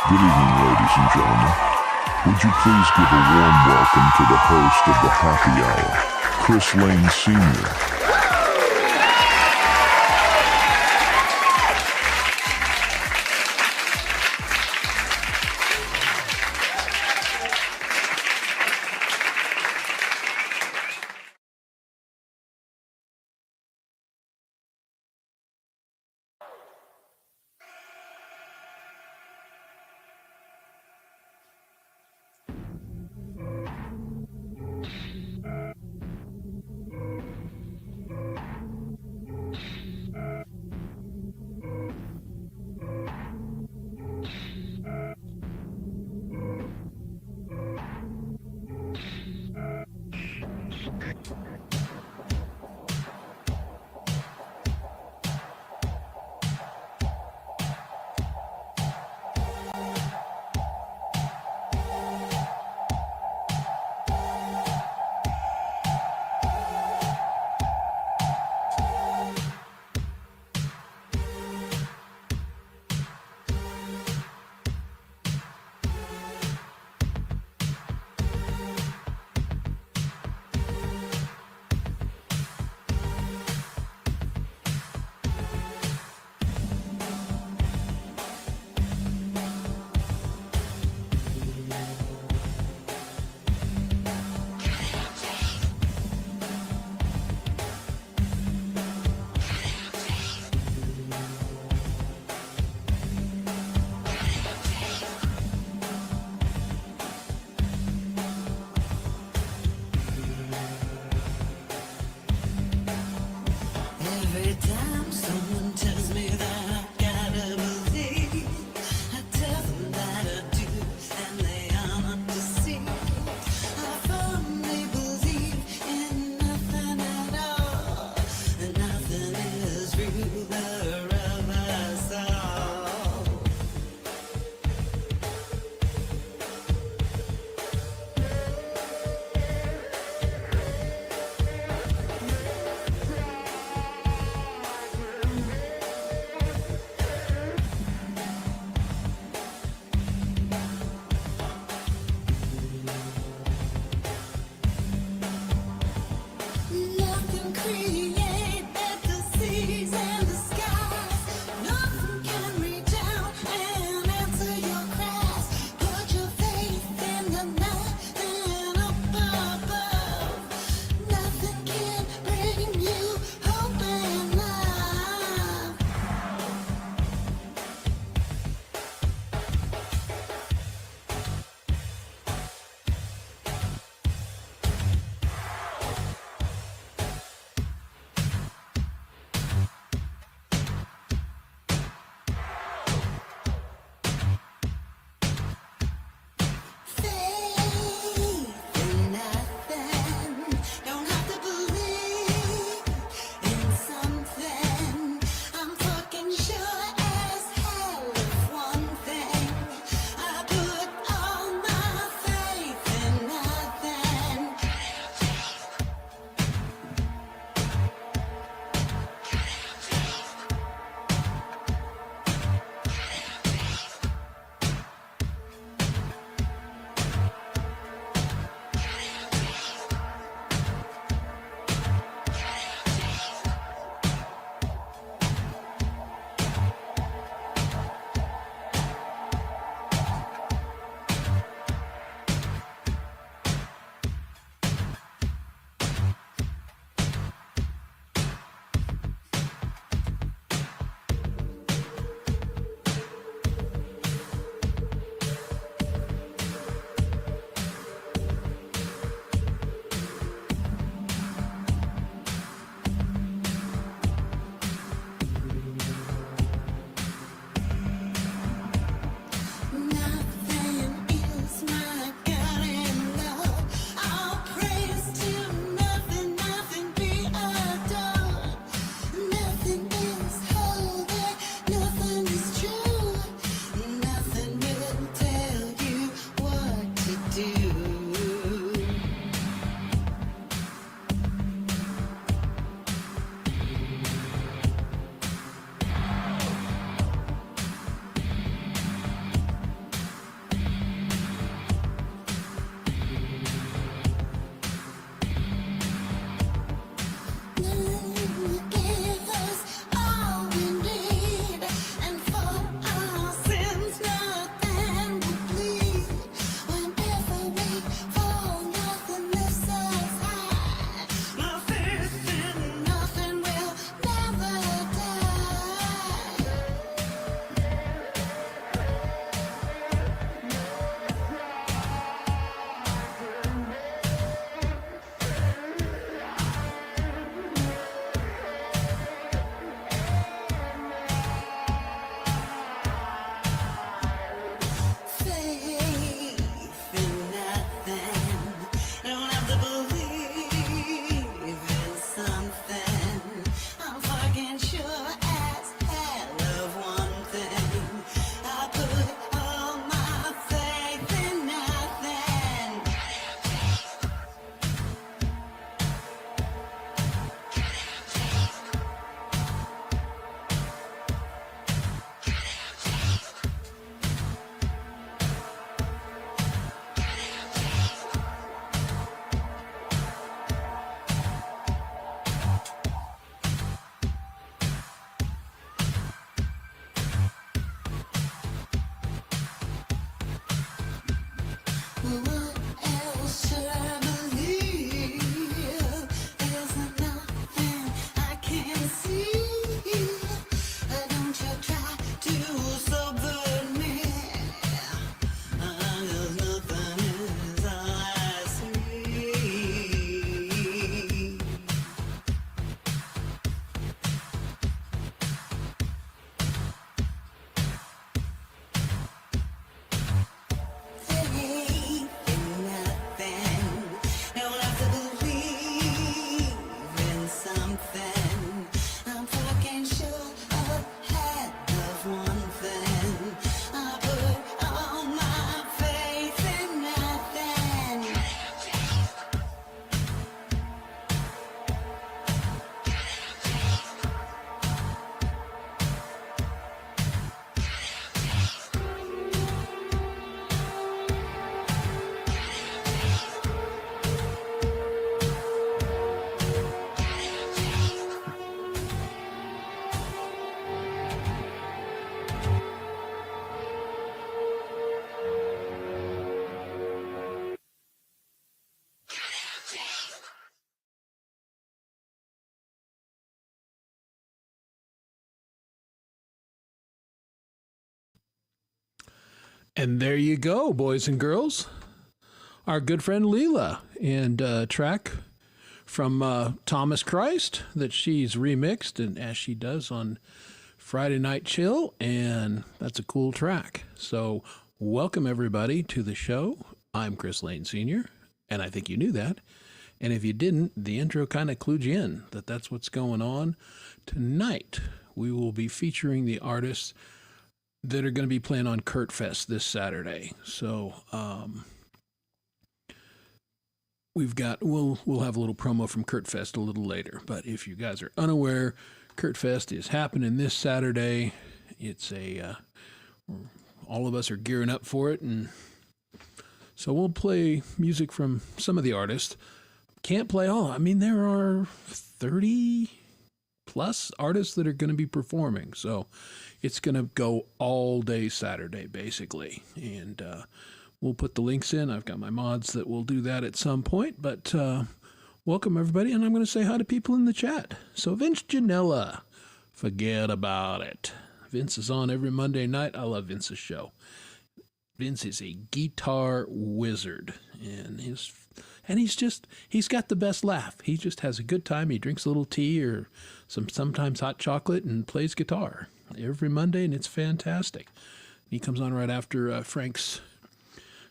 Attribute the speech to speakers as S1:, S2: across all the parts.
S1: Good evening, ladies and gentlemen. Would you please give a warm welcome to the host of the Happy Hour, Chris Lane Sr.
S2: And there you go, boys and girls. Our good friend Leela, and track from Thomas Christ that she's remixed, and as she does on Friday Night Chill, and that's a cool track. So welcome everybody to the show. I'm Chris Lane Sr., and I think you knew that. And if you didn't, the intro kind of clued you in that that's what's going on. Tonight, we will be featuring the artists that are going to be playing on Kurt Fest this Saturday. So we'll have a little promo from Kurt Fest a little later. But if you guys are unaware, Kurt Fest is happening this Saturday. It's all of us are gearing up for it, and so we'll play music from some of the artists. Can't play all. I mean, there are 30 plus artists that are going to be performing. So it's going to go all day Saturday, basically. And we'll put the links in. I've got my mods that will do that at some point. But welcome, everybody. And I'm going to say hi to people in the chat. So Vince Janella, forget about it. Vince is on every Monday night. I love Vince's show. Vince is a guitar wizard. And he's got the best laugh. He just has a good time. He drinks a little tea or sometimes hot chocolate and plays guitar every Monday, and it's fantastic. He comes on right after Frank's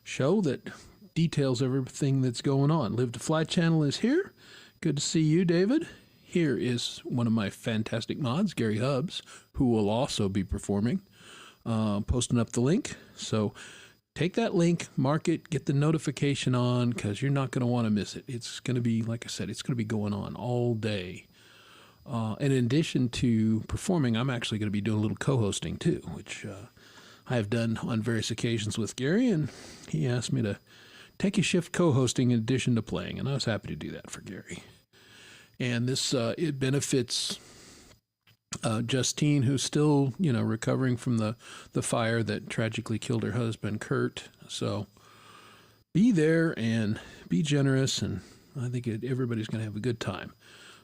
S2: show that details everything that's going on. Live to Fly channel is here. Good to see you, David. Here is one of my fantastic mods, Gary Hubbs, who will also be performing, posting up the link. So take that link, mark it, get the notification on, because you're not going to want to miss it. It's going to be, like I said, it's going to be going on all day. And in addition to performing, I'm actually going to be doing a little co-hosting too, which I have done on various occasions with Gary, and he asked me to take a shift co-hosting in addition to playing, and I was happy to do that for Gary. And this it benefits Justine, who's still, recovering from the fire that tragically killed her husband, Kurt. So be there and be generous, and I think everybody's going to have a good time.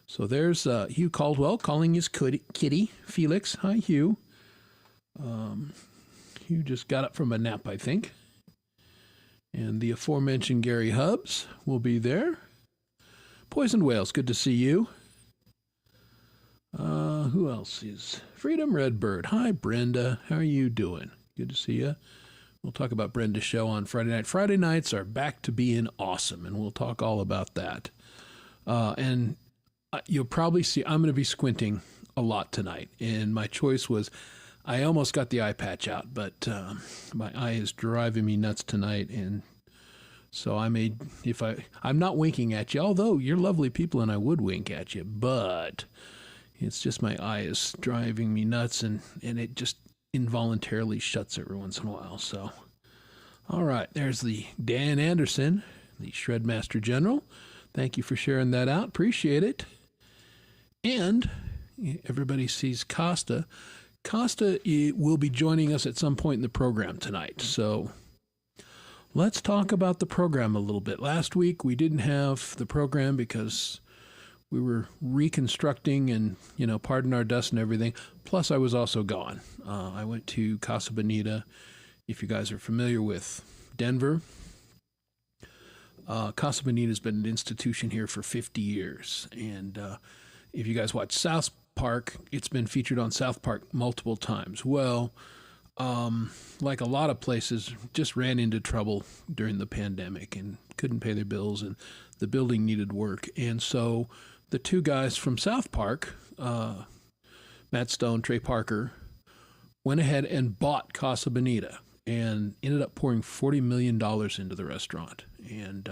S2: So there's Hugh Caldwell calling his kitty, Felix. Hi, Hugh. Hugh just got up from a nap, I think. And the aforementioned Gary Hubbs will be there. Poisoned Whales, good to see you. Who else is Freedom Redbird? Hi, Brenda. How are you doing? Good to see you. We'll talk about Brenda's show on Friday night. Friday nights are back to being awesome, and we'll talk all about that. And you'll probably see I'm going to be squinting a lot tonight, and my choice was I almost got the eye patch out, but my eye is driving me nuts tonight, and so I'm not winking at you, although you're lovely people and I would wink at you, but it's just my eye is driving me nuts, and it just involuntarily shuts every once in a while. So, all right, there's the Dan Anderson, the Shredmaster General. Thank you for sharing that out. Appreciate it. And everybody sees Costa. Costa will be joining us at some point in the program tonight. So let's talk about the program a little bit. Last week we didn't have the program because we were reconstructing and, pardon our dust and everything. Plus, I was also gone. I went to Casa Bonita. If you guys are familiar with Denver, Casa Bonita has been an institution here for 50 years. And if you guys watch South Park, it's been featured on South Park multiple times. Well, like a lot of places, just ran into trouble during the pandemic and couldn't pay their bills, and the building needed work. And so the two guys from South Park, Matt Stone, Trey Parker, went ahead and bought Casa Bonita and ended up pouring $40 million into the restaurant. And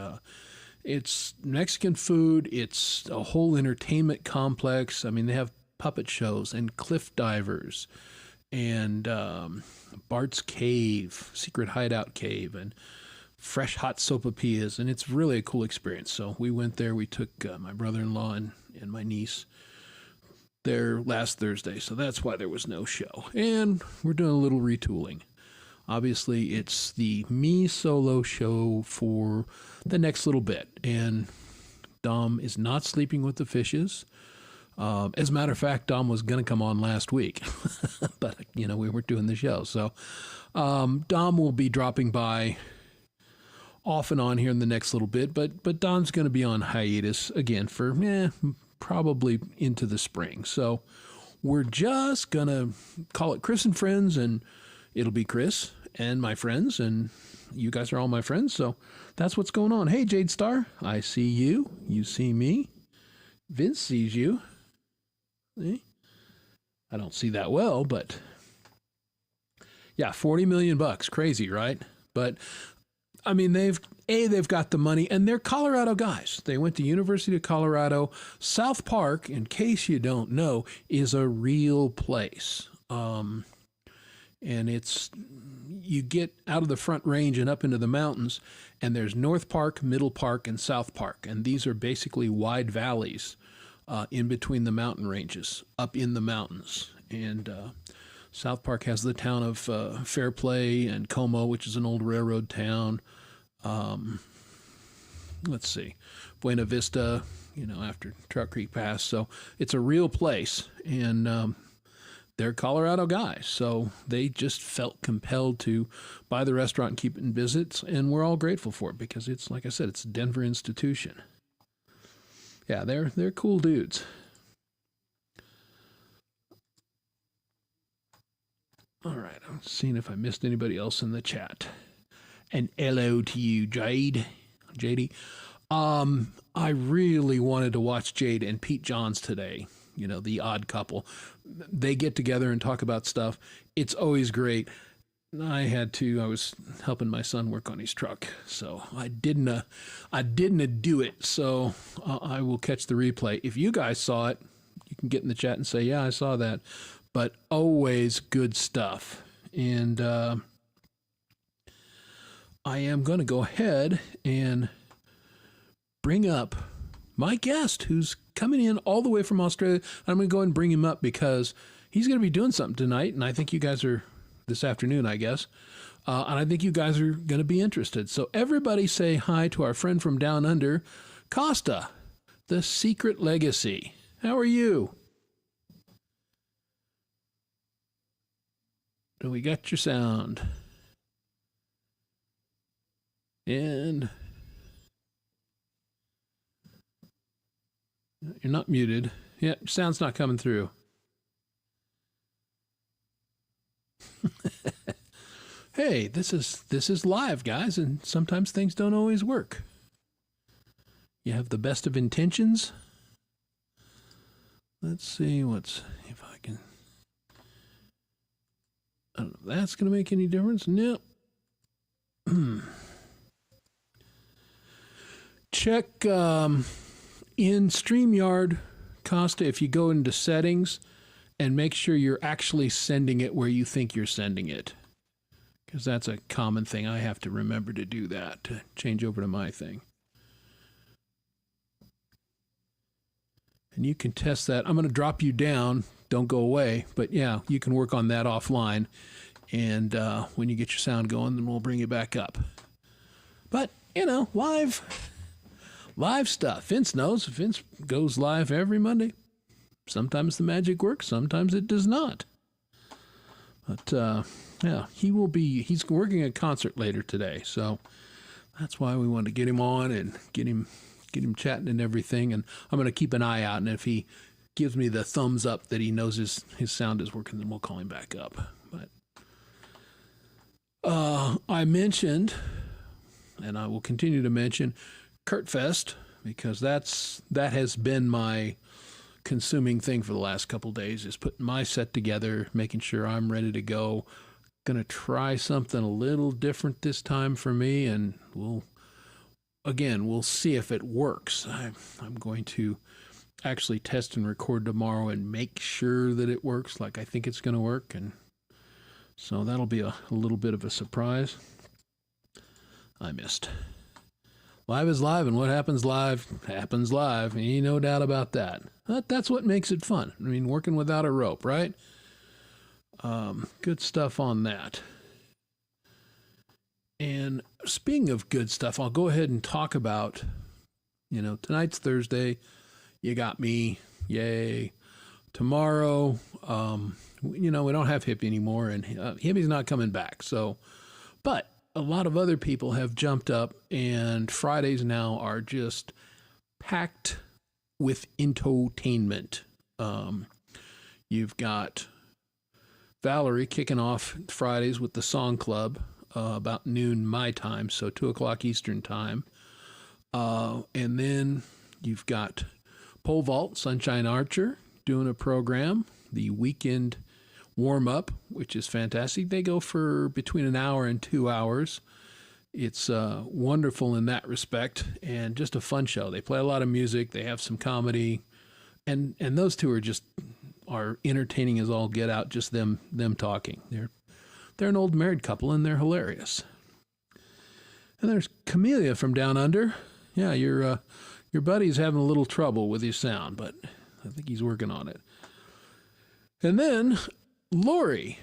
S2: it's Mexican food. It's a whole entertainment complex. I mean, they have puppet shows and cliff divers and Bart's Cave, Secret Hideout Cave, and fresh hot sopapillas, and it's really a cool experience. So we went there. We took my brother-in-law and my niece there last Thursday, so that's why there was no show. And we're doing a little retooling. Obviously, it's the me solo show for the next little bit, and Dom is not sleeping with the fishes. As a matter of fact, Dom was going to come on last week, but, we weren't doing the show. So Dom will be dropping by off and on here in the next little bit, but Don's going to be on hiatus again for probably into the spring. So we're just going to call it Chris and Friends, and it'll be Chris and my friends, and you guys are all my friends. So that's what's going on. Hey, Jade Star, I see you. You see me. Vince sees you. See? I don't see that well, but yeah, $40 million. Crazy, right? But I mean, they've got the money, and they're Colorado guys. They went to University of Colorado. South Park, in case you don't know, is a real place. And it's, you get out of the Front Range and up into the mountains, and there's North Park, Middle Park, and South Park. And these are basically wide valleys in between the mountain ranges, up in the mountains. And South Park has the town of Fairplay and Como, which is an old railroad town. Let's see, Buena Vista, after Trout Creek Pass. So it's a real place, and they're Colorado guys. So they just felt compelled to buy the restaurant and keep it in business, and we're all grateful for it because it's, like I said, it's a Denver institution. Yeah, they're cool dudes. All right, I'm seeing if I missed anybody else in the chat. And hello to you, Jade. JD. I really wanted to watch Jade and Pete Johns today. The odd couple. They get together and talk about stuff. It's always great. I was helping my son work on his truck, so I didn't do it. So I will catch the replay. If you guys saw it, you can get in the chat and say, yeah, I saw that. But always good stuff. And I am going to go ahead and bring up my guest who's coming in all the way from Australia. I'm going to go ahead and bring him up because he's going to be doing something tonight, and I think you guys are this afternoon, I guess. And I think you guys are going to be interested. So everybody say hi to our friend from down under, Costa, the Secret Legacy. How are you? Do we got your sound? And you're not muted. Yeah, sound's not coming through. Hey, this is live, guys, and sometimes things don't always work. You have the best of intentions. Let's see if I can. I don't know if that's going to make any difference. Nope. Check in StreamYard, Costa, if you go into settings and make sure you're actually sending it where you think you're sending it. Because that's a common thing. I have to remember to do that, to change over to my thing. And you can test that. I'm going to drop you down. Don't go away. But yeah, you can work on that offline. And when you get your sound going, then we'll bring you back up. But, live stuff. Vince knows. Vince goes live every Monday. Sometimes the magic works. Sometimes it does not. But, yeah, he's working a concert later today. So that's why we wanted to get him on and get him chatting and everything. And I'm going to keep an eye out. And if he gives me the thumbs up that he knows his sound is working, then we'll call him back up. But I mentioned, and I will continue to mention, Kurt Fest, because that has been my consuming thing for the last couple of days, is putting my set together, making sure I'm ready to go. Going to try something a little different this time for me, and we'll see if it works. I'm going to actually test and record tomorrow and make sure that it works like I think it's going to work, and so that'll be a little bit of a surprise. I missed. Live is live, and what happens live happens live. Ain't no doubt about that. That's what makes it fun. I mean, working without a rope, right? Good stuff on that. And speaking of good stuff, I'll go ahead and talk about, tonight's Thursday. You got me. Yay. Tomorrow, we don't have Hippie anymore, and Hippie's not coming back. So, but a lot of other people have jumped up, and Fridays now are just packed with entertainment. You've got Valerie kicking off Fridays with the Song Club about noon my time, so 2 o'clock Eastern time. And then you've got Pole Vault, Sunshine Archer, doing a program, the weekend warm-up, which is fantastic. They go for between an hour and 2 hours. It's wonderful in that respect, and just a fun show. They play a lot of music. They have some comedy, and those two are entertaining as all get out. Just them talking. They're an old married couple, and they're hilarious. And there's Camellia from Down Under. Yeah, your buddy's having a little trouble with his sound, but I think he's working on it. And then Lori,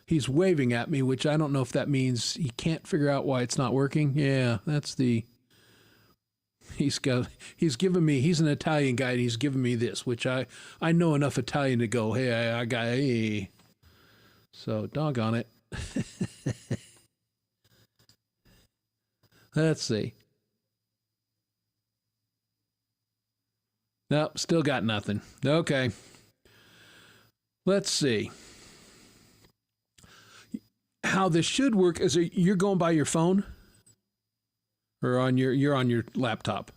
S2: he's waving at me, which I don't know if that means he can't figure out why it's not working. Yeah, he's given me, he's an Italian guy, and he's given me this, which I know enough Italian to go, hey, I got, hey. So, doggone it. Let's see. Nope, still got nothing. Okay. Let's see. How this should work is you're going by your phone or you're on your laptop.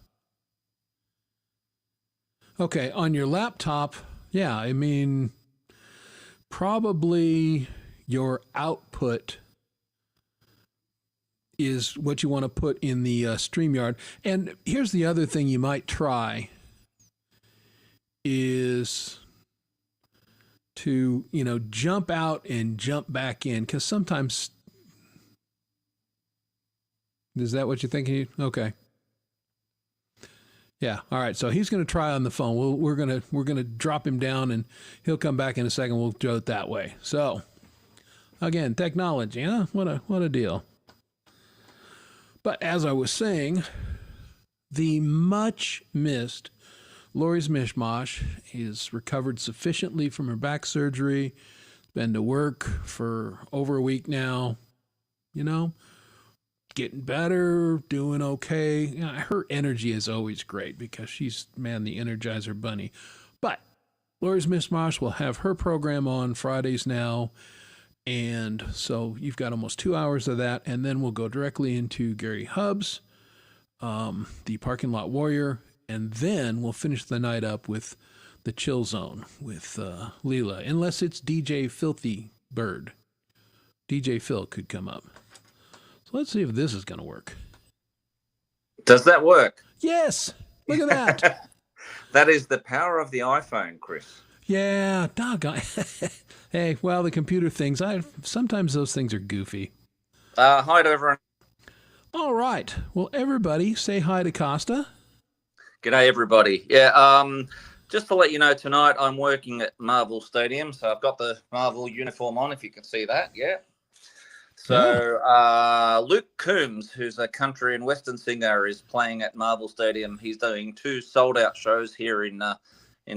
S2: Okay, on your laptop, yeah, I mean, probably your output is what you want to put in the StreamYard. And here's the other thing you might try is to, jump out and jump back in, because sometimes, is that what you're thinking? Okay. Yeah. All right. So he's going to try on the phone. We're going to drop him down, and he'll come back in a second. We'll do it that way. So again, technology, huh? What a deal. But as I was saying, the much missed Lori's Mishmash is recovered sufficiently from her back surgery. Been to work for over a week now. Getting better, doing okay. Her energy is always great because she's, the Energizer Bunny. But Lori's Mishmash will have her program on Fridays now. And so you've got almost 2 hours of that. And then we'll go directly into Gary Hubbs, the Parking Lot Warrior. And then we'll finish the night up with the Chill Zone with Leela. Unless it's DJ Filthy Bird. DJ Phil could come up. So let's see if this is going to work.
S3: Does that work?
S2: Yes. Look at that.
S3: That is the power of the iPhone, Chris.
S2: Yeah, doggone. Hey, well, the computer things, sometimes those things are goofy.
S3: Hi to everyone.
S2: All right. Well, everybody say hi to Costa.
S3: G'day, everybody. Yeah, just to let you know, tonight I'm working at Marvel Stadium, so I've got the Marvel uniform on, if you can see that, yeah. So Luke Combs, who's a country and western singer, is playing at Marvel Stadium. He's doing 2 sold-out shows here in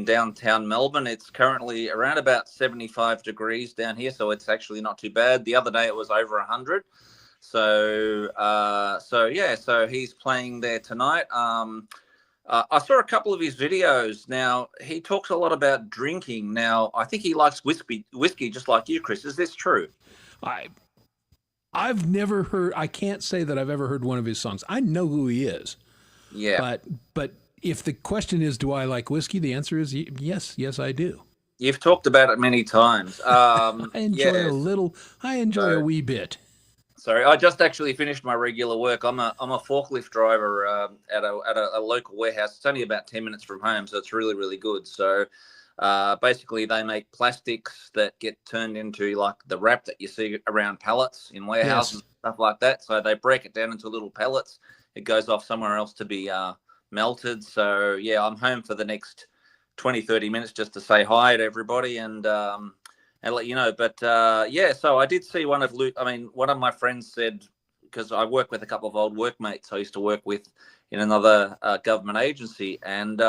S3: downtown Melbourne. It's currently around about 75 degrees down here, so it's actually not too bad. The other day it was over 100. So he's playing there tonight. I saw a couple of his videos. Now, he talks a lot about drinking. Now, I think he likes whiskey just like you, Chris. Is this true?
S2: I've never heard, I can't say that I've ever heard one of his songs. I know who he is.
S3: Yeah.
S2: But if the question is, do I like whiskey? The answer is yes, I do.
S3: You've talked about it many times.
S2: I enjoy a wee bit.
S3: Sorry, I just actually finished my regular work. I'm a forklift driver at a local warehouse. It's only about 10 minutes from home, so it's really, really good. So basically they make plastics that get turned into like the wrap that you see around pallets in warehouses, and stuff like that. So they break it down into little pellets. It goes off somewhere else to be melted. So yeah, I'm home for the next 20-30 minutes just to say hi to everybody and let you know. But so I did see one of my friends said, because I work with a couple of old workmates I used to work with in another government agency, and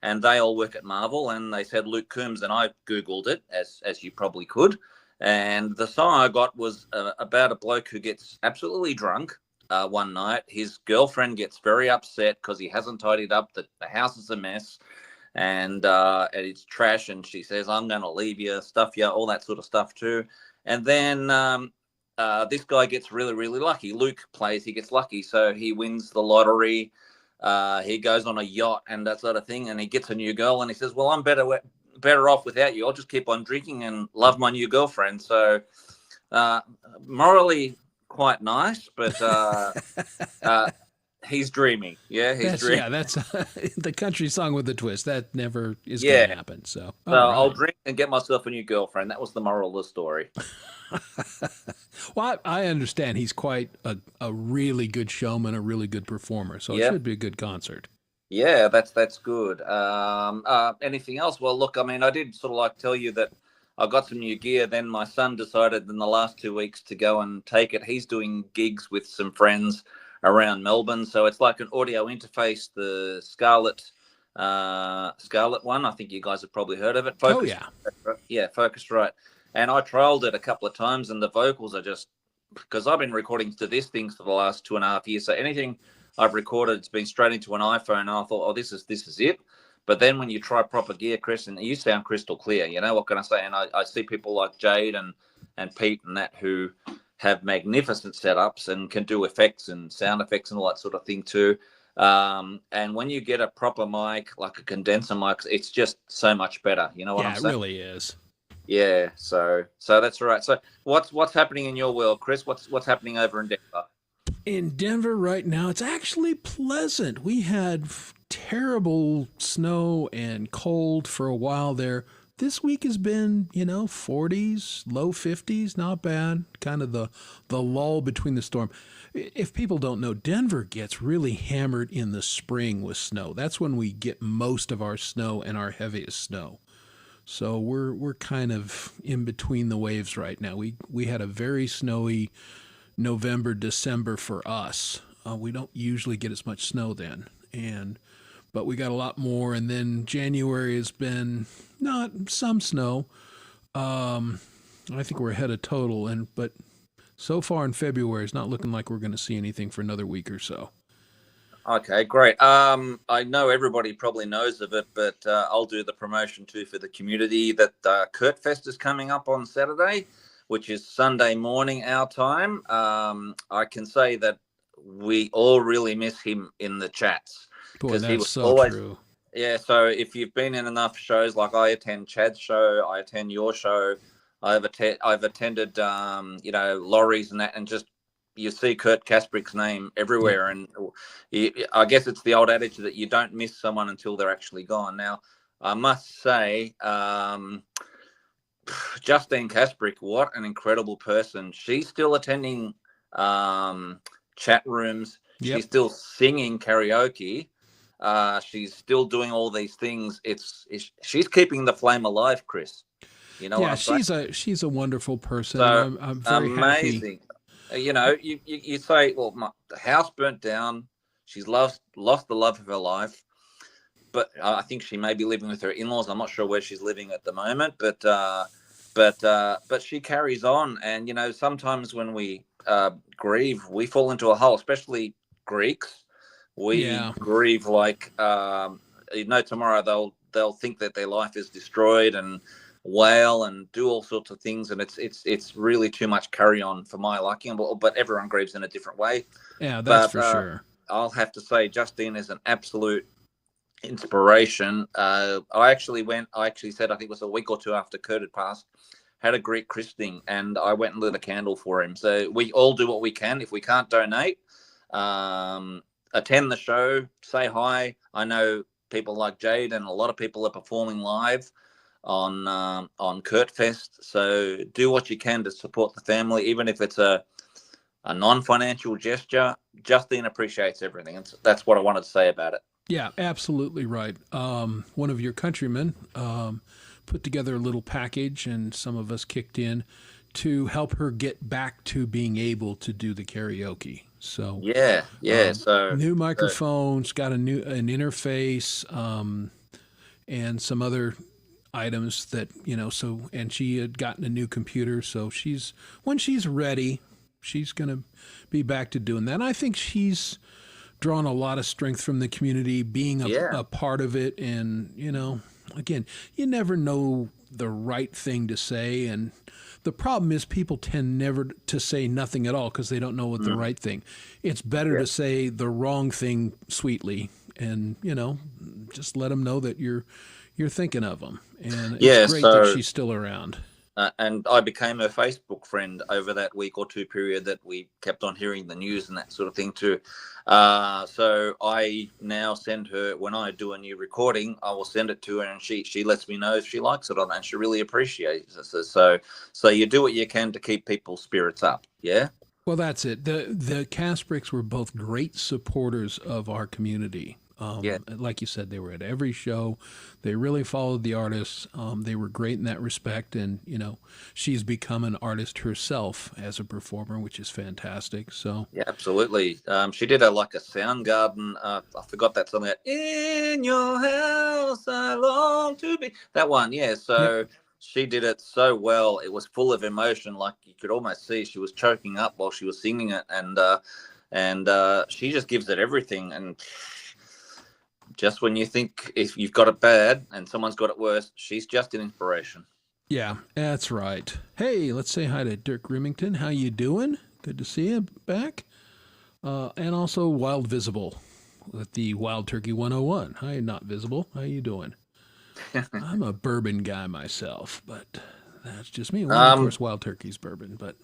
S3: and they all work at Marvel, and they said Luke Combs, and I Googled it, as you probably could, and the song I got was about a bloke who gets absolutely drunk one night. His girlfriend gets very upset because he hasn't tidied up, the house is a mess, and it's trash, and she says, I'm going to leave you, stuff you, all that sort of stuff too. And then this guy gets really, really lucky. Luke plays, he gets lucky, so he wins the lottery. He goes on a yacht and that sort of thing, and he gets a new girl, and he says, well, I'm better off without you. I'll just keep on drinking and love my new girlfriend. So morally quite nice, but he's dreaming. Yeah, he's dreaming.
S2: Yeah, that's the country song with the twist. That never is
S3: Yeah.
S2: going to happen. So
S3: I'll drink and get myself a new girlfriend. That was the moral of the story.
S2: Well, I understand he's quite a really good showman, a really good performer. So it should be a good concert.
S3: Yeah, that's good. Anything else? Well, look, I mean, I did sort of like tell you that I got some new gear. Then my son decided in the last 2 weeks to go and take it. He's doing gigs with some friends around Melbourne. So it's like an audio interface, the Scarlett one. I think you guys have probably heard of it.
S2: Focus,
S3: yeah, Focusrite. And I trialed it a couple of times, and the vocals are just, because I've been recording to these things for the last 2.5 years. So anything I've recorded, it's been straight into an iPhone, and I thought, oh, this is it. But then when you try proper gear, Chris, and you sound crystal clear, you know, what can I say? And I see people like Jade and Pete and that who have magnificent setups and can do effects and sound effects and all that sort of thing too. And when you get a proper mic, like a condenser mic, it's just so much better. You know what I'm saying?
S2: Yeah, it really is.
S3: Yeah, so that's right. So what's happening in your world, Chris? What's happening over in Denver?
S2: In Denver right now, it's actually pleasant. We had terrible snow and cold for a while there. This week has been, 40s, low 50s, not bad. Kind of the lull between the storm. If people don't know, Denver gets really hammered in the spring with snow. That's when we get most of our snow and our heaviest snow. So we're kind of in between the waves right now. We had a very snowy November, December for us. We don't usually get as much snow then, but we got a lot more. And then January has been not some snow. I think we're ahead of total, but so far in February, it's not looking like we're going to see anything for another week or so.
S3: Okay, great. I know everybody probably knows of it, but I'll do the promotion too for the community that Kurt Fest is coming up on Saturday, which is Sunday morning our time. I can say that we all really miss him in the chats.
S2: Boy, that's so true.
S3: Yeah, so if you've been in enough shows, like I attend Chad's show, I attend your show, I've attended, Laurie's and that, and just you see Kurt Kasprick's name everywhere. And I guess it's the old adage that you don't miss someone until they're actually gone. Now, I must say, Justine Kasprick, what an incredible person. She's still attending chat rooms. Yep. She's still singing karaoke. She's still doing all these things. She's keeping the flame alive, Chris. You know,
S2: she's a wonderful person.
S3: So,
S2: I'm very
S3: amazing.
S2: Happy.
S3: You say, well, the house burnt down. She's lost the love of her life, but I think she may be living with her in-laws. I'm not sure where she's living at the moment, but she carries on. And sometimes when we grieve, we fall into a hole. Especially Greeks, we grieve like tomorrow they'll think that their life is destroyed and wail and do all sorts of things, and it's really too much carry on for my liking. But everyone grieves in a different way.
S2: Yeah, that's for sure.
S3: I'll have to say Justine is an absolute inspiration. I actually said, I think it was a week or two after Kurt had passed, had a Greek christening, and I went and lit a candle for him. So we all do what we can. If we can't donate, attend the show, say hi. I know people like Jade and a lot of people are performing live on Kurt Fest. So do what you can to support the family, even if it's a non-financial gesture. Justine appreciates everything, and that's what I wanted to say about it.
S2: Yeah, absolutely right. One of your countrymen put together a little package, and some of us kicked in to help her get back to being able to do the karaoke. So
S3: so
S2: new microphones, got an interface. and some other items that, so, and she had gotten a new computer. So when she's ready, she's going to be back to doing that. And I think she's drawn a lot of strength from the community, being a part of it. And, again, you never know the right thing to say. And the problem is people tend never to say nothing at all because they don't know what the right thing. It's better to say the wrong thing sweetly and, just let them know that you're thinking of them. And it's great that she's still around.
S3: And I became her Facebook friend over that week or two period that we kept on hearing the news and that sort of thing too. So I now send her, when I do a new recording, I will send it to her, and she lets me know if she likes it or not, and she really appreciates it. So you do what you can to keep people's spirits up. Yeah.
S2: Well, that's it. The Casbricks were both great supporters of our community. Like you said, they were at every show. They really followed the artists. They were great in that respect. And, she's become an artist herself as a performer, which is fantastic. So
S3: yeah, absolutely. She did a Soundgarden. I forgot that song. That In Your House I Long to Be. That one, yeah. So she did it so well. It was full of emotion. Like you could almost see she was choking up while she was singing it. And she just gives it everything. And just when you think if you've got it bad and someone's got it worse, she's just an inspiration.
S2: Yeah, that's right. Hey, let's say hi to Dirk Remington. How you doing? Good to see you back. And also Wild Visible with the Wild Turkey 101. Hi, Not Visible. How you doing? I'm a bourbon guy myself, but that's just me. Well, of course, Wild Turkey's bourbon, but...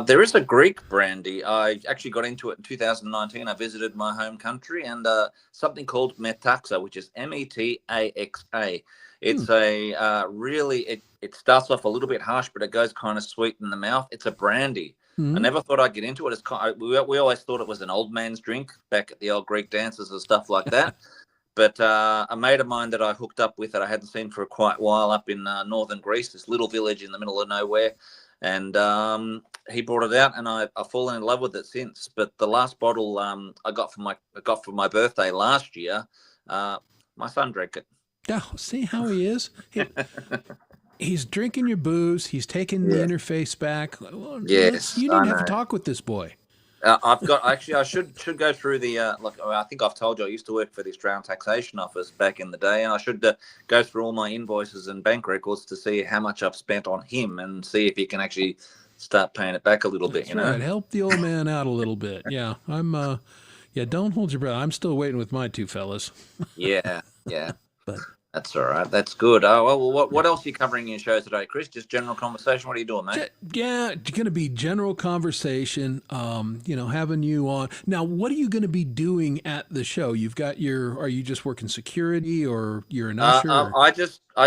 S3: there is a Greek brandy. I actually got into it in 2019. I visited my home country, and something called Metaxa, which is Metaxa. It's a really, it starts off a little bit harsh, but it goes kind of sweet in the mouth. It's a brandy. I never thought I'd get into it. We always thought it was an old man's drink back at the old Greek dances and stuff like that. But a mate of mine that I hooked up with that I hadn't seen for quite a while up in northern Greece, this little village in the middle of nowhere, and he brought it out, and I've fallen in love with it since. But the last bottle I got for my birthday last year, my son drank it.
S2: Yeah, see how he is. He's drinking your booze. He's taking the interface back. Well,
S3: yes,
S2: you need to have a talk with this boy.
S3: I should go through the I think I've told you I used to work for the Australian Taxation Office back in the day, and I should go through all my invoices and bank records to see how much I've spent on him and see if he can actually start paying it back a little bit.
S2: Right. Help the old man out a little bit. Yeah, I'm. Don't hold your breath. I'm still waiting with my two fellas.
S3: yeah.
S2: But
S3: that's all right. That's good. Oh, well, what else are you covering in your show today, Chris? Just general conversation. What are you doing, mate?
S2: Yeah, it's going to be general conversation. Having you on. Now, what are you going to be doing at the show? You've got are you just working security, or you're an usher?
S3: I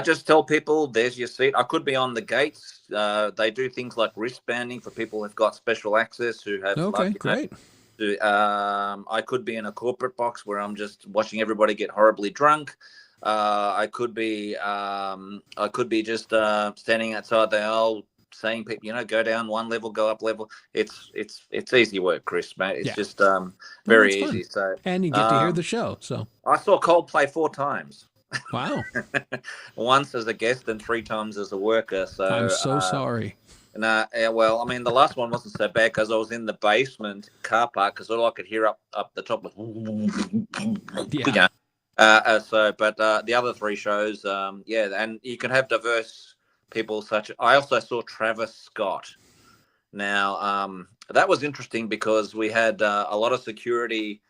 S3: just tell people, there's your seat. I could be on the gates. They do things like wristbanding for people who've got special access, who have.
S2: Okay, great.
S3: I could be in a corporate box where I'm just watching everybody get horribly drunk. I could be just standing outside the aisle saying, people, go down one level, go up level. It's easy work, Chris, mate. It's just very easy. So,
S2: and you get to hear the show. So
S3: I saw Coldplay 4 times.
S2: Wow.
S3: Once as a guest and 3 times as a worker. So
S2: I'm so sorry.
S3: Well, I mean, the last one wasn't so bad because I was in the basement car park, because all I could hear up the top was but the other 3 shows, and you can have diverse people. I also saw Travis Scott. Now, that was interesting because we had a lot of security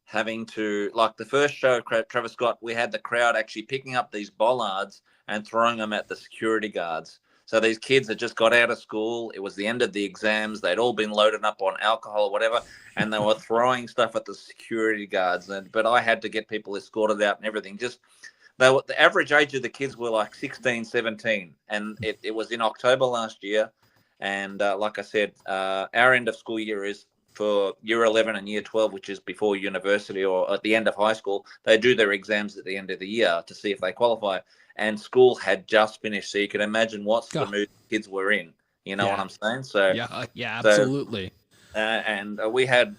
S3: having to, like the first show, Travis Scott, we had the crowd actually picking up these bollards and throwing them at the security guards. So these kids had just got out of school. It was the end of the exams. They'd all been loaded up on alcohol or whatever, and they were throwing stuff at the security guards. But I had to get people escorted out and everything. The average age of the kids were like 16, 17, and it was in October last year. And like I said, our end of school year is for year 11 and year 12, which is before university or at the end of high school. They do their exams at the end of the year to see if they qualify. And school had just finished, so you can imagine what the mood kids were in. You know what I'm saying? So
S2: yeah, absolutely.
S3: And we had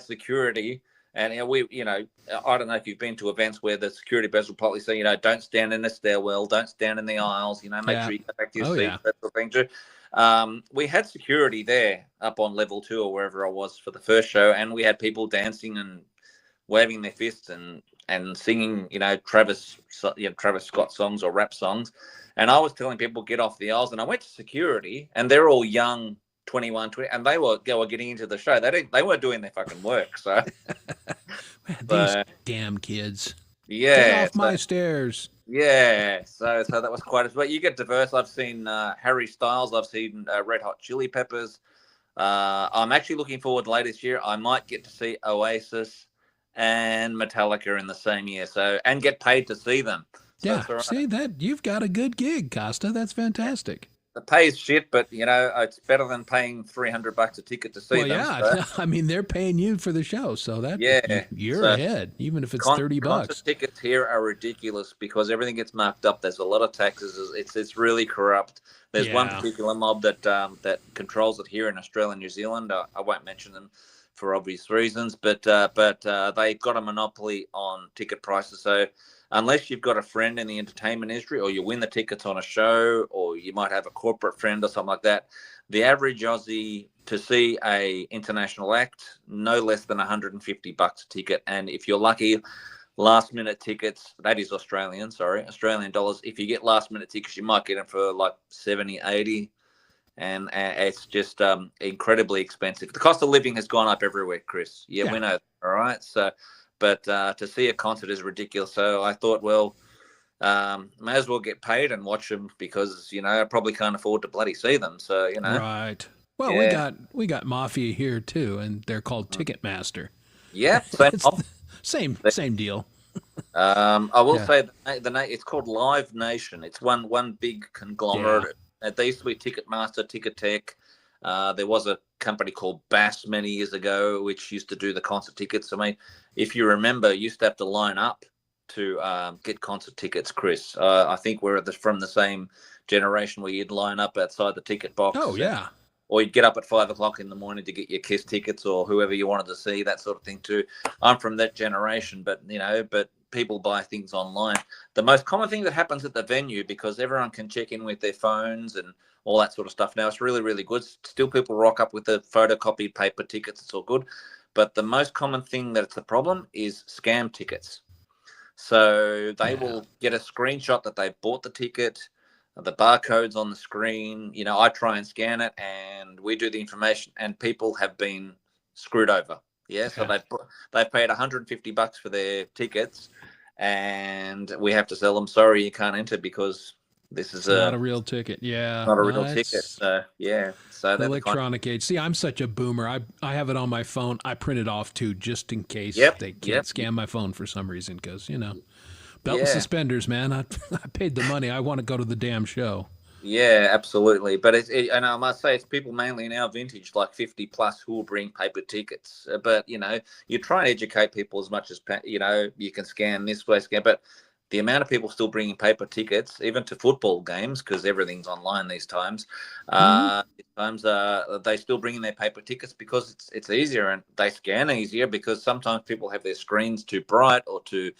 S3: security, And I don't know if you've been to events where the security guards will probably say, don't stand in the stairwell, don't stand in the aisles, make sure you go back to your seat, that sort of thing too. We had security there up on level 2 or wherever I was for the first show, and we had people dancing and waving their fists and singing, Travis Scott songs or rap songs. And I was telling people get off the aisles, and I went to security, and they're all young, 21, 20, and they were getting into the show. They weren't doing their fucking work. So
S2: Man, these damn kids.
S3: Yeah,
S2: get off my stairs.
S3: Yeah, so that was quite. But you get diverse. I've seen Harry Styles. I've seen Red Hot Chili Peppers. I'm actually looking forward later this year. I might get to see Oasis and Metallica in the same year. So and get paid to see them. So
S2: yeah, see that you've got a good gig, Costa. That's fantastic.
S3: The pay's shit, but it's better than paying $300 a ticket to see them.
S2: Yeah, so. I mean they're paying you for the show, so that you're ahead, even if it's $30.
S3: Concert tickets here are ridiculous because everything gets marked up. There's a lot of taxes. It's really corrupt. There's one particular mob that controls it here in Australia and New Zealand. I won't mention them for obvious reasons, but they've got a monopoly on ticket prices. So unless you've got a friend in the entertainment industry or you win the tickets on a show or you might have a corporate friend or something like that, the average Aussie to see a international act, no less than $150 a ticket. And if you're lucky, last minute tickets, that is Australian dollars. If you get last minute tickets, you might get them for like 70, 80. And it's just incredibly expensive. The cost of living has gone up everywhere, Chris. Yeah. We know. All right. So, but to see a concert is ridiculous. So I thought, well, may as well get paid and watch them because I probably can't afford to bloody see them. So
S2: Right. Well, we got Mafia here too, and they're called Ticketmaster.
S3: Yeah,
S2: same deal.
S3: I will say the name. It's called Live Nation. It's one big conglomerate. They used to be Ticketmaster, Ticketek. There was a company called Bass many years ago, which used to do the concert tickets. I mean, if you remember, you used to have to line up to get concert tickets, Chris. I think we're from the same generation where you'd line up outside the ticket box.
S2: Oh, yeah.
S3: Or you'd get up at 5 o'clock in the morning to get your Kiss tickets or whoever you wanted to see, that sort of thing too. I'm from that generation, but people buy things online. The most common thing that happens at the venue, because everyone can check in with their phones and all that sort of stuff now, it's really, really good. Still people rock up with the photocopied paper tickets. It's all good. But the most common thing that's the problem is scam tickets. So they will get a screenshot that they bought the ticket, the barcode's on the screen. I try and scan it and we do the information, and people have been screwed over. Yeah, so they've paid $150 for their tickets, and we have to tell them, sorry, you can't enter because this is
S2: not a real ticket. Yeah,
S3: not a real ticket. So so
S2: electronic age. See, I'm such a boomer. I have it on my phone. I print it off too, just in case they can't scan my phone for some reason. Because belt and suspenders, man. I paid the money. I want to go to the damn show.
S3: Yeah, absolutely. But and I must say, it's people mainly in our vintage, like 50 plus, who will bring paper tickets. But you try and educate people as much as you can scan this way, but the amount of people still bringing paper tickets, even to football games, because everything's online these times. They still bring in their paper tickets because it's easier, and they scan easier because sometimes people have their screens too bright or too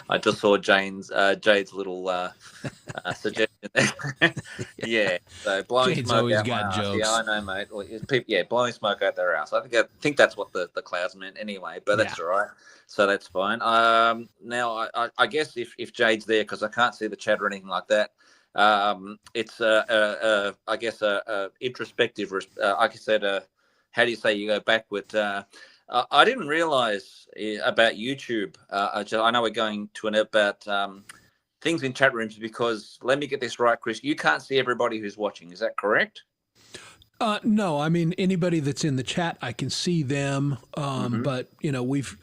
S3: I just saw Jade's little suggestion there. Yeah, so blowing
S2: Jade's
S3: smoke
S2: always
S3: out
S2: got
S3: my
S2: jokes.
S3: ass. Yeah, I know, mate. People, blowing smoke out their ass. I think that's what the clouds meant anyway, but that's all right. So that's fine. Now, I guess if Jade's there, because I can't see the chat or anything like that, it's I guess a introspective. Like I said, how do you say you go backward? I didn't realize about YouTube. I know we're going to about things in chat rooms because, let me get this right, Chris, you can't see everybody who's watching. Is that correct?
S2: No, I mean, anybody that's in the chat, I can see them. But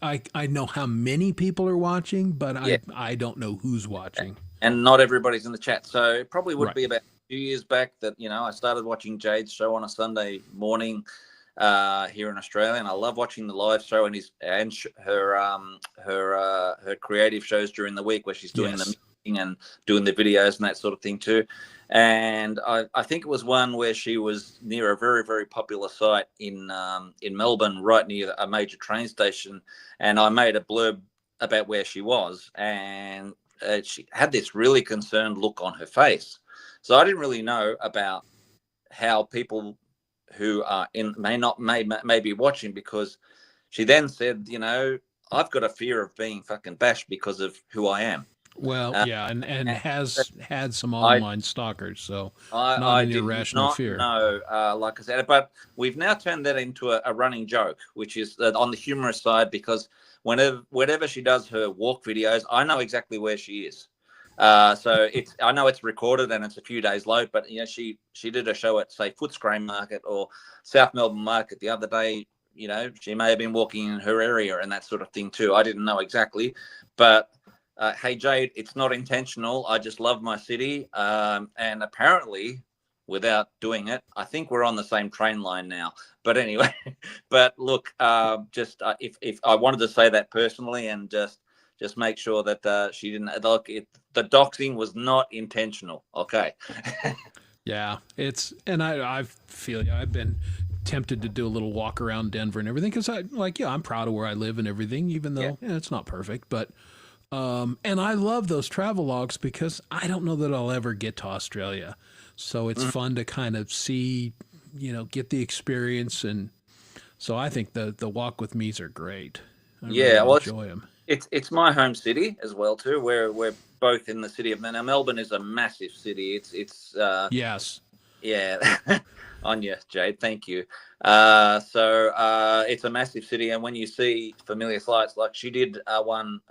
S2: I know how many people are watching, but I don't know who's watching.
S3: And not everybody's in the chat. So it probably would be about 2 years back that, I started watching Jade's show on a Sunday morning here in Australia, and I love watching the live show and her creative shows during the week where she's doing the and doing the videos and that sort of thing too. And I think it was one where she was near a very, very popular site in Melbourne, right near a major train station. And I made a blurb about where she was, and she had this really concerned look on her face. So I didn't really know about how people who are may be watching, because she then said, I've got a fear of being fucking bashed because of who I am.
S2: Well, yeah, and has had some
S3: I
S2: online stalkers, so not
S3: I
S2: an
S3: did
S2: irrational
S3: not
S2: fear.
S3: know, like I said, but we've now turned that into a running joke, which is on the humorous side, because whenever she does her walk videos, I know exactly where she is. So I know it's recorded and it's a few days late, but she did a show at, say, Footscray Market or South Melbourne Market the other day. She may have been walking in her area and that sort of thing too. I didn't know exactly, but hey, Jade, it's not intentional. I just love my city. And apparently, without doing it, I think we're on the same train line now. But anyway, but look, just if I wanted to say that personally, and just make sure that she didn't look. The doxing was not intentional. Okay.
S2: Yeah, and I feel I've been tempted to do a little walk around Denver and everything because I'm proud of where I live and everything, even though it's not perfect, but. And I love those travel logs because I don't know that I'll ever get to Australia. So it's fun to kind of see, get the experience. And so I think the walk with me's are great. I really enjoy them.
S3: It's my home city as well too. We're both in the city of Melbourne is a massive city. It's
S2: yes.
S3: Yeah, on you, Jade. Thank you. So it's a massive city, and when you see familiar sites, like she did a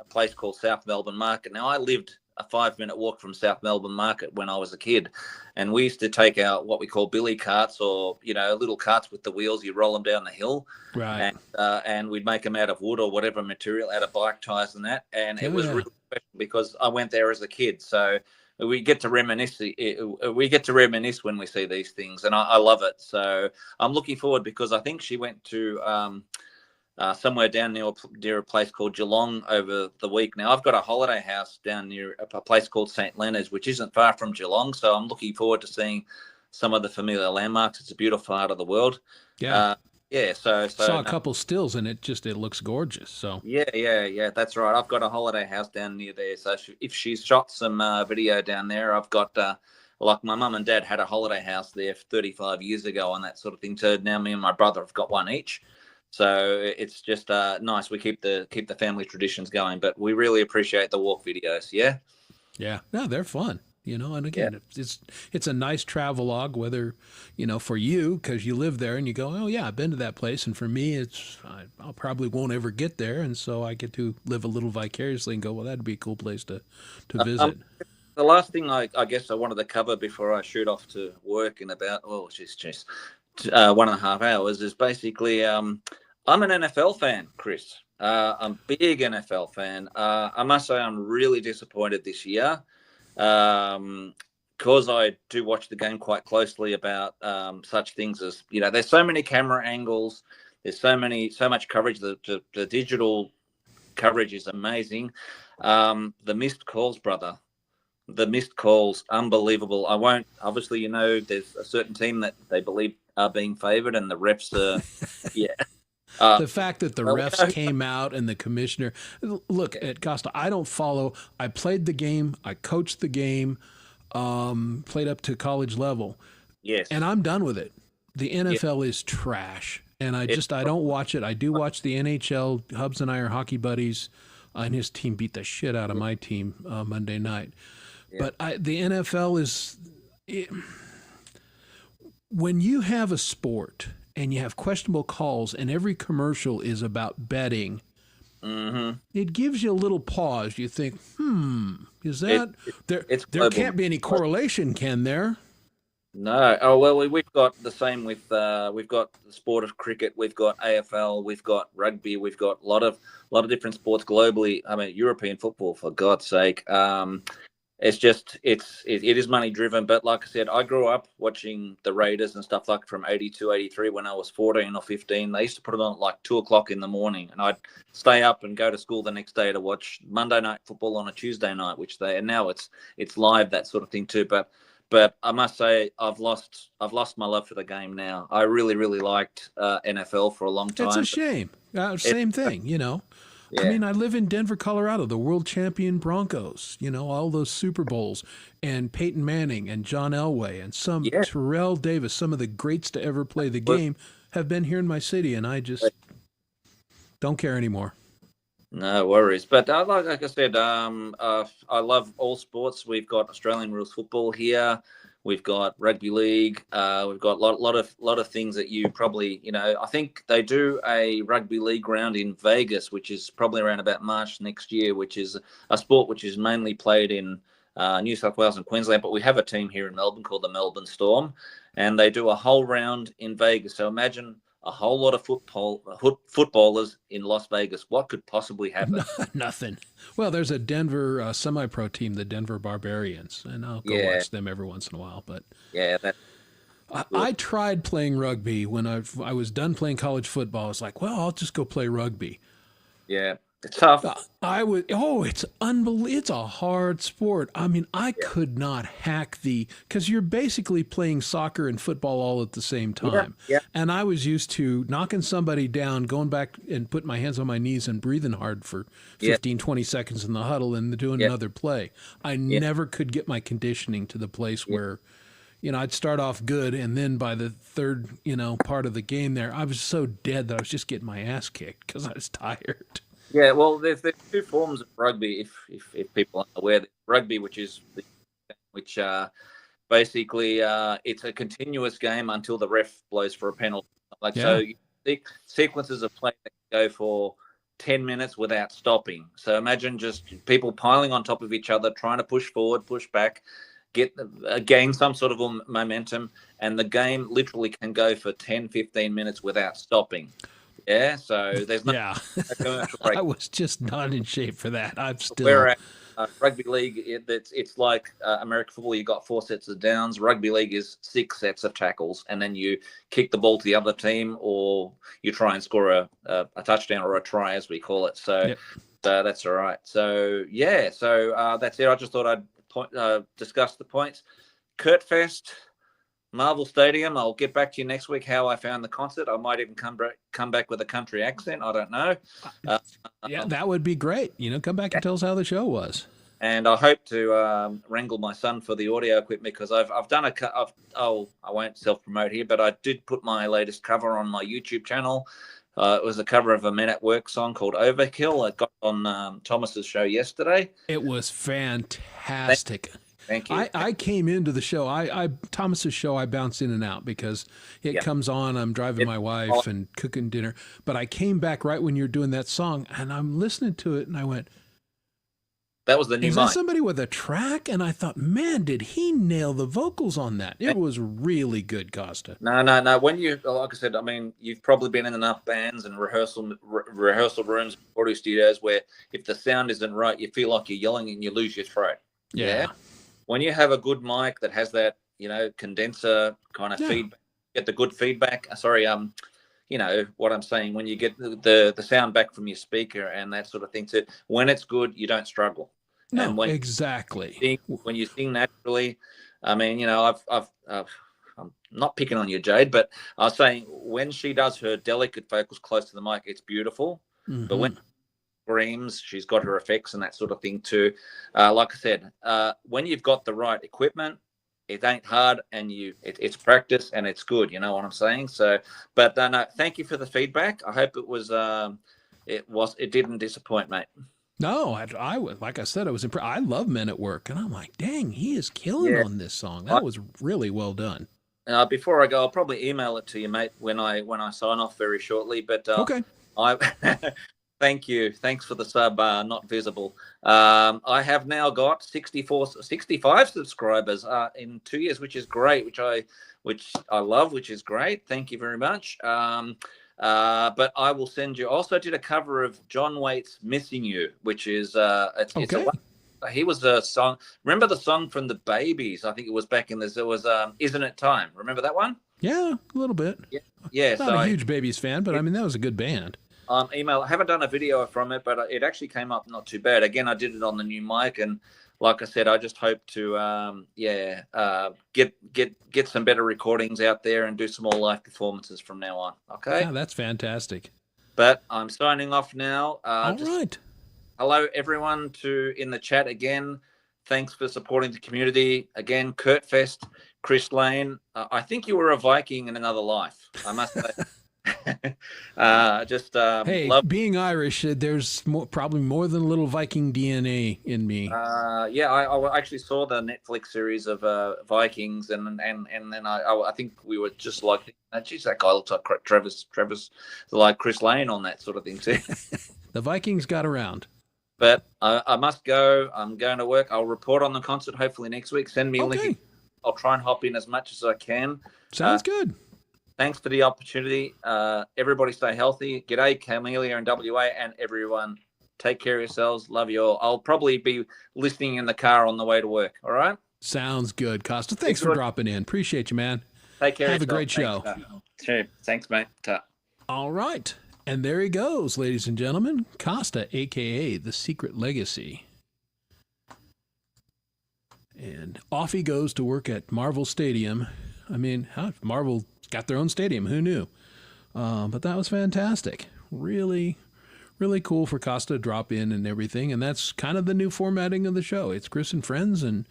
S3: place called South Melbourne Market. Now, I lived a 5-minute walk from South Melbourne Market when I was a kid, and we used to take out what we call billy carts, or little carts with the wheels. You roll them down the hill,
S2: right?
S3: And we'd make them out of wood or whatever material, out of bike tires and that. And it was really special because I went there as a kid, so. We get to reminisce. We get to reminisce when we see these things, and I love it. So I'm looking forward, because I think she went to somewhere down near a place called Geelong over the week. Now I've got a holiday house down near a place called St. Leonard's, which isn't far from Geelong. So I'm looking forward to seeing some of the familiar landmarks. It's a beautiful part of the world.
S2: Yeah.
S3: So
S2: saw a couple stills, and it looks gorgeous. So
S3: yeah, that's right. I've got a holiday house down near there, so if she's shot some video down there, I've got like my mum and dad had a holiday house there 35 years ago and that sort of thing. So now me and my brother have got one each. So it's just nice. We keep the family traditions going, but we really appreciate the walk videos.
S2: Yeah, no, they're fun. And again, it's a nice travel log, whether, for you, because you live there and you go, oh yeah, I've been to that place. And for me, I probably won't ever get there. And so I get to live a little vicariously and go, well, that'd be a cool place to visit.
S3: The last thing I guess I wanted to cover before I shoot off to work in about, 1.5 hours is basically, I'm an NFL fan, Chris. I'm a big NFL fan. I must say I'm really disappointed this year. Because I do watch the game quite closely about such things as, there's so many camera angles, there's so much coverage. The digital coverage is amazing. The missed calls, brother. The missed calls, unbelievable. I won't, obviously, there's a certain team that they believe are being favored, and the refs are,
S2: the fact that the refs came out and the commissioner, look at Costa, I don't follow. I played the game. I coached the game, played up to college level.
S3: Yes.
S2: And I'm done with it. The NFL is trash. And I don't watch it. I do watch the NHL. Hubs and I are hockey buddies, and his team beat the shit out of my team Monday night. Yeah. But the NFL is, when you have a sport and you have questionable calls and every commercial is about betting, it gives you a little pause. You think, is that, there can't be any correlation, can there?
S3: No. Oh, well, we've got the same with, we've got the sport of cricket, we've got AFL, we've got rugby, we've got a lot of different sports globally. I mean, European football, for God's sake. it's just it is money driven. But like I said, I grew up watching the Raiders and stuff like from 82, 83 when I was 14 or 15. They used to put it on at like 2 o'clock in the morning, and I'd stay up and go to school the next day to watch Monday Night Football on a Tuesday night, and now it's live, that sort of thing too. But I must say, I've lost my love for the game now. I really, really liked NFL for a long time.
S2: It's a shame. Same thing, you know.
S3: Yeah.
S2: I mean, I live in Denver, Colorado, the world champion Broncos, you know, all those Super Bowls, and Peyton Manning and John Elway and Terrell Davis, some of the greats to ever play the game, have been here in my city, and I just don't care anymore.
S3: No worries. But like I said, I love all sports. We've got Australian rules football here. We've got rugby league. We've got a lot of things that you probably, you know, I think they do a rugby league round in Vegas, which is probably around about March next year, which is a sport which is mainly played in New South Wales and Queensland. But we have a team here in Melbourne called the Melbourne Storm, and they do a whole round in Vegas. So imagine a whole lot of footballers in Las Vegas. What could possibly happen?
S2: Nothing. Well, there's a Denver semi-pro team, the Denver Barbarians, and I'll go watch them every once in a while. But I tried playing rugby when I was done playing college football. I was like, well, I'll just go play rugby.
S3: Yeah. It's tough.
S2: It's unbelievable. It's a hard sport. I mean, I could not hack because you're basically playing soccer and football all at the same time.
S3: Yeah.
S2: And I was used to knocking somebody down, going back and putting my hands on my knees and breathing hard for 15, 20 seconds in the huddle and doing another play. I never could get my conditioning to the place where, you know, I'd start off good, and then by the third, you know, part of the game there, I was so dead that I was just getting my ass kicked because I was tired.
S3: Yeah, well, there's two forms of rugby. If people aren't aware, rugby, which basically it's a continuous game until the ref blows for a penalty. So, sequences of play that go for 10 minutes without stopping. So imagine just people piling on top of each other, trying to push forward, push back, gain some sort of momentum, and the game literally can go for 10, 15 minutes without stopping. Yeah, so there's no commercial break.
S2: I was just not in shape for that. I'm still.
S3: Whereas rugby league, it's like American football. You got 4 sets of downs. Rugby league is 6 sets of tackles, and then you kick the ball to the other team, or you try and score a touchdown or a try, as we call it. So that's all right. So that's it. I just thought I'd discuss the points. Kurtfest. Marvel Stadium. I'll get back to you next week how I found the concert. I might even come back with a country accent. I don't know.
S2: That would be great. You know, come back and tell us how the show was.
S3: And I hope to wrangle my son for the audio equipment, because I've done I won't self-promote here, but I did put my latest cover on my YouTube channel. It was a cover of a Men at Work song called Overkill. I got on Thomas's show yesterday.
S2: It was fantastic.
S3: Thank you.
S2: I came into the show. Thomas's show, I bounce in and out because it comes on. I'm driving my wife and cooking dinner. But I came back right when you're doing that song, and I'm listening to it, and I went,
S3: that was the new
S2: is that somebody with a track? And I thought, man, did he nail the vocals on that? It was really good, Costa.
S3: No. When you, like I said, I mean, you've probably been in enough bands and rehearsal rooms, audio studios, where if the sound isn't right, you feel like you're yelling and you lose your throat.
S2: Yeah.
S3: When you have a good mic that has that, you know, condenser kind of feedback, get the good feedback. You know what I'm saying. When you get the sound back from your speaker and that sort of thing, too. When it's good, you don't struggle.
S2: No,
S3: and when
S2: exactly.
S3: When you sing naturally, I mean, you know, I'm not picking on you, Jade, but I was saying when she does her delicate vocals close to the mic, it's beautiful. Mm-hmm. But when screams, she's got her effects and that sort of thing too. Like I said, when you've got the right equipment, it ain't hard, and it's practice and it's good. You know what I'm saying? So, but no, thank you for the feedback. I hope it didn't disappoint, mate.
S2: No, I like I said, I was impressed. I love Men at Work, and I'm like, dang, he is killing on this song. That was really well done.
S3: Before I go, I'll probably email it to you, mate, when I sign off very shortly. But
S2: okay.
S3: Thank you. Thanks for the sub, not visible. I have now got 65 subscribers in 2 years, which is great, which I love, which is great. Thank you very much. But I will send you. Also did a cover of John Waite's "Missing You," which is it's He was a song. Remember the song from the Babies? I think it was back in this. It was "Isn't It Time." Remember that one?
S2: Yeah, a little bit.
S3: Yeah, yeah.
S2: Not a huge Babies fan, but I mean that was a good band.
S3: Email. I haven't done a video from it, but it actually came up not too bad. Again, I did it on the new mic, and like I said, I just hope to get some better recordings out there and do some more live performances from now on. Okay.
S2: Yeah, that's fantastic.
S3: But I'm signing off now.
S2: All right.
S3: Hello, everyone, in the chat again. Thanks for supporting the community. Again, Kurt Fest, Chris Lane. I think you were a Viking in another life, I must say.
S2: Hey, being Irish, there's probably more than a little Viking DNA in me.
S3: I actually saw the Netflix series of Vikings, and then I think we were just like, geez, that guy looks like Travis, like Chris Lane on that sort of thing too.
S2: The Vikings got around.
S3: But I must go. I'm going to work. I'll report on the concert hopefully next week. Send me a link. I'll try and hop in as much as I can.
S2: Sounds good.
S3: Thanks for the opportunity. Everybody stay healthy. G'day, Camellia and WA, and everyone. Take care of yourselves. Love you all. I'll probably be listening in the car on the way to work. All right?
S2: Sounds good, Costa. Thanks for dropping in. Appreciate you, man.
S3: Take care.
S2: Have a great show.
S3: Sure. Thanks, mate. Ta.
S2: All right. And there he goes, ladies and gentlemen. Costa, a.k.a. The Secret Legacy. And off he goes to work at Marvel Stadium. I mean, Marvel got their own stadium. Who knew? But that was fantastic. Really, really cool for Costa to drop in and everything. And that's kind of the new formatting of the show. It's Chris and Friends, and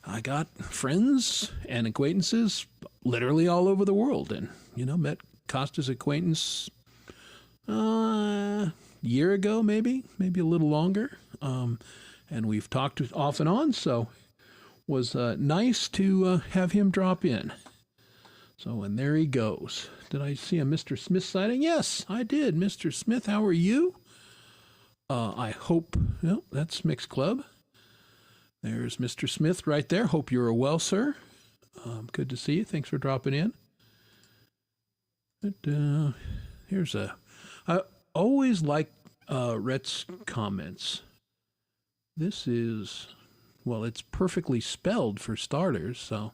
S2: I got friends and acquaintances literally all over the world. And, met Costa's acquaintance year ago, maybe a little longer. And we've talked off and on, so was nice to have him drop in. So, and there he goes. Did I see a Mr. Smith sighting? Yes, I did. Mr. Smith, how are you? I hope, that's Mixed Club. There's Mr. Smith right there. Hope you're well, sir. Good to see you. Thanks for dropping in. But, I always like Rhett's comments. This is, it's perfectly spelled for starters, so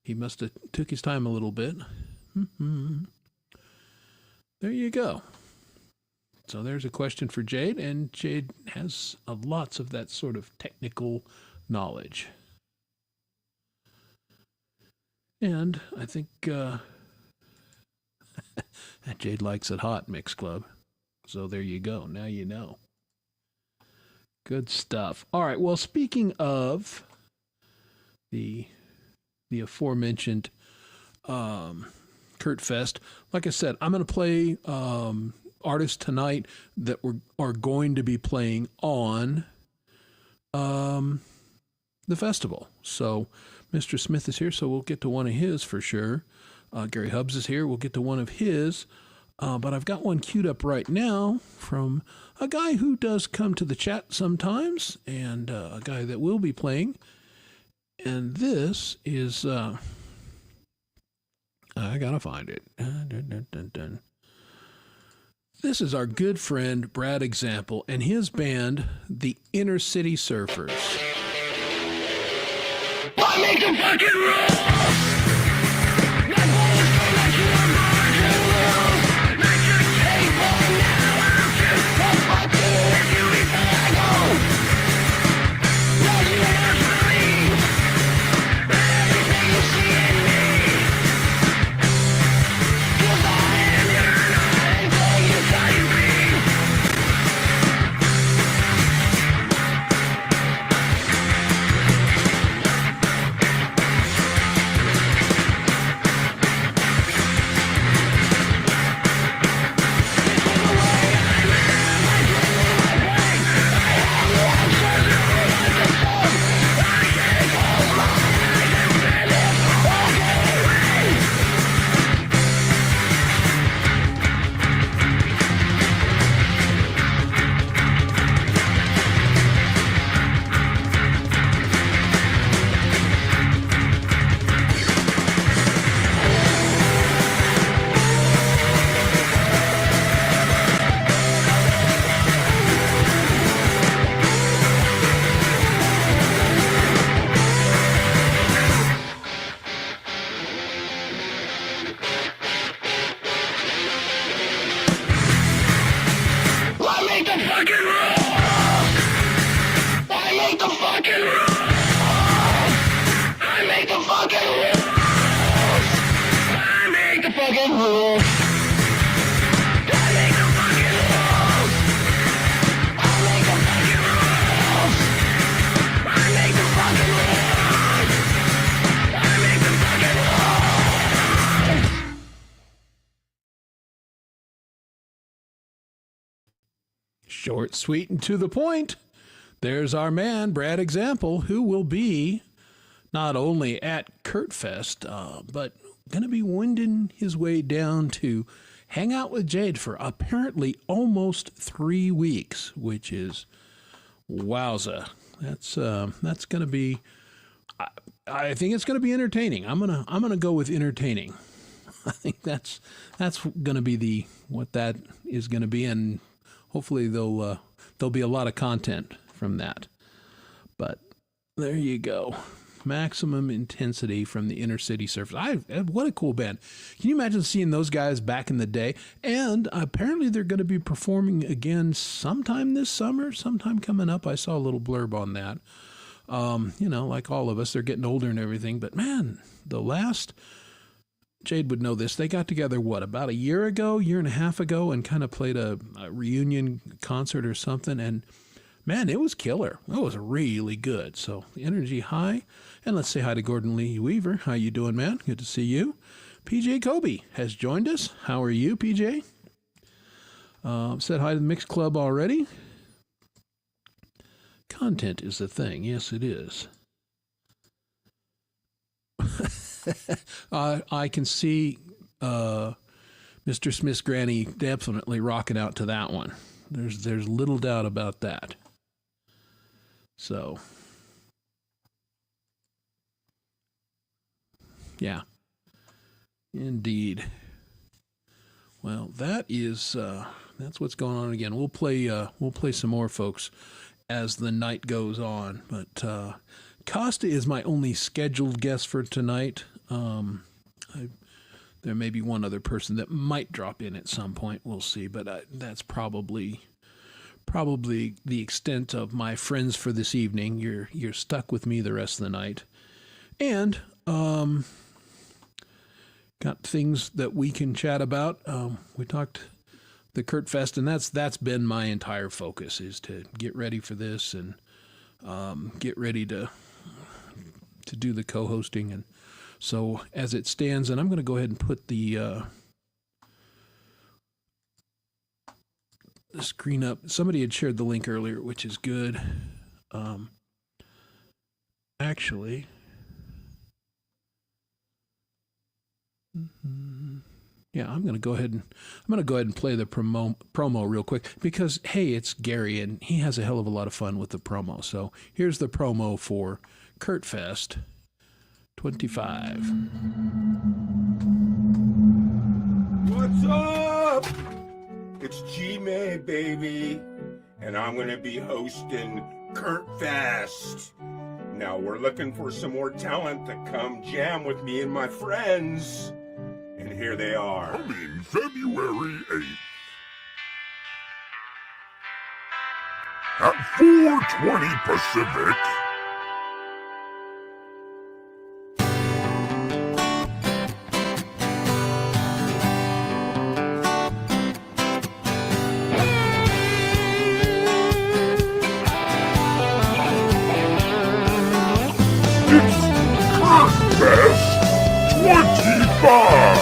S2: he must have took his time a little bit. There you go. So there's a question for Jade, and Jade has lots of that sort of technical knowledge. And I think Jade likes it hot, Mixed Club. So there you go. Now you know. Good stuff. All right. Well, speaking of the aforementioned Kurt Fest, like I said, I'm going to play artists tonight that are going to be playing on the festival. So Mr. Smith is here, so we'll get to one of his for sure. Gary Hubbs is here. We'll get to one of his. But I've got one queued up right now from a guy who does come to the chat sometimes, and a guy that will be playing. And this is, I gotta find it. This is our good friend Brad Example and his band, the Inner City Surfers. I make them fucking roll! Short, sweet, and to the point. There's our man, Brad Example, who will be not only at Kurtfest, but going to be winding his way down to hang out with Jade for apparently almost 3 weeks, which is wowza. That's going to be. I think it's going to be entertaining. I'm gonna go with entertaining. I think that's going to be what that is going to be, and hopefully there'll be a lot of content from that. But there you go. Maximum Intensity from the Inner City Surfers. What a cool band. Can you imagine seeing those guys back in the day? And apparently they're going to be performing again sometime this summer, sometime coming up. I saw a little blurb on that. Like all of us, they're getting older and everything. But man, Jade would know this. They got together, about a year and a half ago, and kind of played a reunion concert or something. And man, it was killer. It was really good. So energy high. And let's say hi to Gordon Lee Weaver. How you doing, man? Good to see you. PJ Kobe has joined us. How are you, PJ? Said hi to the Mixed Club already. Content is the thing. Yes, it is. I can see Mr. Smith's granny definitely rocking out to that one. There's little doubt about that. So, yeah, indeed. Well, that's what's going on again. We'll play some more, folks, as the night goes on. But Costa is my only scheduled guest for tonight. There may be one other person that might drop in at some point. We'll see, but that's probably the extent of my friends for this evening. You're stuck with me the rest of the night, and got things that we can chat about. We talked the Kurtfest, and that's been my entire focus, is to get ready for this and get ready to do the co-hosting. And so as it stands, and I'm going to go ahead and put the screen up. Somebody had shared the link earlier, which is good. Actually, yeah, I'm going to go ahead and play the promo real quick, because hey, it's Gary and he has a hell of a lot of fun with the promo. So here's the promo for Kurtfest 25.
S4: What's up? It's G-May, baby, and I'm going to be hosting Kurtfest. Now, we're looking for some more talent to come jam with me and my friends. And here they are.
S1: Coming February 8th at 4:20 Pacific. Kurtfest 25.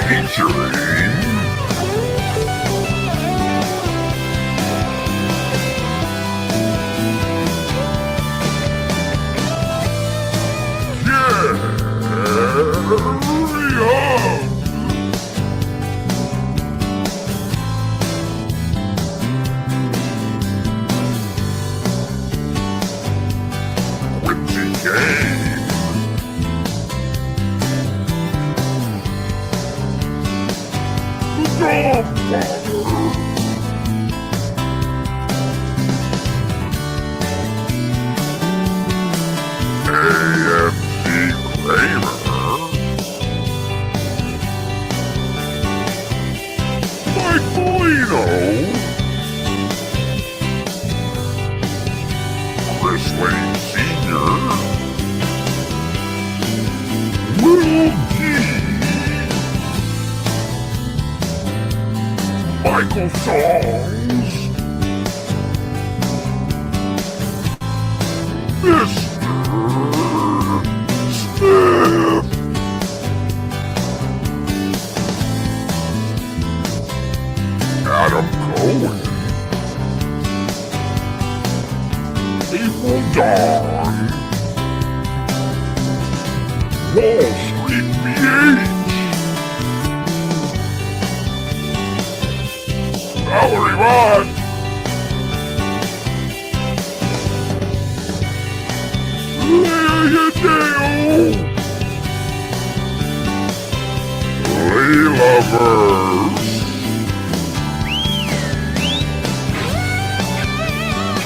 S1: Featuring special songs. Mr. Smith. Adam Cohen. April Dawn. Wall Street BH. Valerie Vaughn. Leia Dale. Layla Verse.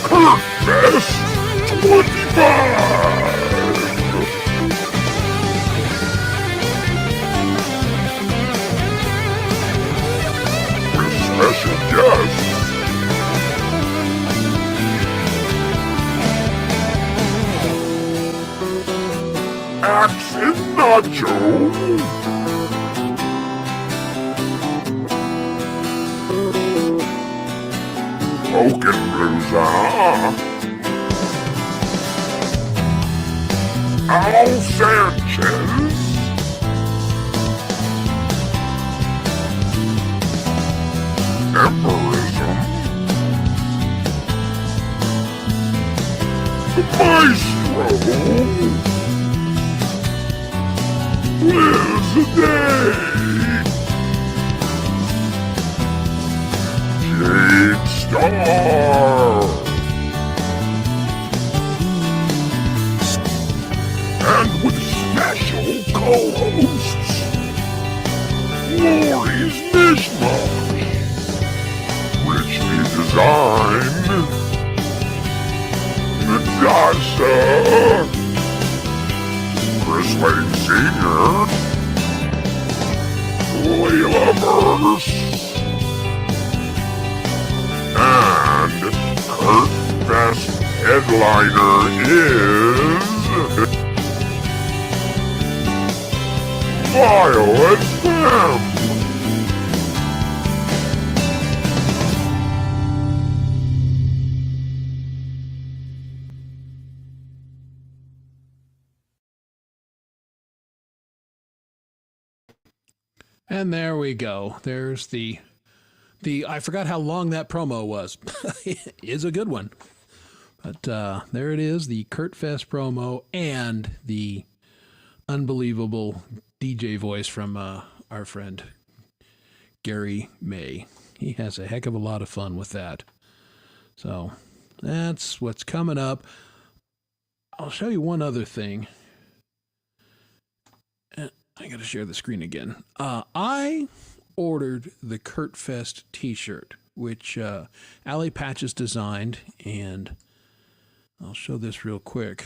S1: Kurt Best 25. Special guest. Axe and Nacho. Pokin' Blues, Al Sanchez. Emperism. The Maestro. Liz Day. Jade Star. And with special co-hosts, Lori's Mishmash. Richie Design, Natasha, Chris Lane Sr., Layla Verse, and Kurt Best headliner is Violet Femme.
S2: And there we go. There's the I forgot how long that promo was. It is a good one. But there it is, the Kurt Fest promo and the unbelievable DJ voice from our friend Gary May. He has a heck of a lot of fun with that. So that's what's coming up. I'll show you one other thing. I got to share the screen again. I ordered the Kurt Fest t-shirt, which Allie Patches designed, and I'll show this real quick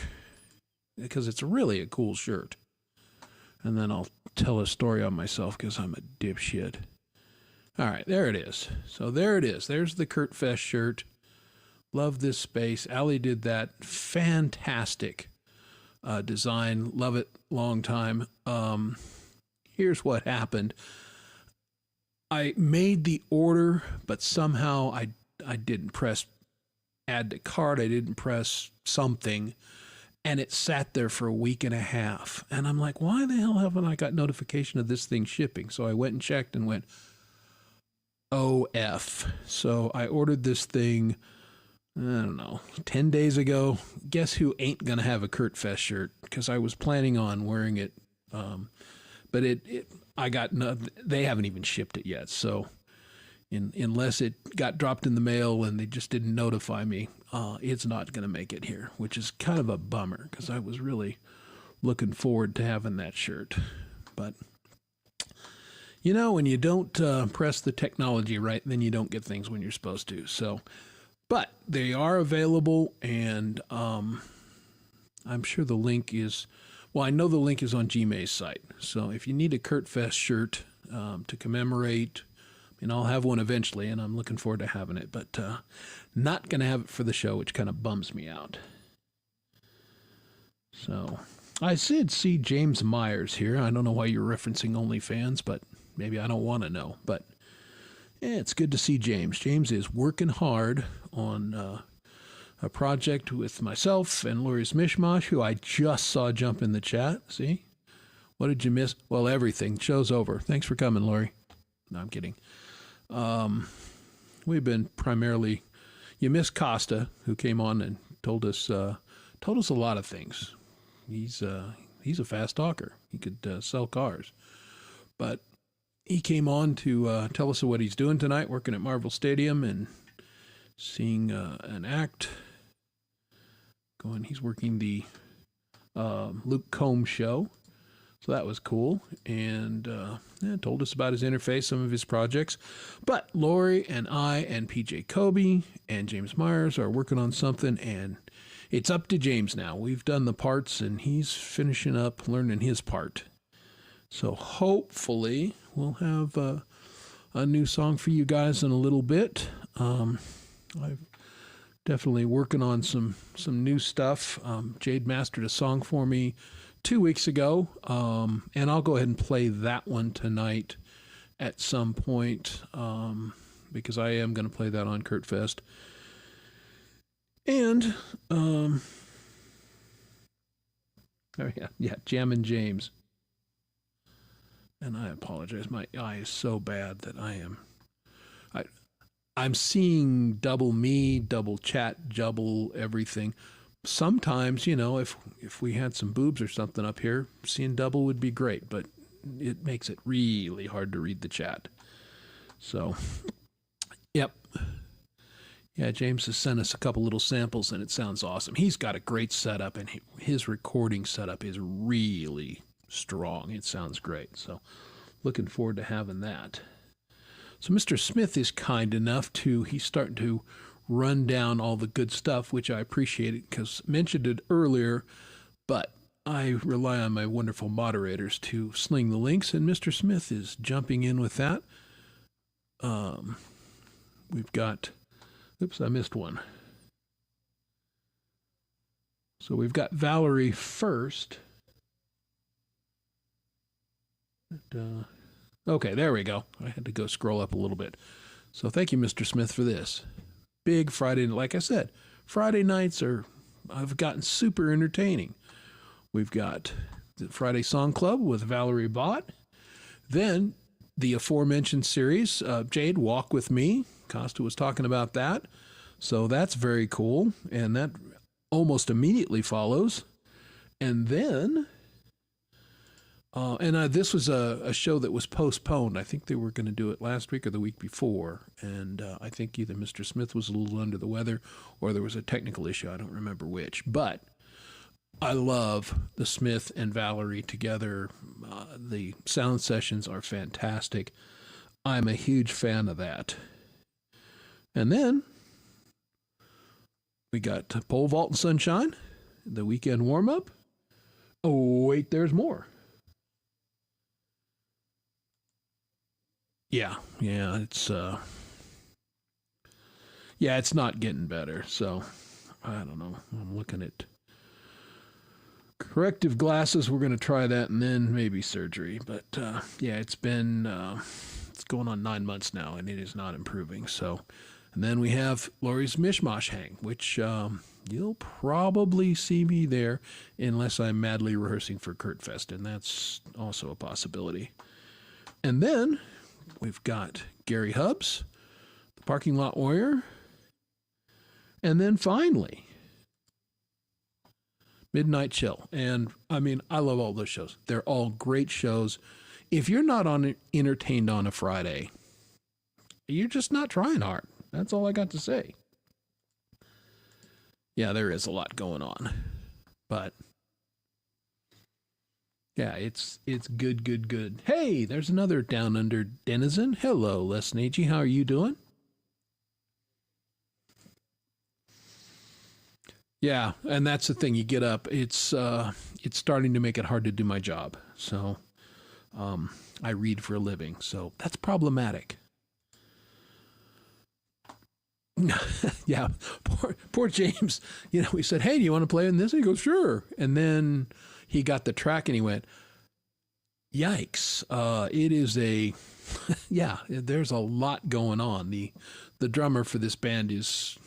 S2: because it's really a cool shirt. And then I'll tell a story on myself because I'm a dipshit. All right, there it is. So there it is. There's the Kurt Fest shirt. Love this space. Allie did that. Fantastic design. Love it. Long time. Here's what happened. I made the order, but somehow I didn't press add to cart. I didn't press something, and it sat there for a week and a half. And I'm like, why the hell haven't I got notification of this thing shipping? So I went and checked and went, OF. So I ordered this thing, I don't know, 10 days ago. Guess who ain't going to have a Kurt Fest shirt? Because I was planning on wearing it. But they haven't even shipped it yet. So unless it got dropped in the mail and they just didn't notify me, it's not going to make it here, which is kind of a bummer because I was really looking forward to having that shirt. But, you know, when you don't press the technology right, then you don't get things when you're supposed to. So, but they are available, and I'm sure the link is... Well, I know the link is on Gmay's site. So if you need a Kurt Fest shirt to commemorate, and I'll have one eventually, and I'm looking forward to having it, but not going to have it for the show, which kind of bums me out. So I did see James Myers here. I don't know why you're referencing OnlyFans, but maybe I don't want to know. But Yeah, it's good to see James. James is working hard on a project with myself and Lori's Mishmash, who I just saw jump in the chat. See? What did you miss? Well, everything. Show's over. Thanks for coming, Lori. No, I'm kidding. We've been primarily... You missed Costa, who came on and told us a lot of things. He's a fast talker. He could sell cars. But he came on to tell us what he's doing tonight, working at Marvel Stadium and seeing an act. He's working the Luke Combs show. So that was cool. And told us about his interface, some of his projects. But Lori and I and PJ Kobe and James Myers are working on something, and it's up to James now. We've done the parts, and he's finishing up learning his part. So hopefully we'll have a new song for you guys in a little bit. I'm definitely working on some new stuff. Jade mastered a song for me 2 weeks ago, and I'll go ahead and play that one tonight at some point, because I am going to play that on Kurt Fest. And Jammin' James. And I apologize. My eye is so bad that I'm seeing double me, double chat, double everything. Sometimes, if we had some boobs or something up here, seeing double would be great, but it makes it really hard to read the chat. So, yep. Yeah, James has sent us a couple little samples, and it sounds awesome. He's got a great setup, and his recording setup is really strong. It sounds great. So looking forward to having that. So Mr. Smith is kind enough he's starting to run down all the good stuff, which I appreciate it because I mentioned it earlier, but I rely on my wonderful moderators to sling the links, and Mr. Smith is jumping in with that. We've got, I missed one. So we've got Valerie first. Okay, there we go. I had to go scroll up a little bit. So thank you, Mr. Smith, for this. Big Friday, like I said, Friday nights I've gotten super entertaining. We've got the Friday Song Club with Valerie Bott. Then the aforementioned series, Jade, Walk With Me. Costa was talking about that. So that's very cool. And that almost immediately follows. And then... this was a show that was postponed. I think they were going to do it last week or the week before. And I think either Mr. Smith was a little under the weather or there was a technical issue. I don't remember which. But I love the Smith and Valerie together. The sound sessions are fantastic. I'm a huge fan of that. And then we got Pole Vault and Sunshine, the weekend warm-up. Oh, wait, there's more. Yeah, it's not getting better. So I don't know. I'm looking at corrective glasses. We're going to try that and then maybe surgery. But it's been it's going on 9 months now, and it is not improving. So, and then we have Lori's Mishmash Hang, which you'll probably see me there unless I'm madly rehearsing for Kurt Fest, and that's also a possibility. And then we've got Gary Hubbs, the Parking Lot Warrior, and then finally, Midnight Chill. And I mean, I love all those shows. They're all great shows. If you're not entertained on a Friday, you're just not trying hard. That's all I got to say. Yeah, there is a lot going on, but yeah, it's good. Hey, there's another Down Under denizen. Hello, Les Nagy. How are you doing? Yeah, and that's the thing. You get up. It's starting to make it hard to do my job. So, I read for a living. So that's problematic. Yeah, poor James. We said, "Hey, do you want to play in this?" And he goes, "Sure." And then he got the track and he went, Yikes. It is a, yeah, there's a lot going on. The drummer for this band is,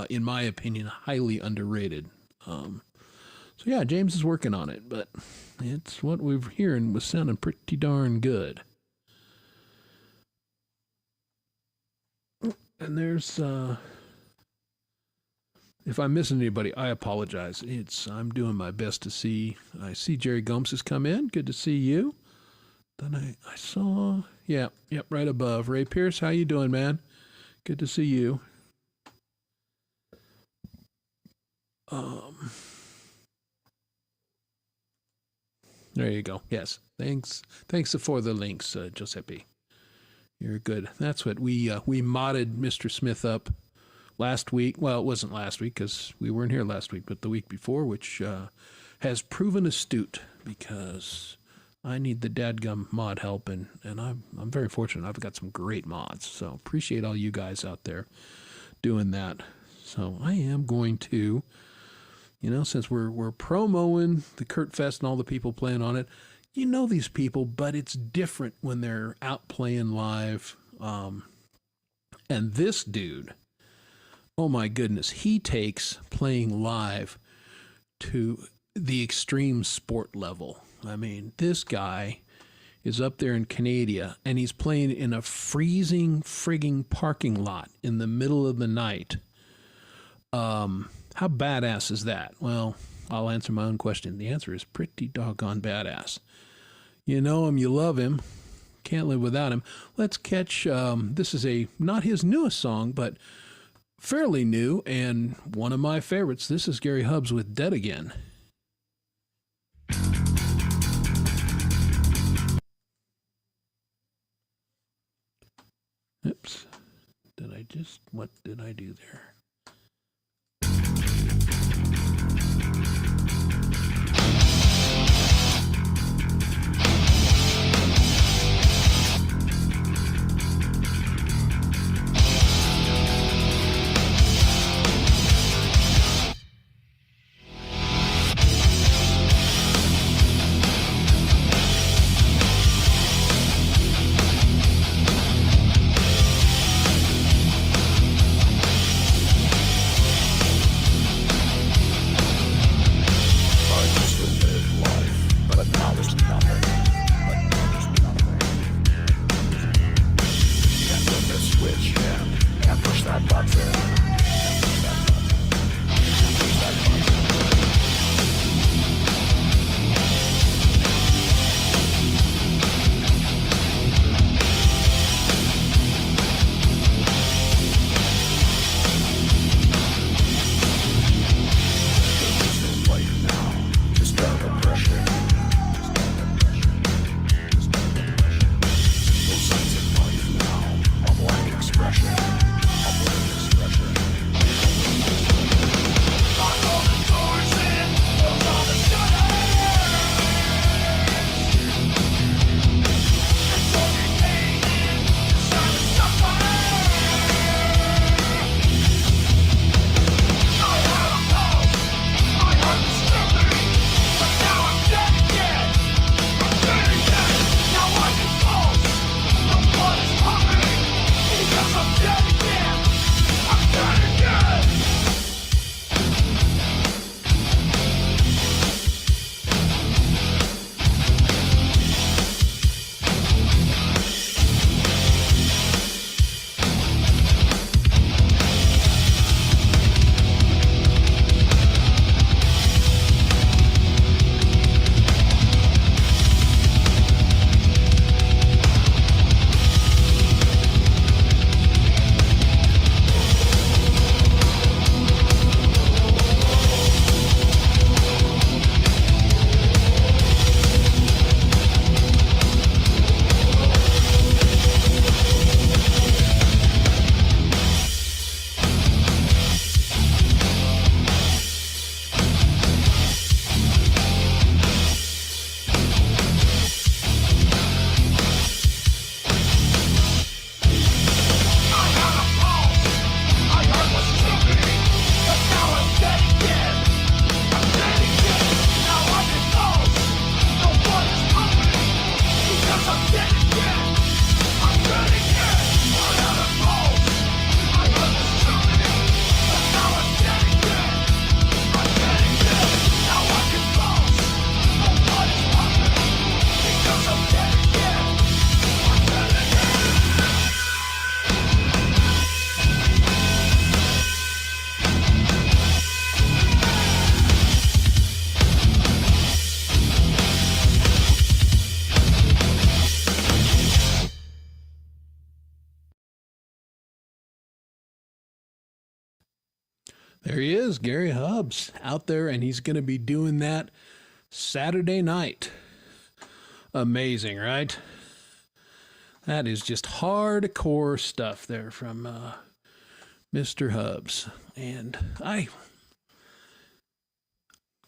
S2: in my opinion, highly underrated. So yeah, James is working on it, but it's what we're hearing was sounding pretty darn good. And there's, if I'm missing anybody, I apologize. I'm doing my best to see. I see Jerry Gomes has come in. Good to see you. Then I saw, yep, right above. Ray Pierce, how you doing, man? Good to see you. There you go. Yes. Thanks for the links, Giuseppe. You're good. That's what we modded Mr. Smith up last week. Well, it wasn't last week because we weren't here last week, but the week before, which has proven astute because I need the dadgum mod help, and I'm very fortunate. I've got some great mods, so appreciate all you guys out there doing that. So I am going to, since we're promoing the Kurt Fest and all the people playing on it, these people, but it's different when they're out playing live. And this dude, oh my goodness, he takes playing live to the extreme sport level. I mean, this guy is up there in Canada, and he's playing in a freezing frigging parking lot in the middle of the night. How badass is that? Well, I'll answer my own question. The answer is pretty doggone badass. You know him, you love him. Can't live without him. Let's catch, this is not his newest song, but fairly new, and one of my favorites. This is Gary Hubbs with Dead Again. Oops. What did I do there? There he is, Gary Hubbs, out there, and he's going to be doing that Saturday night. Amazing, right? That is just hardcore stuff there from Mr. Hubbs. And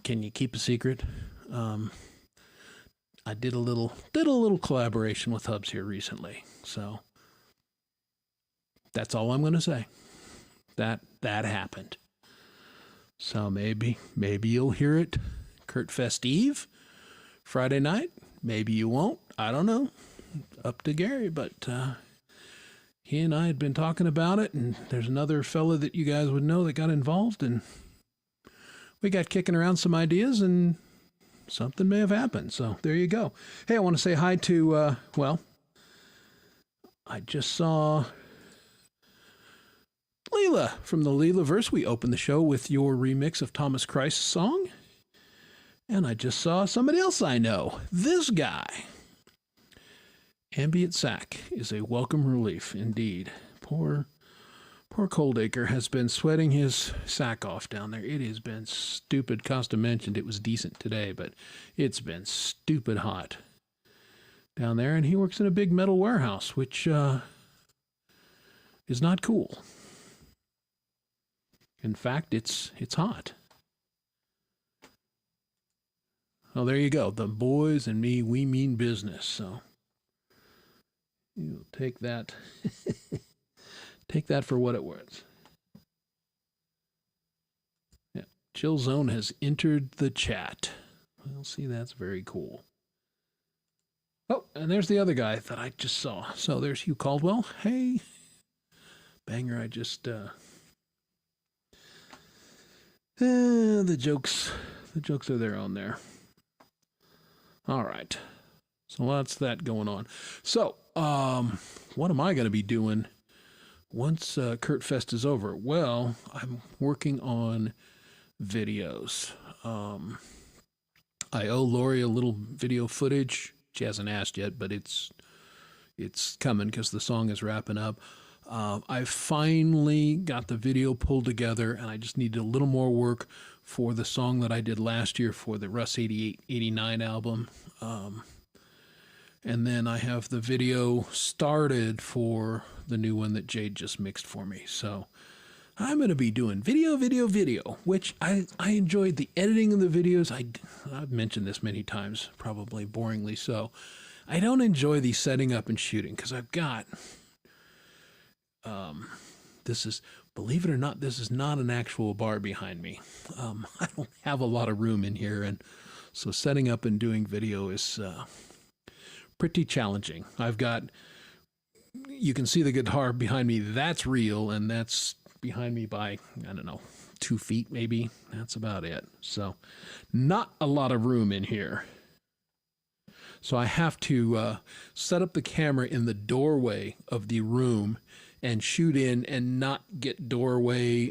S2: can you keep a secret? I did a little collaboration with Hubbs here recently, so that's all I'm going to say. That happened. So maybe you'll hear it Kurt Fest Eve, Friday night. Maybe you won't. I don't know. Up to Gary, but he and I had been talking about it, and there's another fella that you guys would know that got involved, and we got kicking around some ideas, and something may have happened. So there you go. Hey, I want to say hi to, I just saw Leela from the Leela-verse. We opened the show with your remix of Thomas Christ's song. And I just saw somebody else I know. This guy. Ambient sack is a welcome relief indeed. Poor Coldacre has been sweating his sack off down there. It has been stupid. Costa mentioned it was decent today, but it's been stupid hot down there. And he works in a big metal warehouse, which is not cool. In fact, it's hot. Oh, there you go. The boys and me, we mean business. So you'll take that. Take that for what it was. Yeah. Chill Zone has entered the chat. Well, see, that's very cool. Oh, and there's the other guy that I just saw. So there's Hugh Caldwell. Hey. Banger, I just the jokes are there on there. All right. So lots of that going on. So, what am I going to be doing once Kurt Fest is over? Well, I'm working on videos. I owe Lori a little video footage. She hasn't asked yet, but it's coming because the song is wrapping up. I finally got the video pulled together, and I just needed a little more work for the song that I did last year for the Russ 88-89 album. And then I have the video started for the new one that Jade just mixed for me. So I'm going to be doing video, which I enjoyed the editing of the videos. I've mentioned this many times, probably boringly so. I don't enjoy the setting up and shooting because I've got... this is, believe it or not, this is not an actual bar behind me. I don't have a lot of room in here, and so setting up and doing video is pretty challenging. You can see the guitar behind me. That's real, and that's behind me by, I don't know, 2 feet maybe. That's about it. So not a lot of room in here. So I have to set up the camera in the doorway of the room and shoot in and not get doorway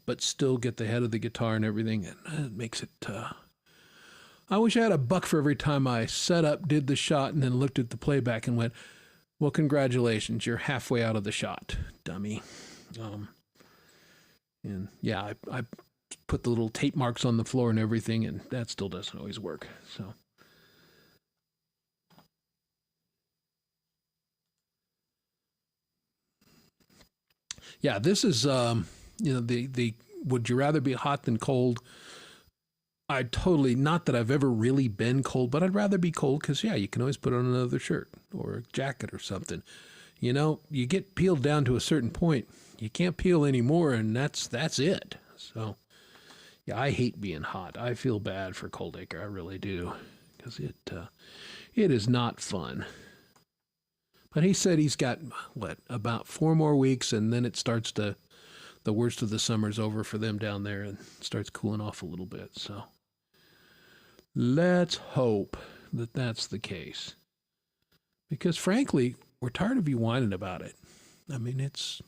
S2: but still get the head of the guitar and everything. And it makes it, I wish I had a buck for every time I set up, did the shot, and then looked at the playback and went, well, congratulations, you're halfway out of the shot, dummy. And yeah, I put the little tape marks on the floor and everything, and that still doesn't always work. So. Yeah, this is, the would you rather be hot than cold? I totally, not that I've ever really been cold, but I'd rather be cold because, yeah, you can always put on another shirt or a jacket or something. You know, you get peeled down to a certain point. You can't peel anymore, and that's it. So, yeah, I hate being hot. I feel bad for Coldacre. I really do because it is not fun. But he said he's got, about 4 more weeks, and then it starts the worst of the summer's over for them down there and starts cooling off a little bit. So let's hope that that's the case. Because frankly, we're tired of you whining about it. I mean, it's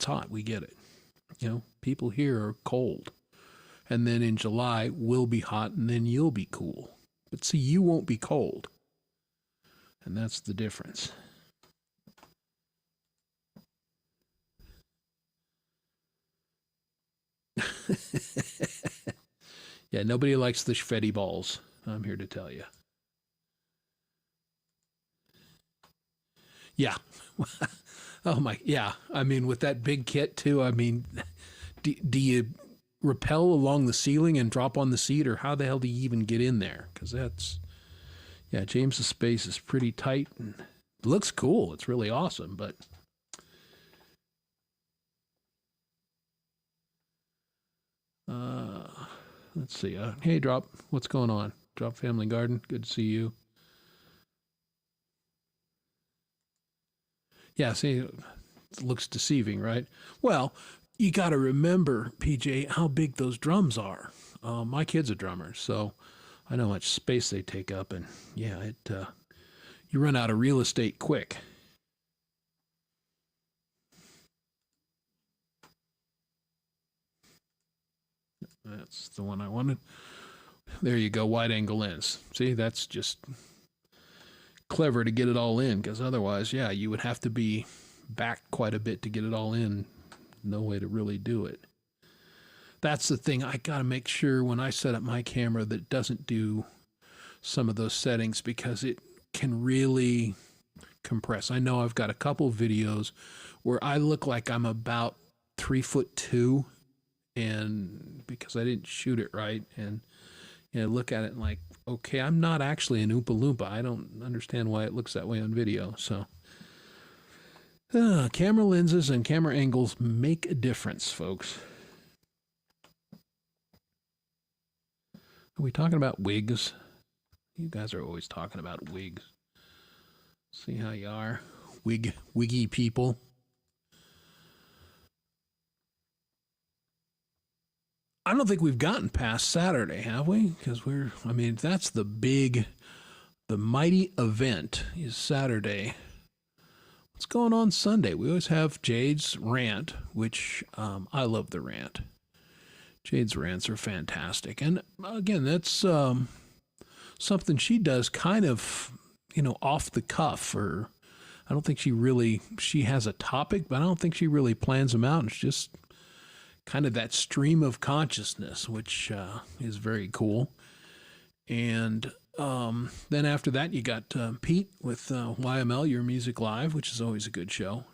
S2: hot. We get it. You know, people here are cold. And then in July, we'll be hot, and then you'll be cool. But see, you won't be cold. And that's the difference. Yeah, nobody likes the confetti balls. I'm here to tell you. Yeah. Oh my, yeah. I mean, with that big kit too. I mean, do you rappel along the ceiling and drop on the seat, or how the hell do you even get in there? Because that's, yeah, James's space is pretty tight and it looks cool. It's really awesome, but let's see. Hey, Drop, what's going on? Drop Family Garden, good to see you. Yeah, see, it looks deceiving, right? Well, you got to remember, PJ, how big those drums are. My kid's a drummer, so I know how much space they take up, and yeah, you run out of real estate quick. That's the one I wanted. There you go, wide angle lens. See, that's just clever to get it all in, because otherwise, yeah, you would have to be back quite a bit to get it all in. No way to really do it. That's the thing. I got to make sure when I set up my camera that it doesn't do some of those settings, because it can really compress. I know I've got a couple videos where I look like I'm about 3'2", and because I didn't shoot it right, and look at it and like, okay, I'm not actually an Oompa Loompa. I don't understand why it looks that way on video. So camera lenses and camera angles make a difference, folks. Are we talking about wigs? You guys are always talking about wigs. See how you are, wiggy people. I don't think we've gotten past Saturday, have we? Because that's the mighty event is Saturday. What's going on Sunday? We always have Jade's rant, which I love the rant. Jade's rants are fantastic. And again, that's something she does kind of, off the cuff, or I don't think she has a topic, but I don't think she really plans them out. It's just kind of that stream of consciousness, which is very cool. And then after that, you got Pete with YML, Your Music Live, which is always a good show.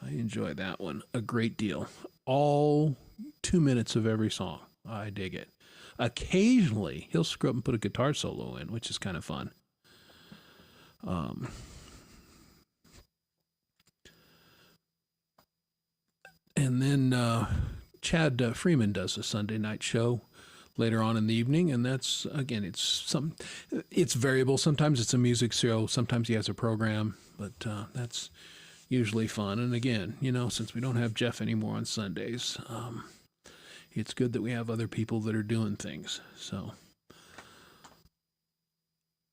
S2: I enjoy that one a great deal. All 2 minutes of every song. I dig it. Occasionally, he'll screw up and put a guitar solo in, which is kind of fun. And then Chad Freeman does a Sunday night show later on in the evening, and that's, again, it's variable. Sometimes it's a music show, sometimes he has a program, but that's usually fun. And again, since we don't have Jeff anymore on Sundays, it's good that we have other people that are doing things. So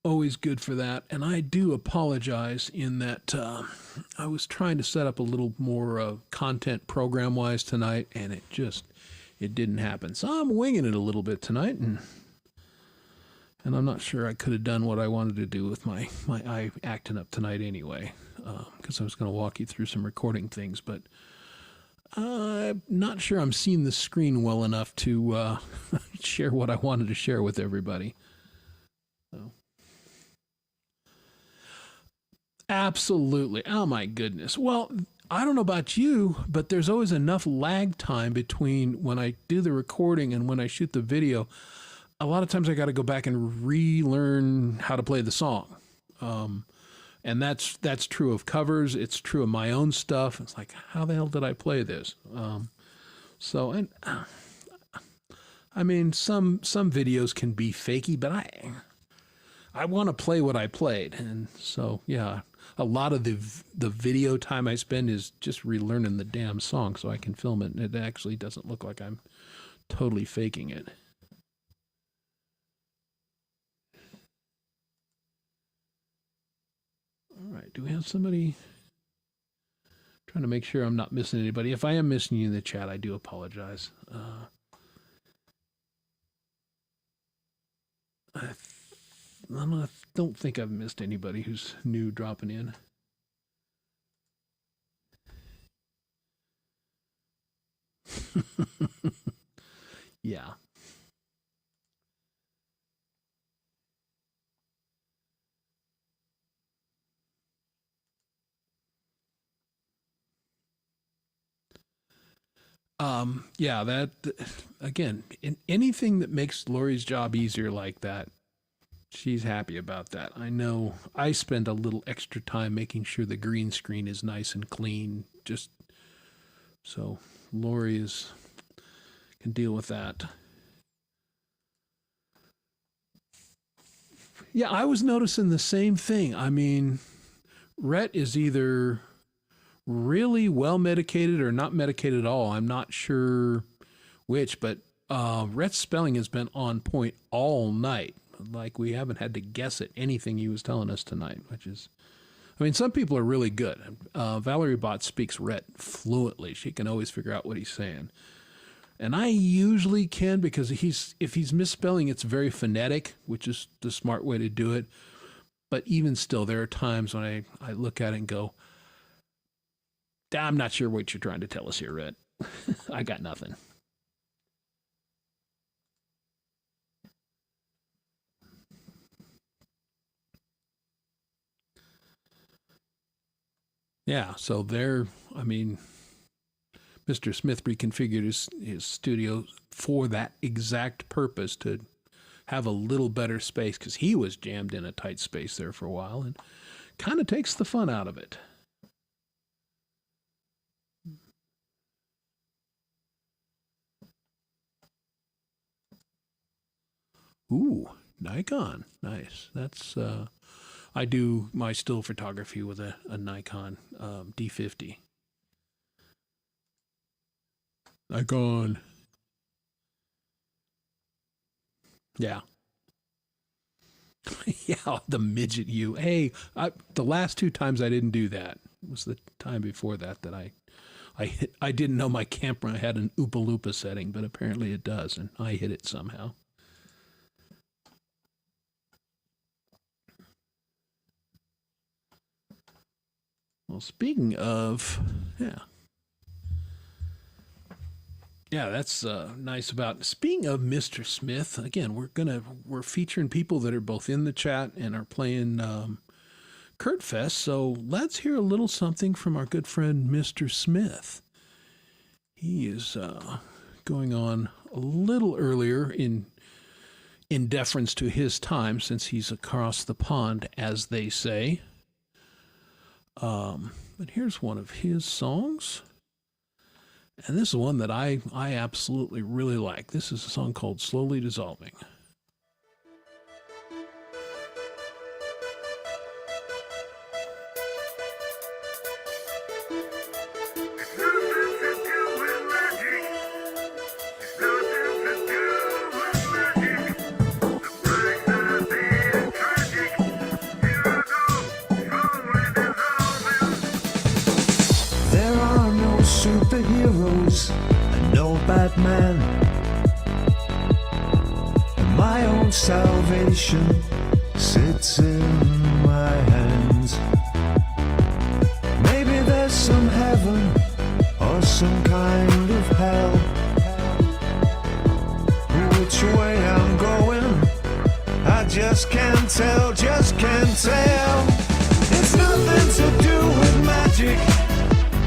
S2: always good for that. And I do apologize in that I was trying to set up a little more content program-wise tonight, and it didn't happen. So I'm winging it a little bit tonight, and I'm not sure I could have done what I wanted to do with my eye acting up tonight anyway, because I was going to walk you through some recording things, but I'm not sure I'm seeing the screen well enough to share what I wanted to share with everybody. So. Absolutely. Oh, my goodness. Well, I don't know about you, but there's always enough lag time between when I do the recording and when I shoot the video. A lot of times I got to go back and relearn how to play the song. And that's true of covers. It's true of my own stuff. It's like, how the hell did I play this? Some videos can be fakey, but I want to play what I played. And so, yeah, a lot of the video time I spend is just relearning the damn song so I can film it. And it actually doesn't look like I'm totally faking it. All right, do we have somebody? Trying to make sure I'm not missing anybody. If I am missing you in the chat, I do apologize. I don't think I've missed anybody who's new dropping in. Yeah. Yeah, that again, anything that makes Lori's job easier like that, she's happy about that. I know I spend a little extra time making sure the green screen is nice and clean, just so Lori can deal with that. Yeah, I was noticing the same thing. I mean, Rhett is either really well medicated or not medicated at all. I'm not sure which, but Rhett's spelling has been on point all night. Like we haven't had to guess at anything he was telling us tonight, which is, I mean, some people are really good. Valerie Bott speaks Rhett fluently. She can always figure out what he's saying. And I usually can because if he's misspelling, it's very phonetic, which is the smart way to do it. But even still, there are times when I look at it and go, I'm not sure what you're trying to tell us here, Rhett. I got nothing. Yeah, so I mean, Mr. Smith reconfigured his studio for that exact purpose, to have a little better space, because he was jammed in a tight space there for a while, and kind of takes the fun out of it. Ooh, Nikon. Nice. That's, I do my still photography with a Nikon D50. Nikon. Yeah. Yeah, the midget you. Hey, the last 2 times I didn't do that. It was the time before that I didn't know my camera had an Oopa Loopa setting, but apparently it does, and I hit it somehow. Well, speaking of, yeah, that's nice about. Speaking of Mr. Smith, again, we're featuring people that are both in the chat and are playing Kurt Fest. So let's hear a little something from our good friend Mr. Smith. He is going on a little earlier in deference to his time, since he's across the pond, as they say. But here's one of his songs. And this is one that I absolutely really like. This is a song called Slowly Dissolving.
S5: Superheroes and no Batman, and my own salvation sits in my hands. Maybe there's some heaven or some kind of hell. Which way I'm going, I just can't tell, just can't tell. It's nothing to do with magic.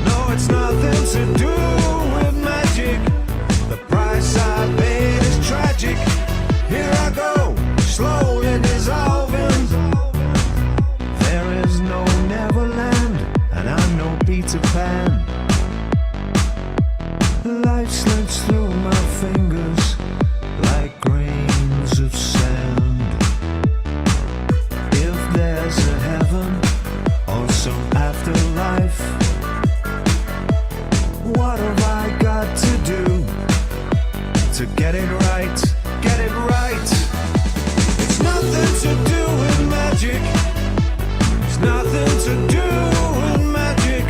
S5: No, it's nothing to do with magic. The price I paid is tragic. Here I go, slowly dissolving. There is no Neverland, and I'm no Peter Pan. Life slips through my fingers like grains of sand. If there's a heaven or some afterlife, what have I got to do to get it right, get it right? It's nothing to do with magic. It's nothing to do with magic.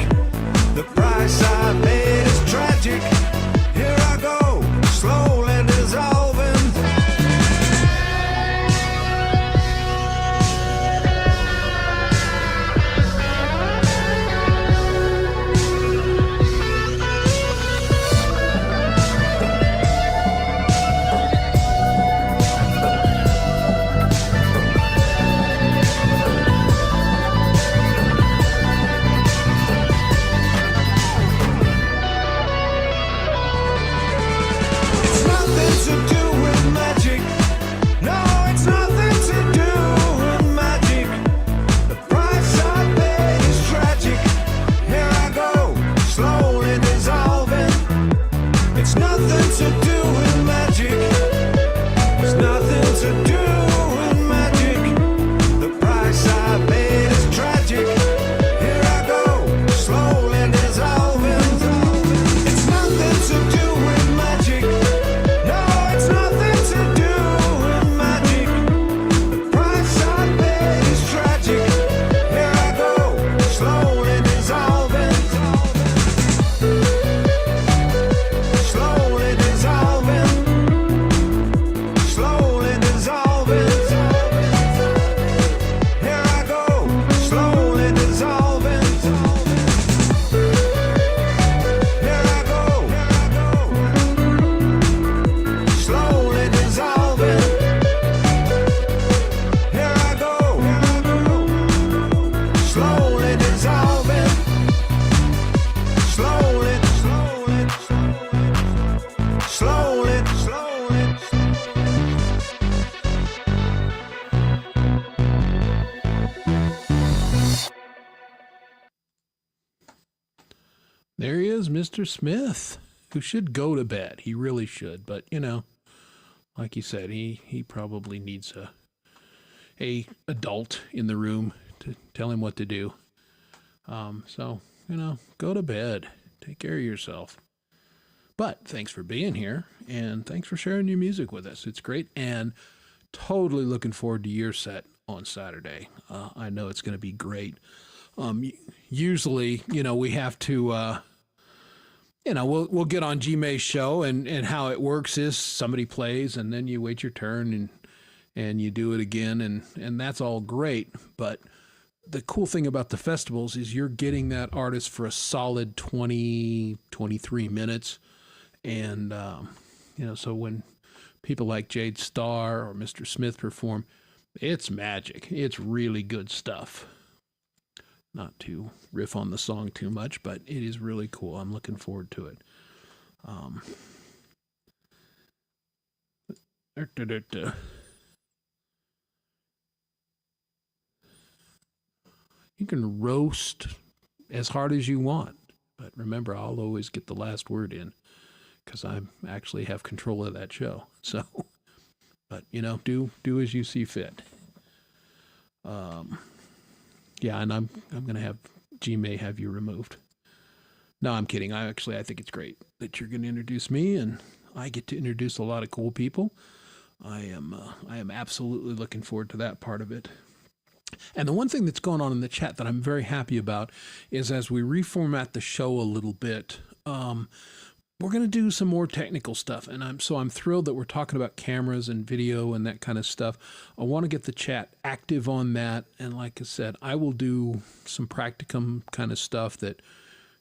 S5: The price I paid is tragic. Here I go, slowly dissolving. nothing to do with magic. It's nothing to do with magic. The price I paid is tragic. Here I go, slowly dissolving. It's nothing to do with magic. No, it's nothing to do with magic. The price I paid is tragic. Here I go, slowly dissolving. Slowly dissolving. Slowly dissolving. Here I go, slowly dissolving. Here I go, slowly dissolving. Here I go, slowly dissolving. Slowly, slowly, slowly, slowly.
S2: There he is, Mr. Smith, who should go to bed. He really should. But, you know, like you said, he probably needs a adult in the room to tell him what to do. So, you know, go to bed. Take care of yourself. But thanks for being here, and thanks for sharing your music with us. It's great, and totally looking forward to your set on Saturday. I know it's going to be great. Usually, you know, we have to, you know, we'll get on G-May's show, and how it works is somebody plays, and then you wait your turn, and you do it again, and that's all great. But the cool thing about the festivals is you're getting that artist for a solid 20, 23 minutes. And, you know, so when people like Jade Starr or Mr. Smith perform, it's magic. It's really good stuff. Not to riff on the song too much, but it is really cool. I'm looking forward to it. You can roast as hard as you want, but remember, I'll always get the last word in because I actually have control of that show. So, but you know, do as you see fit. Yeah, and I'm gonna have G-May have you removed. No, I'm kidding. I think it's great that you're gonna introduce me, and I get to introduce a lot of cool people. I am absolutely looking forward to that part of it. And the one thing that's going on in the chat that I'm very happy about is as we reformat the show a little bit, we're going to do some more technical stuff. And I'm thrilled that we're talking about cameras and video and that kind of stuff. I want to get the chat active on that. And like I said, I will do some practicum kind of stuff that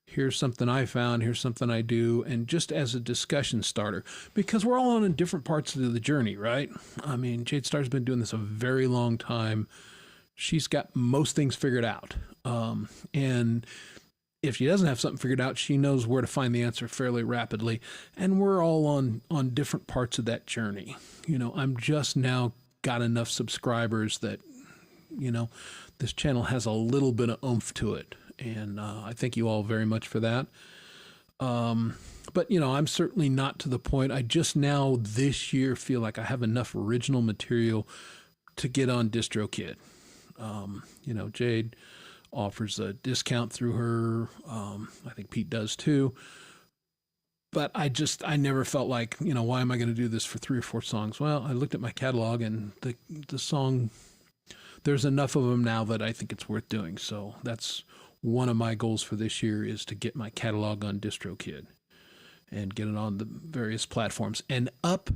S2: here's something I found, here's something I do, and just as a discussion starter, because we're all on different parts of the journey, right? I mean, Jade Starr's been doing this a very long time. She's got most things figured out. And if she doesn't have something figured out, she knows where to find the answer fairly rapidly. And we're all on different parts of that journey. You know, I'm just now got enough subscribers that, you know, this channel has a little bit of oomph to it. And I thank you all very much for that. But, you know, I'm certainly not to the point. I just now this year feel like I have enough original material to get on DistroKid. You know, Jade offers a discount through her. I think Pete does too. But I never felt like, you know, why am I going to do this for 3 or 4 songs? Well, I looked at my catalog and the song, there's enough of them now that I think it's worth doing. So that's one of my goals for this year is to get my catalog on DistroKid and get it on the various platforms and up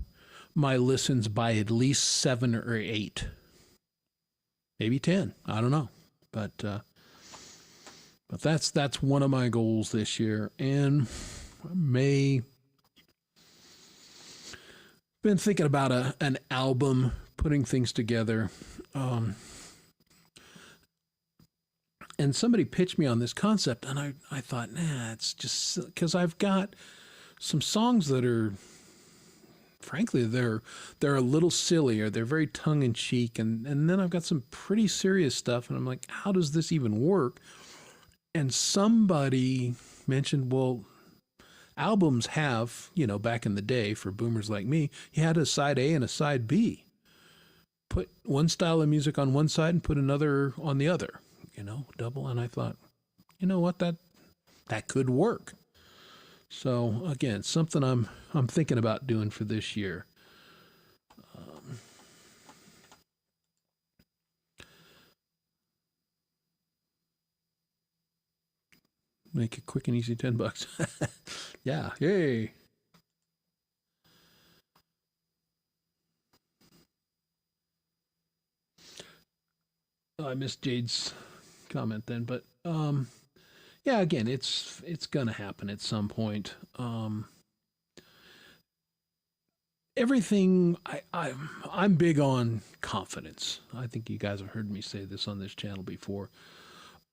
S2: my listens by at least 7 or 8. Maybe 10. I don't know. But that's one of my goals this year. And I been thinking about an album, putting things together. And somebody pitched me on this concept, and I thought, nah, it's just because I've got some songs that are, frankly, they're a little silly or they're very tongue-in-cheek, and then I've got some pretty serious stuff, and I'm like, how does this even work? And somebody mentioned, well, albums have, back in the day for boomers like me, you had a side A and a side B. Put one style of music on one side and put another on the other, double. And I thought, you know what, that could work. So again, something I'm thinking about doing for this year. Make it quick and easy, $10. Yeah, yay. Oh, I missed Jade's comment then, but yeah, again, it's gonna happen at some point. Everything I'm big on confidence. I think you guys have heard me say this on this channel before.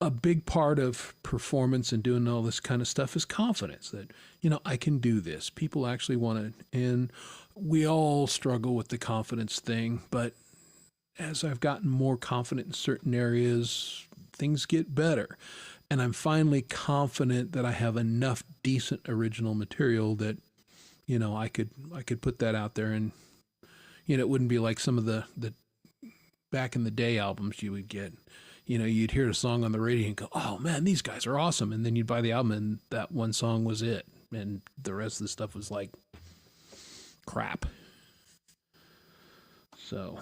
S2: A big part of performance and doing all this kind of stuff is confidence that, I can do this. People actually want it. And we all struggle with the confidence thing. But as I've gotten more confident in certain areas, things get better. And I'm finally confident that I have enough decent original material that, I could put that out there. And, it wouldn't be like some of the back in the day albums you would get. You'd hear a song on the radio and go, oh man, these guys are awesome. And then you'd buy the album and that one song was it. And the rest of the stuff was like crap. So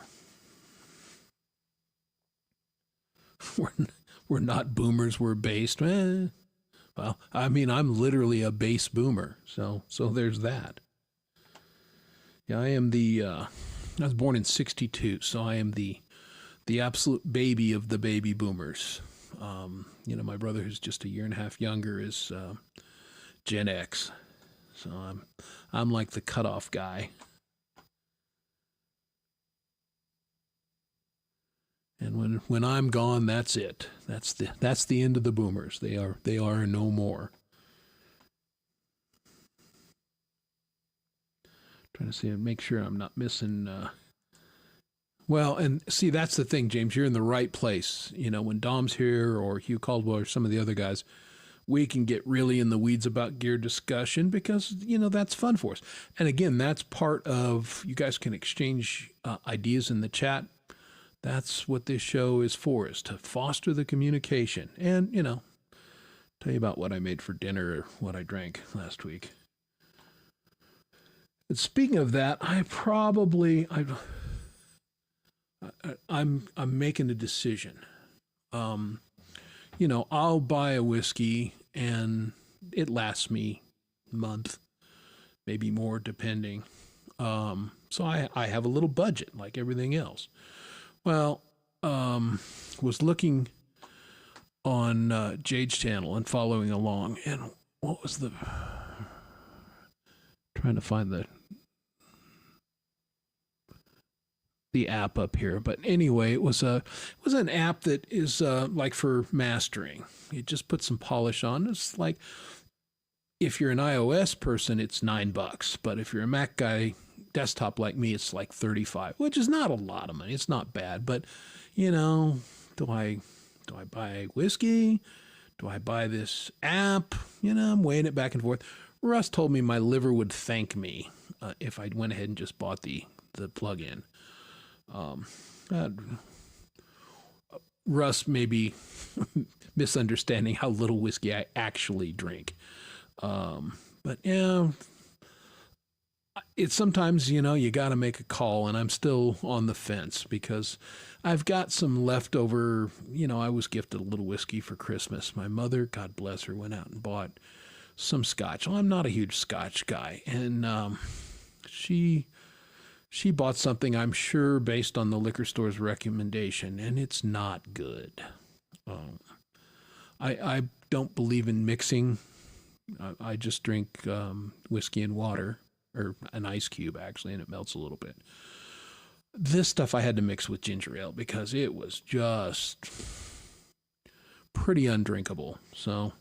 S2: we're not boomers, we're based. Well, I mean, I'm literally a base boomer. So there's that. Yeah, I was born in 1962. So I am the absolute baby of the baby boomers. My brother, who's just a year and a half younger, is Gen X. So I'm like the cutoff guy. And when I'm gone, that's it. That's the end of the boomers. They are no more. Trying to see and make sure I'm not missing. Well, and see, that's the thing, James. You're in the right place. When Dom's here or Hugh Caldwell or some of the other guys, we can get really in the weeds about gear discussion because, that's fun for us. And again, that's part of, you guys can exchange ideas in the chat. That's what this show is for, is to foster the communication. And, tell you about what I made for dinner or what I drank last week. And speaking of that, I'm making a decision. I'll buy a whiskey and it lasts me a month, maybe more, depending. So I have a little budget like everything else. Well, was looking on Jade's channel and following along, and what was trying to find the app up here, but anyway, it was an app that is like for mastering. You just put some polish on. It's like, if you're an iOS person, it's $9, but if you're a Mac guy, desktop like me, it's like $35, which is not a lot of money. It's not bad, but do I buy whiskey? Do I buy this app? I'm weighing it back and forth. Russ told me my liver would thank me if I went ahead and just bought the plug-in. Russ may be misunderstanding how little whiskey I actually drink. But yeah, it's sometimes, you got to make a call, and I'm still on the fence because I've got some leftover, I was gifted a little whiskey for Christmas. My mother, God bless her, went out and bought some scotch. Well, I'm not a huge scotch guy. And, she bought something, I'm sure, based on the liquor store's recommendation, and it's not good. I don't believe in mixing. I just drink whiskey and water, or an ice cube, actually, and it melts a little bit. This stuff I had to mix with ginger ale because it was just pretty undrinkable. So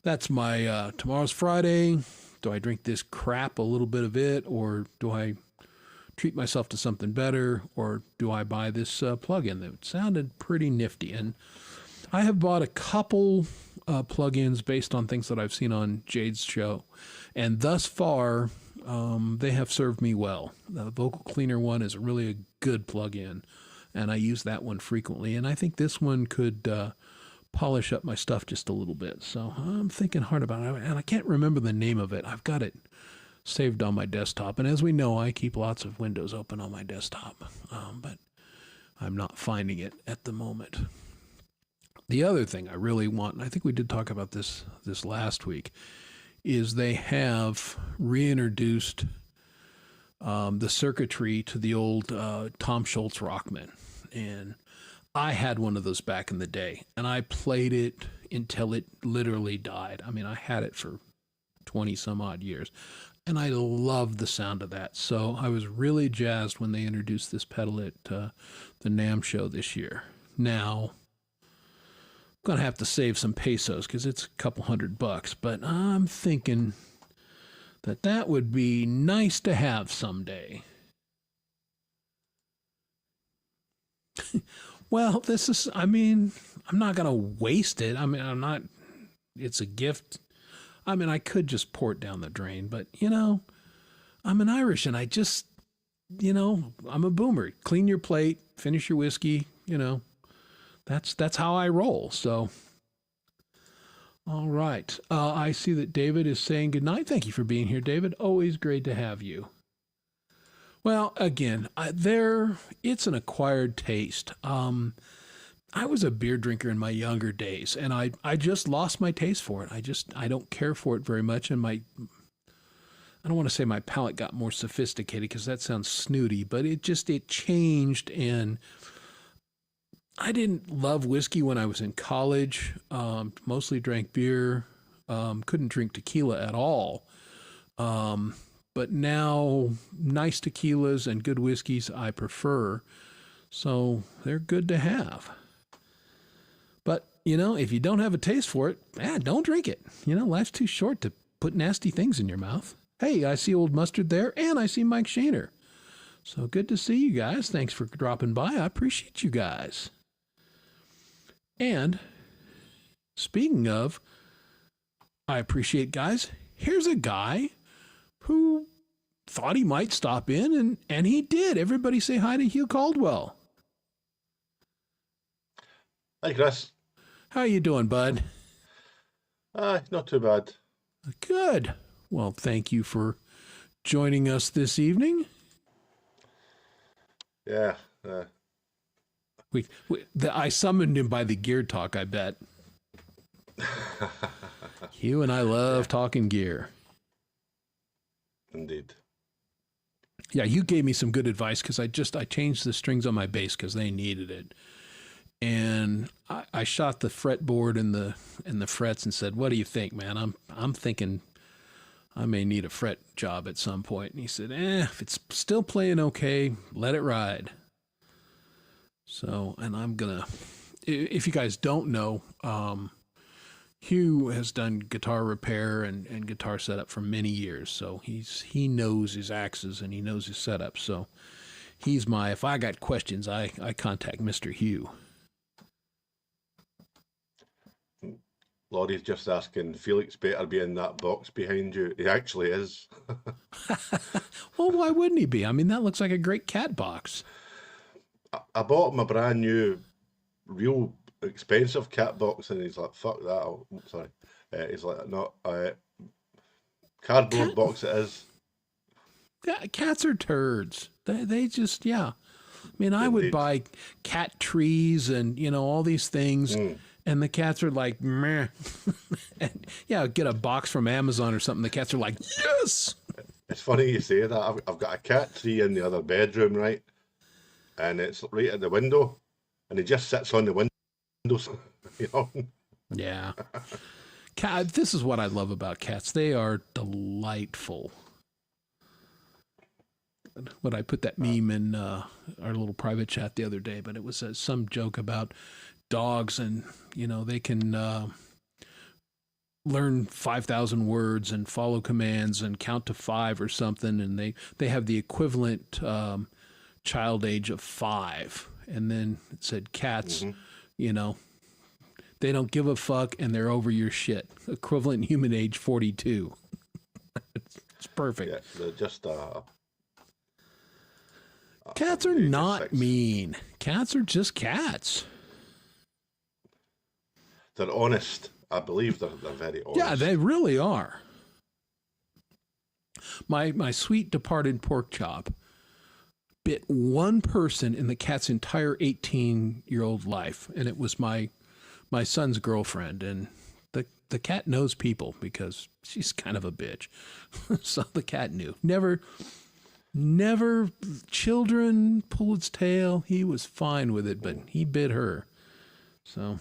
S2: that's my, tomorrow's Friday. Do I drink this crap, a little bit of it, or do I treat myself to something better, or do I buy this plug-in that sounded pretty nifty? And I have bought a couple plugins based on things that I've seen on Jade's show, and thus far, they have served me well. The Vocal Cleaner one is really a good plugin, and I use that one frequently. And I think this one could polish up my stuff just a little bit. So I'm thinking hard about it, and I can't remember the name of it. I've got it saved on my desktop, and as we know, I keep lots of windows open on my desktop, but I'm not finding it at the moment. The other thing I really want, and I think we did talk about this last week, is they have reintroduced the circuitry to the old Tom Schultz Rockman. And I had one of those back in the day, and I played it until it literally died. I mean, I had it for 20 some odd years, and I loved the sound of that. So I was really jazzed when they introduced this pedal at the NAMM show this year. Now, going to have to save some pesos because it's a couple $100, but I'm thinking that would be nice to have someday. Well, I'm not going to waste it. I mean, it's a gift. I mean, I could just pour it down the drain, but I'm an Irish and I just, I'm a boomer. Clean your plate, finish your whiskey, That's how I roll. So, all right. I see that David is saying good night. Thank you for being here, David. Always great to have you. Well, again, it's an acquired taste. I was a beer drinker in my younger days, and I just lost my taste for it. I don't care for it very much, and I don't want to say my palate got more sophisticated because that sounds snooty, but it changed, and I didn't love whiskey when I was in college. Mostly drank beer. Couldn't drink tequila at all. But now, nice tequilas and good whiskeys I prefer. So they're good to have. But, if you don't have a taste for it, don't drink it. Life's too short to put nasty things in your mouth. Hey, I see Old Mustard there, and I see Mike Shaner. So good to see you guys. Thanks for dropping by. I appreciate you guys. And speaking of, I appreciate guys, here's a guy who thought he might stop in, and he did. Everybody say hi to Hugh Caldwell.
S6: Hi, Chris.
S2: How you doing, bud?
S6: Not too bad.
S2: Good. Well, thank you for joining us this evening.
S6: Yeah.
S2: I summoned him by the gear talk, I bet. Hugh and I love talking gear.
S6: Indeed.
S2: Yeah, you gave me some good advice because I changed the strings on my bass because they needed it. And I shot the fretboard and the frets and said, "What do you think, man? I'm thinking I may need a fret job at some point." And he said, "If it's still playing okay, let it ride." So, and I'm gonna, if you guys don't know, Hugh has done guitar repair and guitar setup for many years. So he knows his axes and he knows his setup. So if I got questions, I contact Mr. Hugh.
S6: Laurie's just asking, Felix better be in that box behind you. He actually is.
S2: Well, why wouldn't he be? I mean, that looks like a great cat box.
S6: I bought him a brand new, real expensive cat box, and he's like, "Fuck that!" Sorry, he's like, "No, cardboard box it is."
S2: Yeah, cats are turds. They just, yeah. I mean, I would buy cat trees and all these things, and the cats are like, meh. And, get a box from Amazon or something. The cats are like, yes.
S6: It's funny you say that. I've got a cat tree in the other bedroom, right? And it's right at the window, and he just sits on the windows,
S2: Yeah. This is what I love about cats. They are delightful. When I put that meme in our little private chat the other day, but it was some joke about dogs, and they can learn 5,000 words and follow commands and count to 5 or something, and they have the equivalent child age of 5. And then it said cats, they They don't give a fuck, and they're over your shit. Equivalent human age 42. It's perfect.
S6: Yeah, they're just
S2: Cats are
S6: age of
S2: not
S6: 6.
S2: mean. Cats are just cats.
S6: They're honest. I believe they're very honest.
S2: Yeah, they really are. My sweet departed pork chop bit one person in the cat's entire 18-year-old life, and it was my son's girlfriend. And the cat knows people because she's kind of a bitch. So the cat knew. Never children pull its tail. He was fine with it, but he bit her. So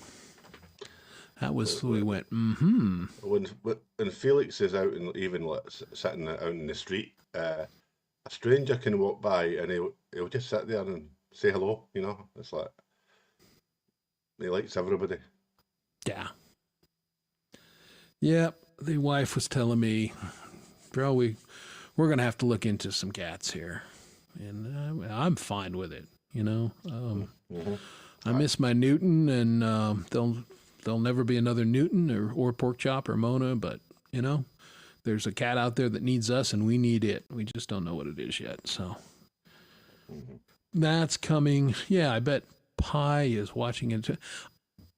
S2: that was, we went, mm-hmm.
S6: When Felix is out and even sitting out in the street, a stranger can walk by and he'll just sit there and say hello. You know, it's like he likes everybody.
S2: Yeah. Yep. The wife was telling me, bro, we're gonna have to look into some cats here, and I'm fine with it. You know, I miss my Newton, and there'll never be another Newton or pork chop or Mona, but you know, there's a cat out there that needs us, and we need it. We just don't know what it is yet. So that's coming. Yeah, I bet Pi is watching it.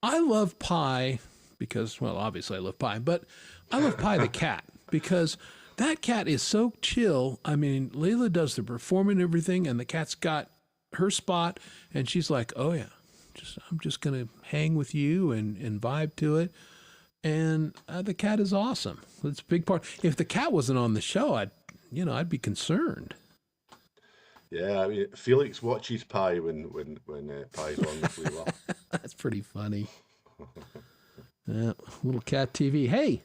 S2: I love Pi because, well, obviously I love Pi, but I love Pi the cat because that cat is so chill. I mean, Layla does the performing and everything, and the cat's got her spot, and she's like, oh yeah, I'm just going to hang with you and vibe to it. And the cat is awesome. It's a big part. If the cat wasn't on the show, I'd be concerned.
S6: Yeah, I mean, Felix watches Pi when Pi's on the Layla.
S2: That's pretty funny. Yeah, little cat TV. Hey,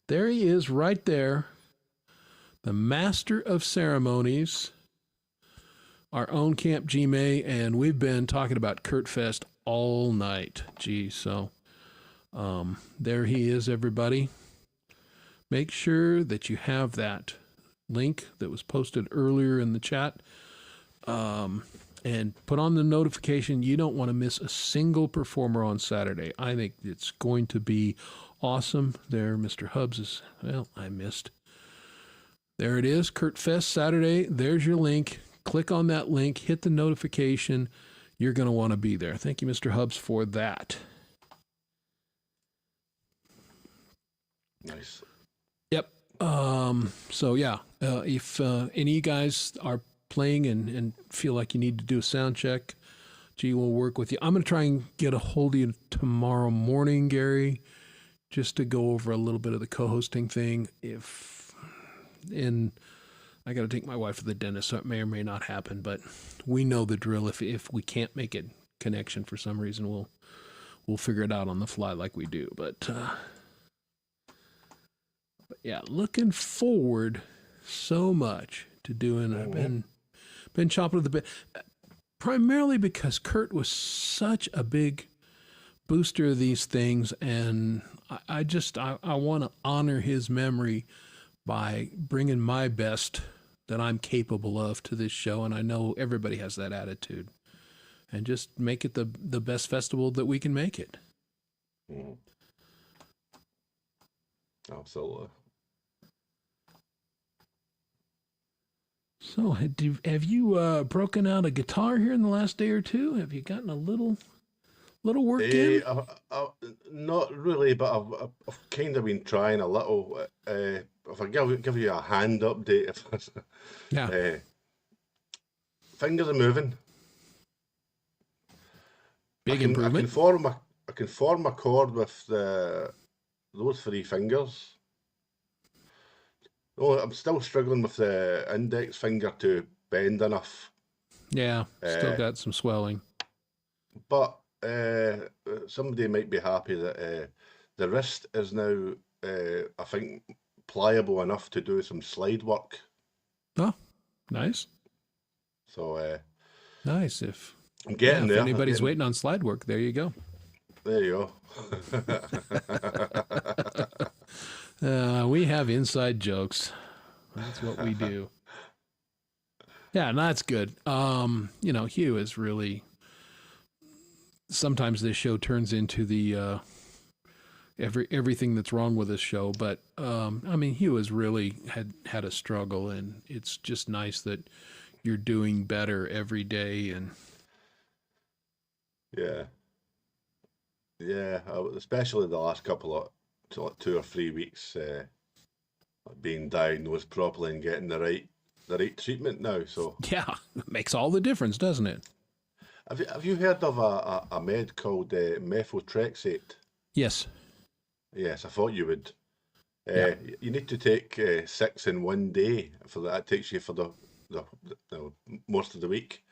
S2: there he is right there. The master of ceremonies, our own Camp G-May, and we've been talking about Kurt Fest all night. Gee, so there he is, everybody. Make sure that you have that link that was posted earlier in the chat, and put on the notification. You don't want to miss a single performer on Saturday. I think it's going to be awesome. There, Mr. Hubbs is, well, I missed. There it is, Kurt Fest Saturday. There's your link. Click on that link, hit the notification. You're going to want to be there. Thank you, Mr. Hubbs, for that.
S6: Nice.
S2: Yep. So yeah, if any of you guys are playing and feel like you need to do a sound check, G will work with you. I'm going to try and get a hold of you tomorrow morning, Gary, just to go over a little bit of the co-hosting thing. And I got to take my wife to the dentist, so it may or may not happen, but we know the drill. If we can't make it connection for some reason, we'll figure it out on the fly like we do. But yeah, looking forward so much to doing. I've been chopping at the bit, primarily because Kurt was such a big booster of these things, and I want to honor his memory by bringing my best that I'm capable of to this show, and I know everybody has that attitude, and just make it the best festival that we can make it.
S6: Absolutely.
S2: So, have you broken out a guitar here in the last day or two? Have you gotten a little work in?
S6: Not really, but I've kind of been trying a little. If I give you a hand update,
S2: Yeah.
S6: Fingers are moving.
S2: Big improvement.
S6: I can form a chord with those 3 fingers. Oh, I'm still struggling with the index finger to bend enough.
S2: Yeah, still got some swelling.
S6: But somebody might be happy that the wrist is now, I think, pliable enough to do some slide work.
S2: Oh, nice.
S6: So
S2: Nice. If
S6: I'm getting there.
S2: If anybody's waiting on slide work, there you go.
S6: There you go.
S2: We have inside jokes. That's what we do. Yeah, no, that's good. Hugh is really sometimes this show turns into the everything that's wrong with this show. But I mean, Hugh has really had a struggle, and it's just nice that you're doing better every day. And
S6: Yeah. Yeah, especially the last couple of 2 or 3 weeks, being diagnosed properly and getting the right treatment now. So
S2: yeah, it makes all the difference, doesn't it?
S6: have you heard of a med called methotrexate?
S2: Yes.
S6: Yes, I thought you would.
S2: Yeah.
S6: You need to take 6 in one day for that. It takes you for the most of the week.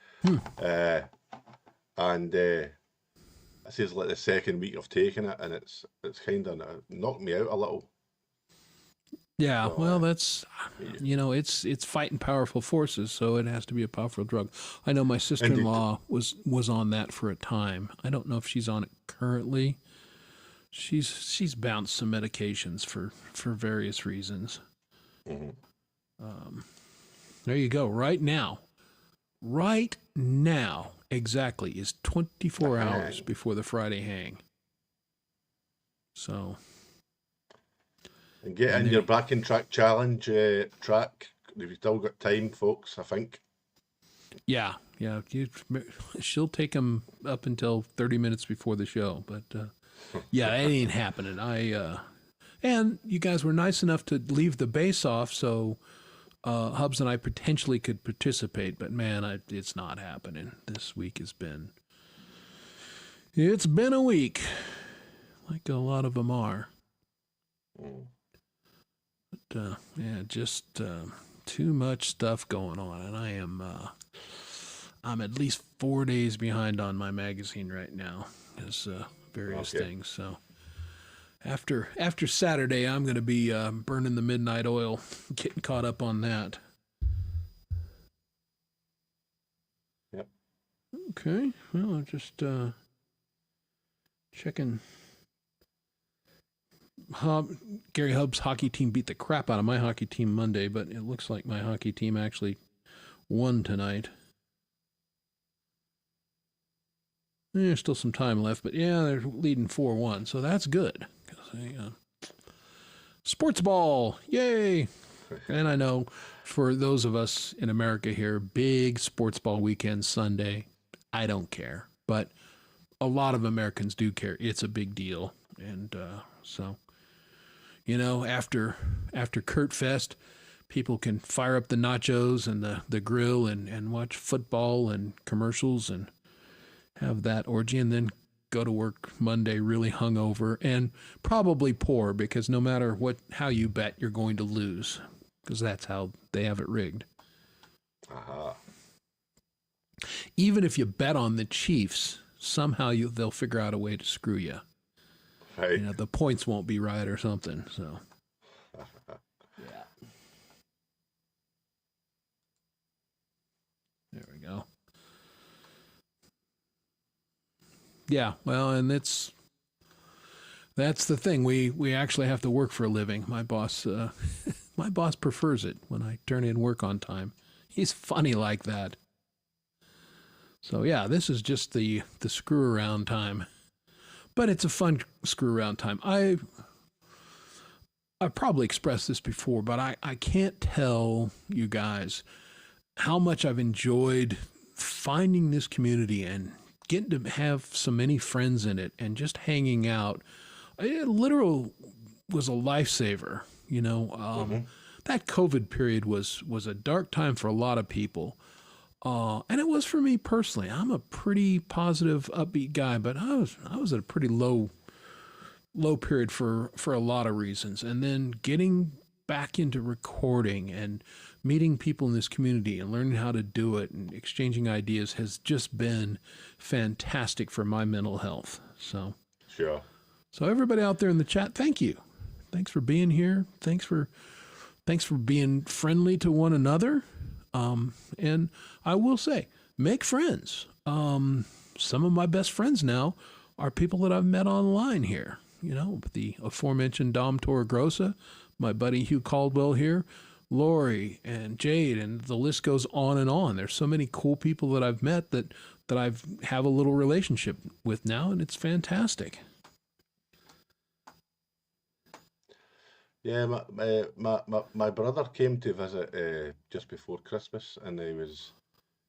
S6: And this is like the second week of taking it, and it's kind of knocked me out a little.
S2: Yeah,
S6: So,
S2: well, that's, it's fighting powerful forces, so it has to be a powerful drug. I know my sister-in-law was on that for a time. I don't know if she's on it currently. She's bounced some medications for various reasons.
S6: Mm-hmm.
S2: There you go. Right now, exactly, is 24 hours before the Friday hang. So.
S6: And get in your back and track challenge track. You've still got time, folks, I think.
S2: Yeah. She'll take him up until 30 minutes before the show, but yeah, it ain't happening. And you guys were nice enough to leave the base off, so Hubs and I potentially could participate, but man, it's not happening. This week it's been a week, like a lot of them are. But yeah, just too much stuff going on, and I'm at least 4 days behind on my magazine right now, because various things. So after Saturday, I'm going to be burning the midnight oil, getting caught up on that.
S6: Yep.
S2: Okay. Well, I'm just checking. Gary Hub's hockey team beat the crap out of my hockey team Monday, but it looks like my hockey team actually won tonight. There's still some time left, but yeah, they're leading 4-1, so that's good. Sports ball, yay! And I know for those of us in America here, big sports ball weekend Sunday. I don't care, but a lot of Americans do care. It's a big deal, and so. After Kurt Fest, people can fire up the nachos and the grill and watch football and commercials and have that orgy, and then go to work Monday really hungover and probably poor, because no matter how you bet, you're going to lose, because that's how they have it rigged. Even if you bet on the Chiefs, somehow they'll figure out a way to screw you. Right. The points won't be right or something. So, yeah. There we go. Yeah, well, and that's the thing. We actually have to work for a living. My boss prefers it when I turn in work on time. He's funny like that. So yeah, this is just the screw around time. But it's a fun screw around time. I've probably expressed this before, but I can't tell you guys how much I've enjoyed finding this community and getting to have so many friends in it and just hanging out. It literally was a lifesaver. That COVID period was a dark time for a lot of people. And it was for me personally. I'm a pretty positive, upbeat guy, but I was at a pretty low period for a lot of reasons. And then getting back into recording and meeting people in this community and learning how to do it and exchanging ideas has just been fantastic for my mental health. So,
S6: sure.
S2: So everybody out there in the chat, thank you. Thanks for being here. Thanks for being friendly to one another. And I will say, make friends. Some of my best friends now are people that I've met online here. The aforementioned Dom Torregrossa, my buddy Hugh Caldwell here. Lori and Jade, and the list goes on and on. There's so many cool people that I've met that I've have a little relationship with now, and it's fantastic.
S6: Yeah, my brother came to visit just before Christmas, and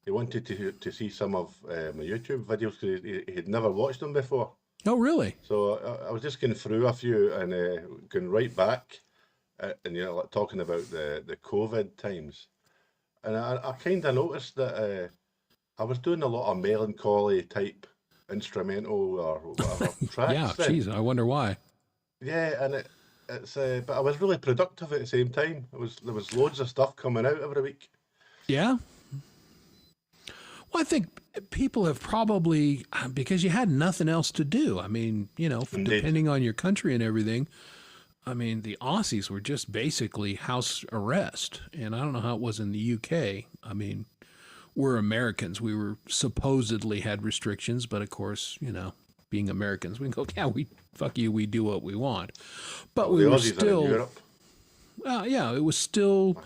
S6: he wanted to see some of my YouTube videos because he'd never watched them before.
S2: Oh, really?
S6: So I was just going through a few and going right back, and like talking about the COVID times, and I kind of noticed that I was doing a lot of melancholy type instrumental or whatever tracks.
S2: Yeah,
S6: then.
S2: geez, I wonder why.
S6: Yeah, and it's but I was really productive at the same time. There was loads of stuff coming out every week.
S2: Yeah. Well, I think people have probably, because you had nothing else to do. I mean,
S6: Indeed.
S2: depending on your country and everything, I mean, the Aussies were just basically house arrest. And I don't know how it was in the UK. I mean, we're Americans. We were supposedly had restrictions, but of course, being Americans, we can go, yeah, fuck you, we do what we want. But we
S6: The
S2: were
S6: Aussies are in
S2: still,
S6: Europe.
S2: yeah, it was still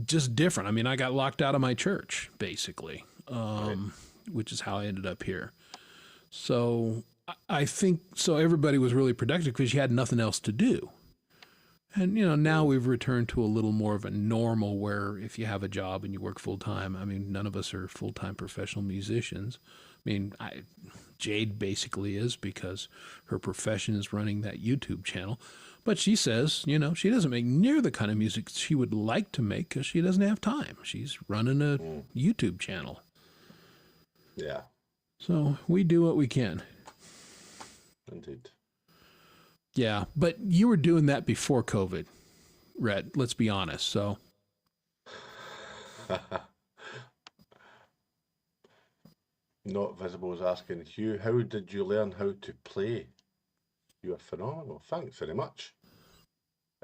S2: just different. I mean, I got locked out of my church, basically, which is how I ended up here. So I think, everybody was really productive because you had nothing else to do. And, now we've returned to a little more of a normal where if you have a job and you work full time, I mean, none of us are full-time professional musicians. I mean, Jade basically is because her profession is running that YouTube channel. But she says, she doesn't make near the kind of music she would like to make because she doesn't have time. She's running a YouTube channel.
S6: Yeah,
S2: So we do what we can.
S6: indeed.
S2: Yeah, but you were doing that before COVID, Rhett. Let's be honest. So
S6: Not Visible is asking, Hugh, how did you learn how to play? You are phenomenal. Thanks very much.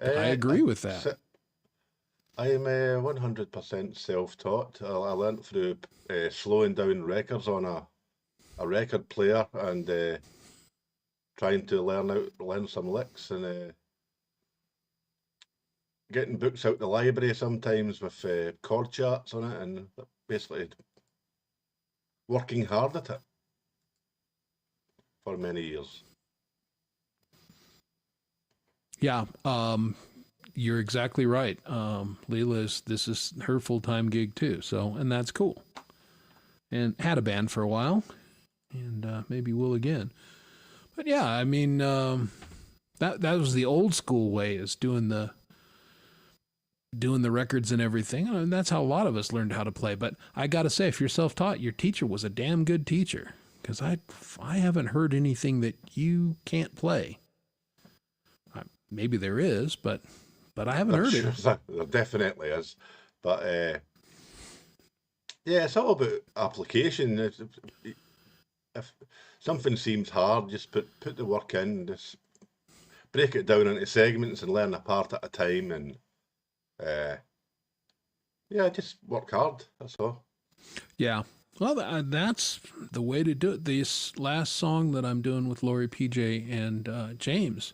S2: I agree with that.
S6: I am 100% self-taught. I learned through slowing down records on a record player and trying to learn some licks and getting books out the library sometimes with chord charts on it and basically working hard at it for many years.
S2: Yeah, you're exactly right. Leela this is her full-time gig too. So, and that's cool. And had a band for a while, and maybe will again. But yeah, I mean, that was the old school way, is doing the records and everything. And that's how a lot of us learned how to play. But I got to say, if you're self-taught, your teacher was a damn good teacher, because I haven't heard anything that you can't play. Maybe there is, but I haven't heard it.
S6: There definitely is. But yeah, it's all about application. If something seems hard, just put the work in. Just break it down into segments and learn a part at a time. And yeah, just work hard. That's all.
S2: Yeah. Well, that's the way to do it. This last song that I'm doing with Lori, PJ, and James,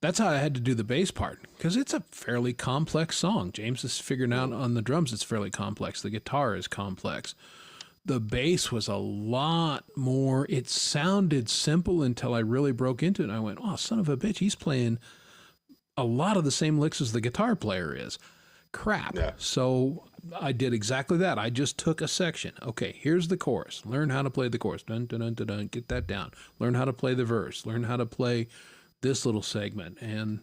S2: that's how I had to do the bass part, because it's a fairly complex song. James is figuring out on the drums it's fairly complex. The guitar is complex. The bass was a lot more. It sounded simple until I really broke into it. And I went, oh, son of a bitch, he's playing a lot of the same licks as the guitar player is. Crap.
S6: Yeah.
S2: So I did exactly that. I just took a section. Okay, here's the chorus. Learn how to play the chorus. Dun, dun, dun, dun, dun. Get that down. Learn how to play the verse. Learn how to play this little segment. And,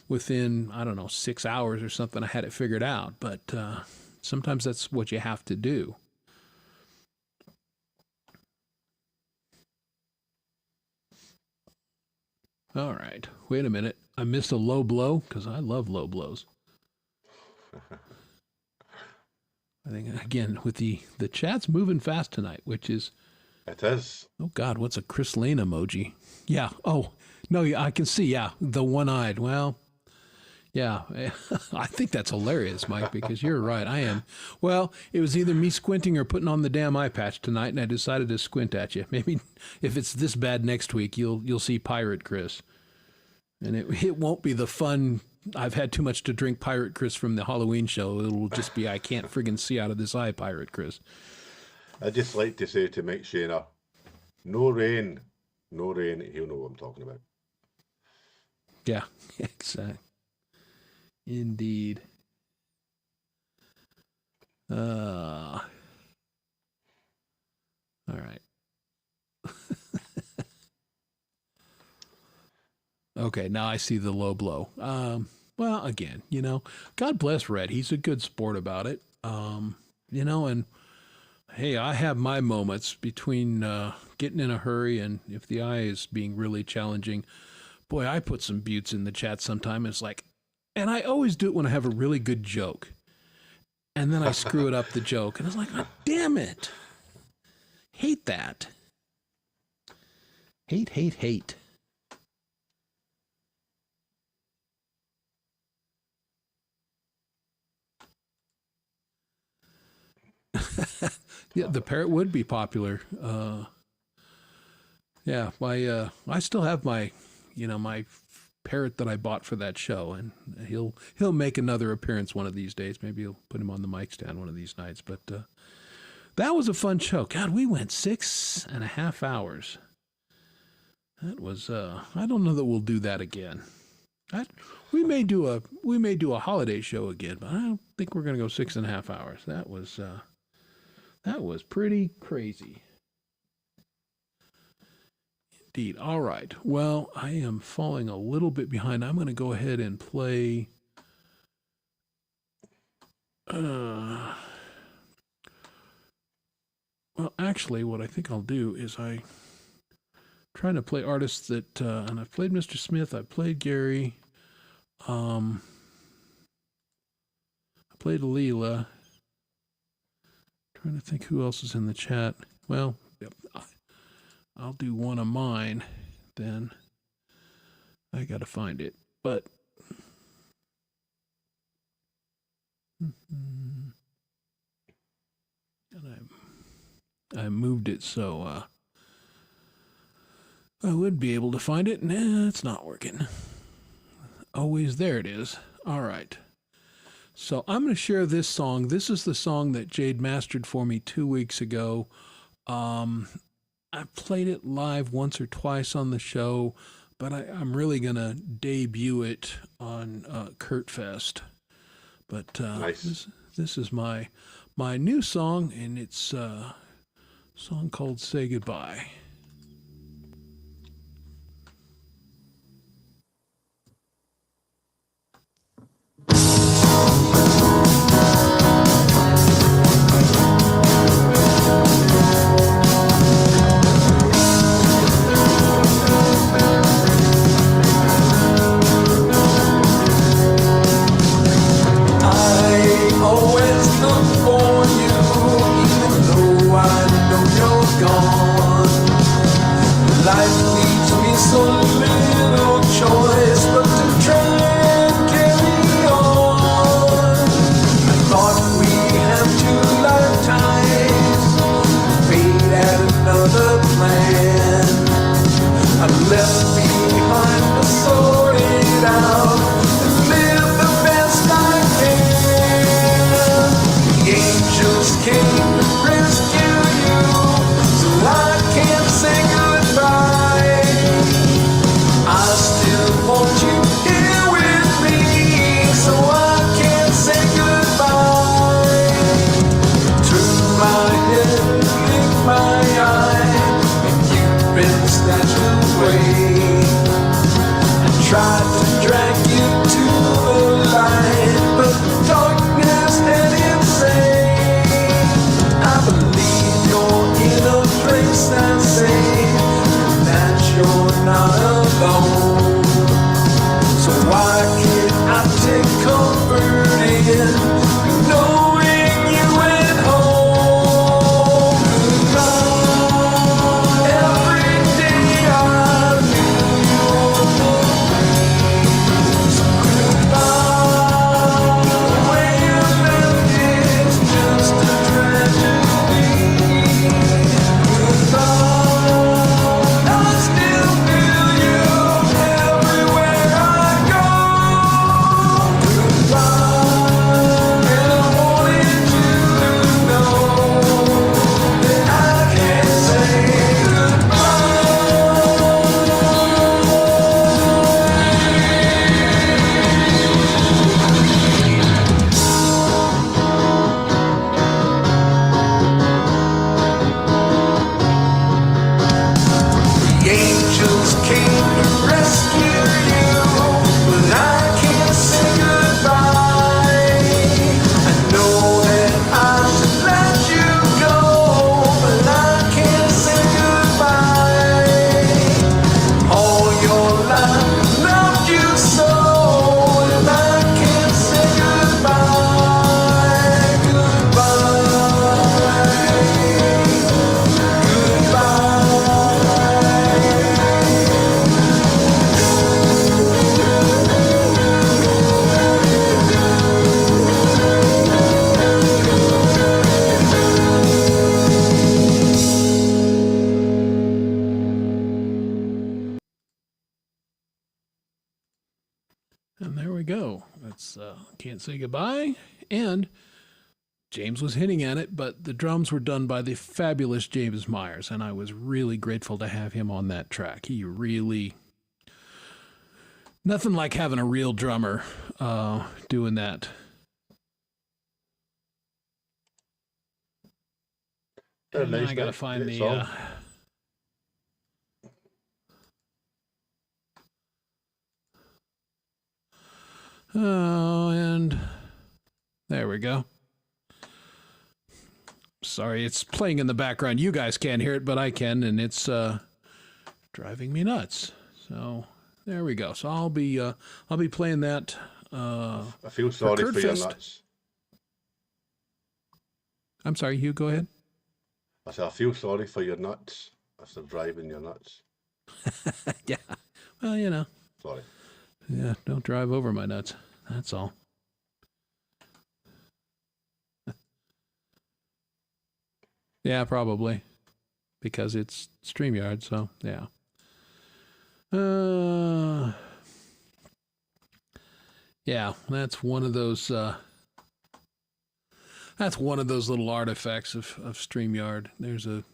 S2: within, 6 hours or something, I had it figured out. But sometimes that's what you have to do. All right. Wait a minute. I missed a low blow, because I love low blows. I think, again, with the chat's moving fast tonight, which is...
S6: It is.
S2: Oh, God, what's a Chris Lane emoji? Yeah. Oh, no, I can see. Yeah, the one-eyed. Well, yeah. I think that's hilarious, Mike, because you're right. I am. Well, it was either me squinting or putting on the damn eye patch tonight, and I decided to squint at you. Maybe if it's this bad next week, you'll see Pirate Chris. And it won't be the fun I've had too much to drink Pirate Chris from the Halloween show. It'll just be I can't friggin' see out of this eye, Pirate Chris.
S6: I just like to say to Mike Shayner, no rain, no rain. He'll know what I'm talking about.
S2: Yeah, exactly. Indeed. All right. Okay, now I see the low blow. Well, again, God bless Red. He's a good sport about it. And hey, I have my moments between getting in a hurry and if the eye is being really challenging. Boy, I put some buttes in the chat sometime. It's like, and I always do it when I have a really good joke. And then I screw it up the joke. And it's like, oh, damn it. Hate that. Hate. Yeah, the parrot would be popular. Yeah, I still have my, my parrot that I bought for that show, and he'll make another appearance one of these days. Maybe he'll put him on the mic stand one of these nights. But that was a fun show. God, we went 6.5 hours. That was I don't know that we'll do that again. We may do a holiday show again, but I don't think we're gonna go 6.5 hours. That was pretty crazy. Indeed. All right. Well, I am falling a little bit behind. I'm going to go ahead and play. Well, actually, what I think I'll do is I'm trying to play artists that, and I've played Mr. Smith, I've played Gary, I played Leela. Trying to think who else is in the chat. Well, yep, I'll do one of mine, then I got to find it. But and I moved it so I would be able to find it. Nah, it's not working. Always there it is. All right. So I'm going to share this song. This is the song that Jade mastered for me 2 weeks ago. I played it live once or twice on the show, but I'm really going to debut it on Kurt Fest. But nice. This is my new song, and it's a song called Say Goodbye. can't say goodbye. And James was hitting at it, but the drums were done by the fabulous James Myers, and I was really grateful to have him on that track. He really... Nothing like having a real drummer doing that. And
S6: Nice,
S2: I gotta
S6: mate.
S2: find
S6: Great
S2: the...
S6: song.
S2: Oh, and there we go. Sorry, it's playing in the background. You guys can't hear it, but I can, and it's driving me nuts. So there we go. So I'll be playing that.
S6: I feel sorry for your
S2: Kurtfest.
S6: nuts.
S2: I'm sorry, Hugh. Go ahead.
S6: I said, I feel sorry for your nuts. After driving your nuts.
S2: Yeah. Well, you know.
S6: Sorry.
S2: Yeah. Don't drive over my nuts. That's all. Yeah, probably, because it's StreamYard. So yeah. Yeah, that's one of those. That's one of those little artifacts of StreamYard. There's a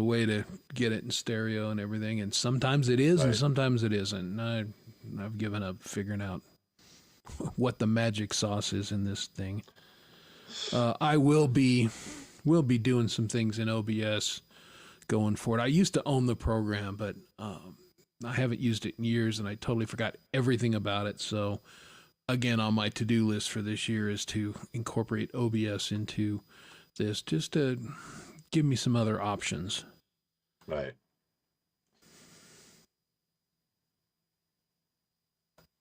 S2: way to get it in stereo and everything, and sometimes it is, and
S6: Right.
S2: sometimes it isn't. And I've given up figuring out what the magic sauce is in this thing. I will be doing some things in OBS going forward. I used to own the program, but I haven't used it in years, and I totally forgot everything about it. So again, on my to-do list for this year is to incorporate OBS into this, just to give me some other options.
S6: Right.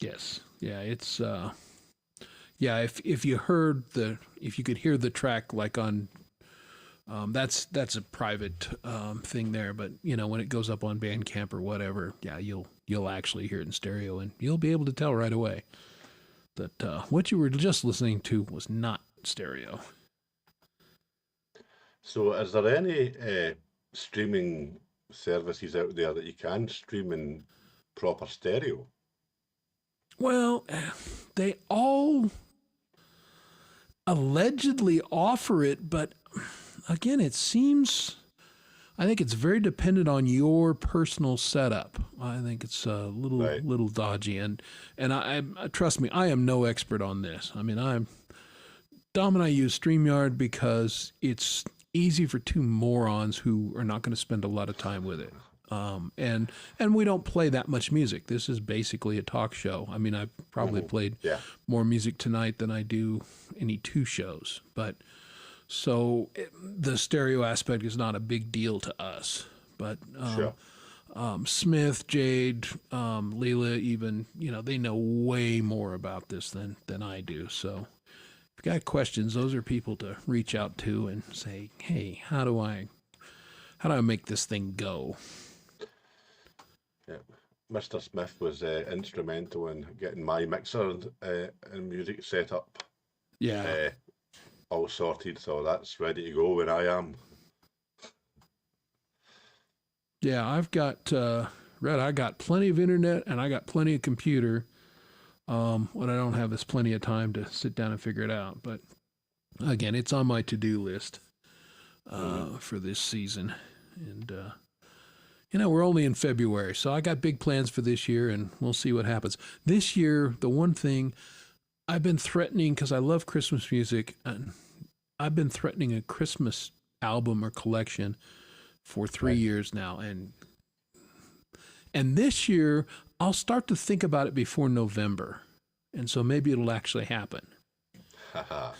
S2: Yes. Yeah, it's yeah, if you could hear the track like on that's a private thing there, but you know, when it goes up on Bandcamp or whatever, yeah, you'll actually hear it in stereo, and you'll be able to tell right away that what you were just listening to was not stereo.
S6: So, is there any streaming services out there that you can stream in proper stereo?
S2: Well, they all allegedly offer it, but again, I think it's very dependent on your personal setup. I think it's a little dodgy, and I trust me, I am no expert on this. I mean, Dom and I use StreamYard because it's easy for two morons who are not going to spend a lot of time with it. And we don't play that much music. This is basically a talk show. I mean, I've probably played more music tonight than I do any two shows, but so the stereo aspect is not a big deal to us. But Smith, Jade, Leela, even, you know, they know way more about this than I do. So if you got questions, those are people to reach out to and say, hey, how do I make this thing go?
S6: Yeah. Mr. Smith was instrumental in getting my mixer and music set up.
S2: Yeah.
S6: All sorted, so that's ready to go where I am.
S2: Yeah, I've got Red. I got plenty of internet and I got plenty of computer. What I don't have is plenty of time to sit down and figure it out. But again, it's on my to-do list for this season, and you know, we're only in February, so I got big plans for this year, and we'll see what happens. This year, the one thing I've been threatening, because I love Christmas music, and I've been threatening a Christmas album or collection for 3 years now, and this year I'll start to think about it before November, and so maybe it'll actually happen.
S6: Haha.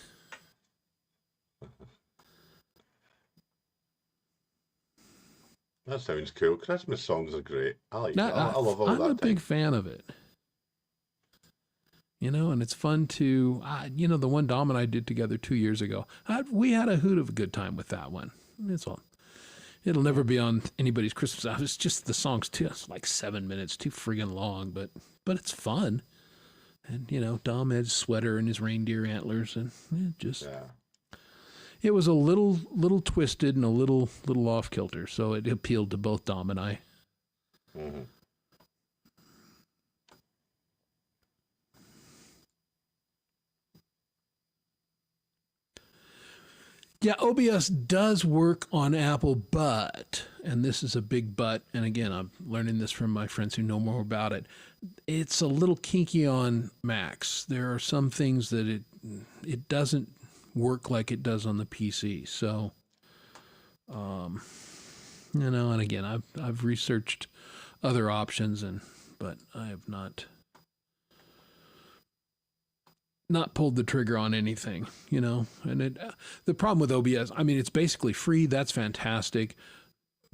S6: That sounds cool. Christmas songs are great. I like that. I love all
S2: I'm
S6: that.
S2: a big fan of it. You know, and it's fun to, you know, the one Dom and I did together 2 years ago. We had a hoot of a good time with that one. It's all. It'll never be on anybody's Christmas album. It's just the song's it's like 7 minutes, too friggin' long, but it's fun. And you know, Dom had his sweater and his reindeer antlers, and it was a little twisted and a little off kilter, so it appealed to both Dom and I. Yeah, OBS does work on Apple, but, and this is a big but, and again, I'm learning this from my friends who know more about it. It's a little kinky on Macs. There are some things that it doesn't work like it does on the PC. So, and again, I've researched other options, but I have not pulled the trigger on anything, and the problem with OBS, I mean, it's basically free. That's fantastic.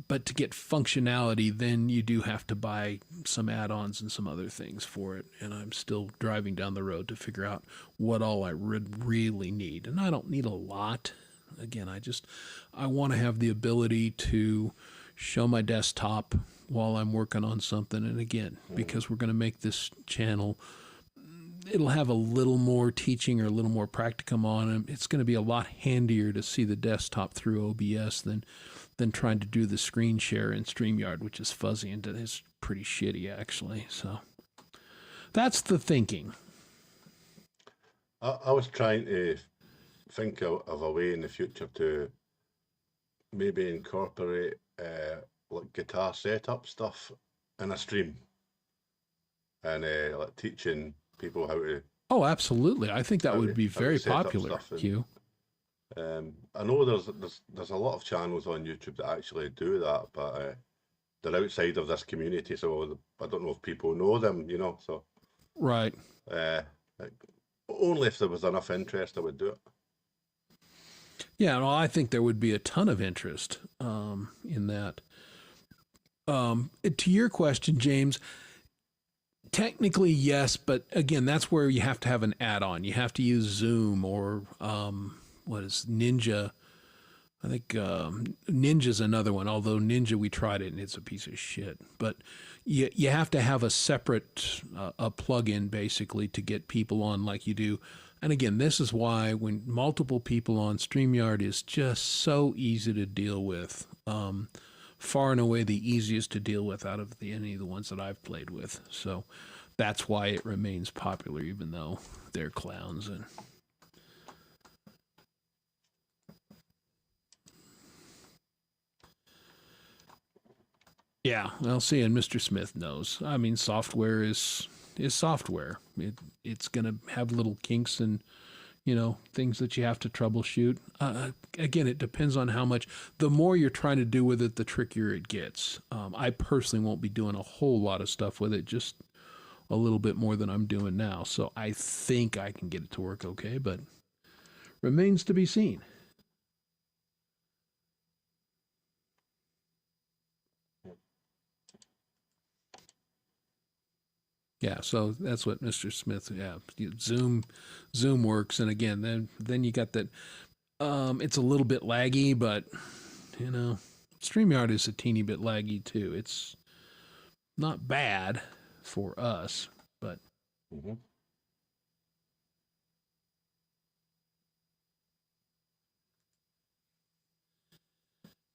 S2: But to get functionality, then you do have to buy some add-ons and some other things for it. And I'm still driving down the road to figure out what all I would really need. And I don't need a lot. Again, I want to have the ability to show my desktop while I'm working on something. And again, because we're going to make this channel, it'll have a little more teaching or a little more practicum on it. It's going to be a lot handier to see the desktop through OBS than trying to do the screen share in StreamYard, which is fuzzy and it's pretty shitty, actually. So that's the thinking.
S6: I was trying to think of a way in the future to maybe incorporate like guitar setup stuff in a stream, and like teaching people how to.
S2: Oh, absolutely! I think that would be very popular, Hugh.
S6: I know there's a lot of channels on YouTube that actually do that, but they're outside of this community, so I don't know if people know them, so.
S2: Right.
S6: Only if there was enough interest, I would do it.
S2: Yeah, well, I think there would be a ton of interest in that. To your question, James, technically yes, but again, that's where you have to have an add-on. You have to use Zoom or what is Ninja? I think Ninja's another one, although Ninja, we tried it and it's a piece of shit. But you have to have a separate a plug-in basically to get people on like you do. And again, this is why when multiple people on StreamYard is just so easy to deal with. Far and away the easiest to deal with out of any of the ones that I've played with. So that's why it remains popular, even though they're clowns. And yeah, well, see, and Mr. Smith knows. I mean, software is software. It's going to have little kinks and, things that you have to troubleshoot. Again, it depends on how much. The more you're trying to do with it, the trickier it gets. I personally won't be doing a whole lot of stuff with it, just a little bit more than I'm doing now. So I think I can get it to work okay, but remains to be seen. Yeah, so that's what Mr. Smith. Yeah, Zoom works, and again, then you got that. It's a little bit laggy, but StreamYard is a teeny bit laggy too. It's not bad for us, but.
S6: Mm-hmm.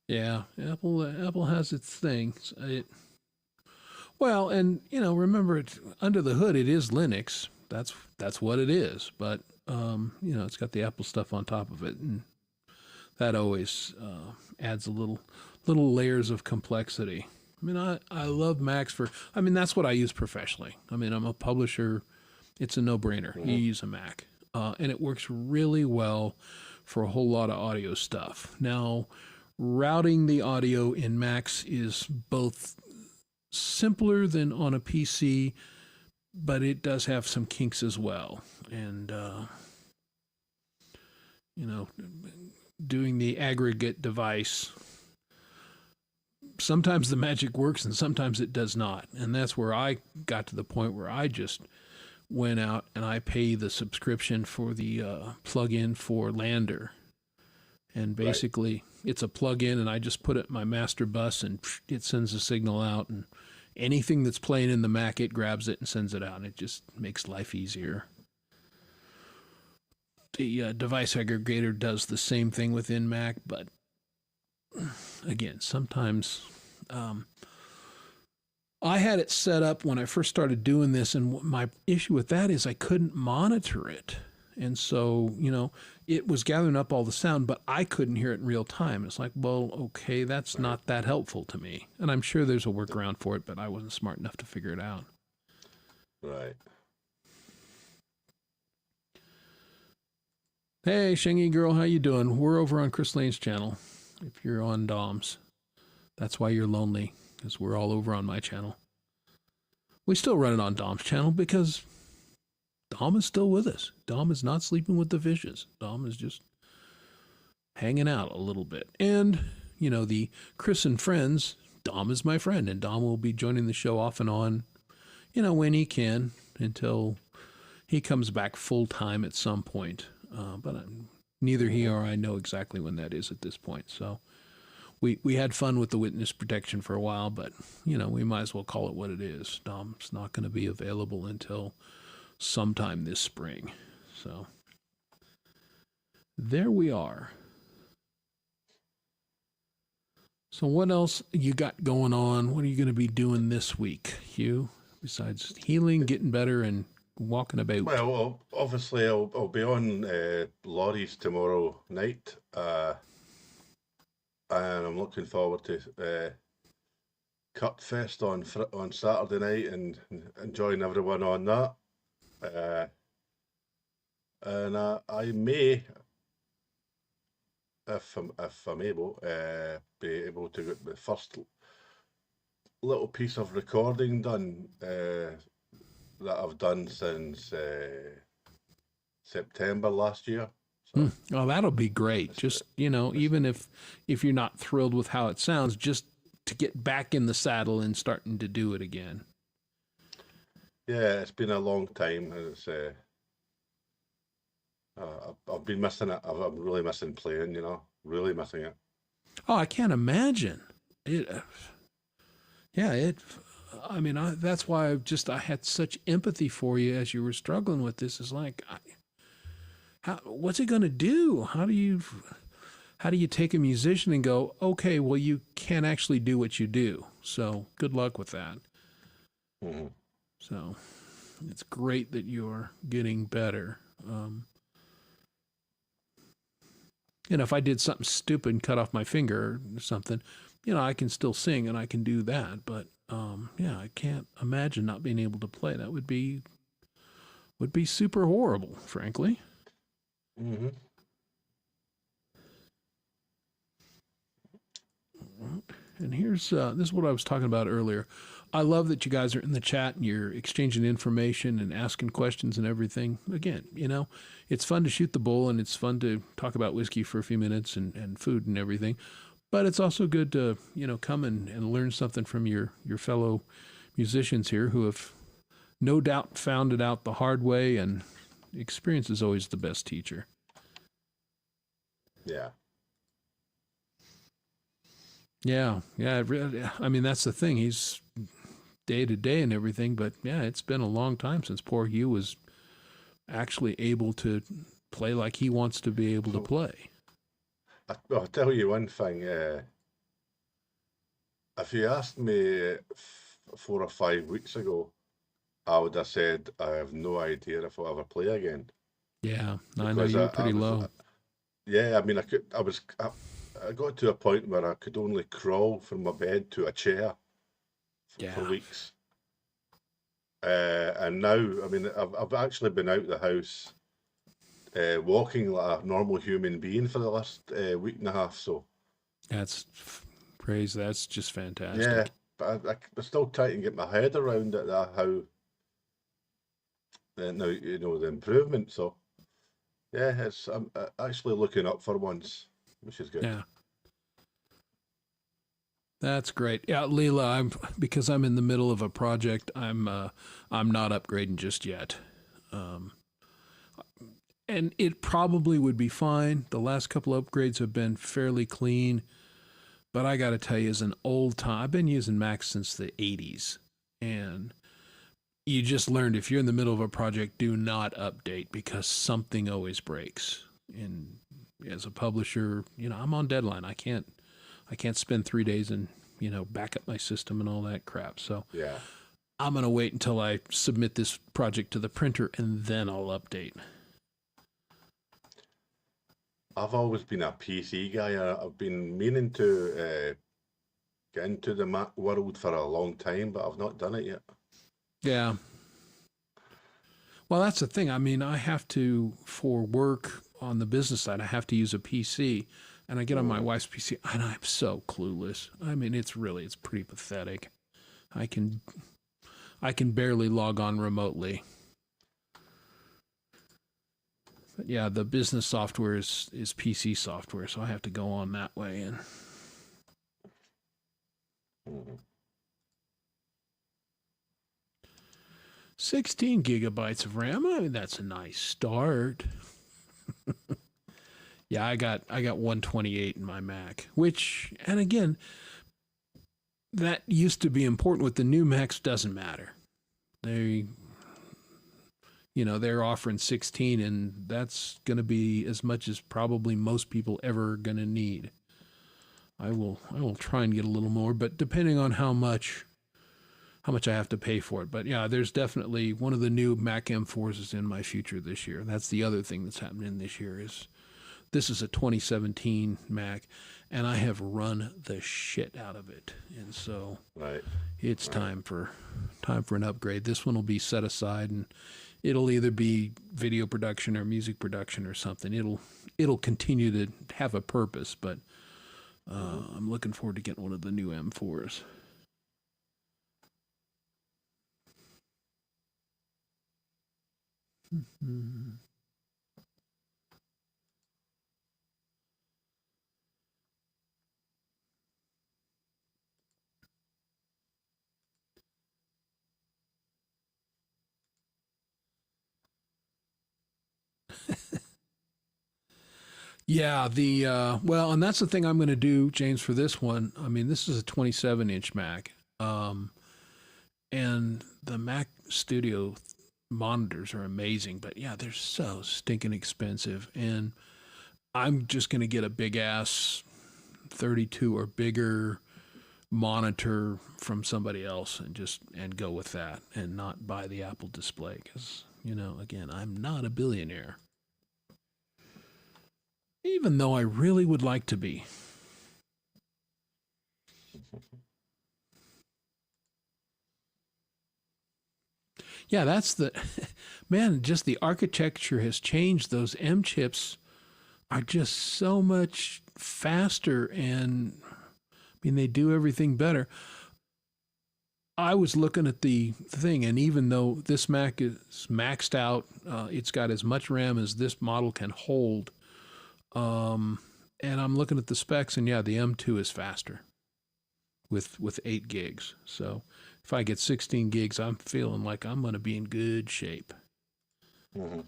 S2: Yeah, Apple has its things. Well, and remember, under the hood, it is Linux. That's what it is. But it's got the Apple stuff on top of it, and that always adds a little layers of complexity. I mean, I love Macs that's what I use professionally. I mean, I'm a publisher. It's a no-brainer. You use a Mac, and it works really well for a whole lot of audio stuff. Now, routing the audio in Macs is both simpler than on a PC, but it does have some kinks as well. And, doing the aggregate device, sometimes the magic works and sometimes it does not. And that's where I got to the point where I just went out and I pay the subscription for the plug-in for Lander. And basically, It's a plug-in, and I just put it in my master bus, and it sends a signal out. And anything that's playing in the Mac, it grabs it and sends it out. And it just makes life easier. The device aggregator does the same thing within Mac, but again, sometimes I had it set up when I first started doing this, and my issue with that is I couldn't monitor it. And so, it was gathering up all the sound, but I couldn't hear it in real time. It's like, well, okay, that's not that helpful to me. And I'm sure there's a workaround for it, but I wasn't smart enough to figure it out.
S6: Right.
S2: Hey, Shingy girl, how you doing? We're over on Chris Lane's channel. If you're on Dom's, that's why you're lonely, because we're all over on my channel. We still run it on Dom's channel because Dom is still with us. Dom is not sleeping with the fishes. Dom is just hanging out a little bit. And, the Chris and Friends, Dom is my friend, and Dom will be joining the show off and on, when he can, until he comes back full time at some point. But neither he or I know exactly when that is at this point. So we had fun with the witness protection for a while, but, we might as well call it what it is. Dom's not going to be available until sometime this spring. So there we are. So what else you got going on? What are you going to be doing this week, Hugh, besides healing, getting better, and walking about?
S6: Well, obviously I'll be on Laurie's tomorrow night, and I'm looking forward to Cut Fest on Saturday night and enjoying everyone on that. And I may, if I'm able, be able to get the first little piece of recording done that I've done since September last year. So,
S2: Oh, that'll be great. Just, even if you're not thrilled with how it sounds, just to get back in the saddle and starting to do it again.
S6: yeah, it's been a long time. And it's I've been missing it. I'm really missing playing. Really missing it.
S2: Oh, I can't imagine it. That's why I had such empathy for you as you were struggling with this. It's like, what's it going to do? How do you take a musician and go, okay, well, you can't actually do what you do. So good luck with that.
S6: Mm-hmm.
S2: So it's great that you're getting better. If I did something stupid and cut off my finger or something, I can still sing and I can do that. But I can't imagine not being able to play. That would be super horrible, frankly.
S6: Mm-hmm.
S2: And here's this is what I was talking about earlier. I love that you guys are in the chat and you're exchanging information and asking questions and everything. Again, it's fun to shoot the bull and it's fun to talk about whiskey for a few minutes and food and everything. But it's also good to, come and learn something from your fellow musicians here who have no doubt found it out the hard way, and experience is always the best teacher.
S6: Yeah.
S2: Yeah. That's the thing. He's day to day and everything, but it's been a long time since poor Hugh was actually able to play like he wants to be able to play.
S6: I'll tell you one thing. If you asked me 4 or 5 weeks ago, I would have said I have no idea if I'll ever play again.
S2: Yeah, I know you were pretty low.
S6: Yeah, I got to a point where I could only crawl from my bed to a chair for weeks. And now, I've actually been out the house walking like a normal human being for the last week and a half. So
S2: that's just fantastic.
S6: Yeah, but I'm still trying to get my head around it. How now the improvement. So yeah, I'm actually looking up for once, which is good.
S2: Yeah. That's great. Yeah, Leela, because I'm in the middle of a project, I'm not upgrading just yet. And it probably would be fine. The last couple upgrades have been fairly clean, but I got to tell you, as an old time, I've been using Macs since the 80s, and you just learned if you're in the middle of a project, do not update because something always breaks. And as a publisher, I'm on deadline. I can't spend 3 days and, back up my system and all that crap. So
S6: yeah,
S2: I'm going to wait until I submit this project to the printer and then I'll update.
S6: I've always been a PC guy. I've been meaning to get into the Mac world for a long time, but I've not done it yet.
S2: Yeah. Well, that's the thing. I mean, I have to, for work on the business side, I have to use a PC. And I get on my wife's PC, and I'm so clueless. I mean, it's pretty pathetic. I can barely log on remotely. But yeah, the business software is PC software, so I have to go on that way. And 16 gigabytes of RAM. I mean, that's a nice start. Yeah, I got 128 in my Mac, which, and again, that used to be important. With the new Macs, doesn't matter. They're offering 16, and that's going to be as much as probably most people ever going to need. I will try and get a little more, but depending on how much I have to pay for it. But yeah, there's definitely one of the new Mac M4s is in my future this year. That's the other thing that's happening this year is this is a 2017 Mac, and I have run the shit out of it, and so it's time for an upgrade. This one will be set aside, and it'll either be video production or music production or something. It'll continue to have a purpose, but I'm looking forward to getting one of the new M4s. Mm-hmm. Yeah, well, and that's the thing I'm going to do, James, for this one. I mean, this is a 27-inch Mac, and the Mac Studio monitors are amazing, but yeah, they're so stinking expensive, and I'm just going to get a big ass 32 or bigger monitor from somebody else and go with that and not buy the Apple display because, again, I'm not a billionaire. Even though I really would like to be. Yeah, that's the man, just the architecture has changed. Those M chips are just so much faster, and I mean, they do everything better. I was looking at the thing, and even though this Mac is maxed out, it's got as much RAM as this model can hold. And I'm looking at the specs, and yeah, the M2 is faster with 8 gigs. So if I get 16 gigs, I'm feeling like I'm going to be in good shape. Mm-hmm.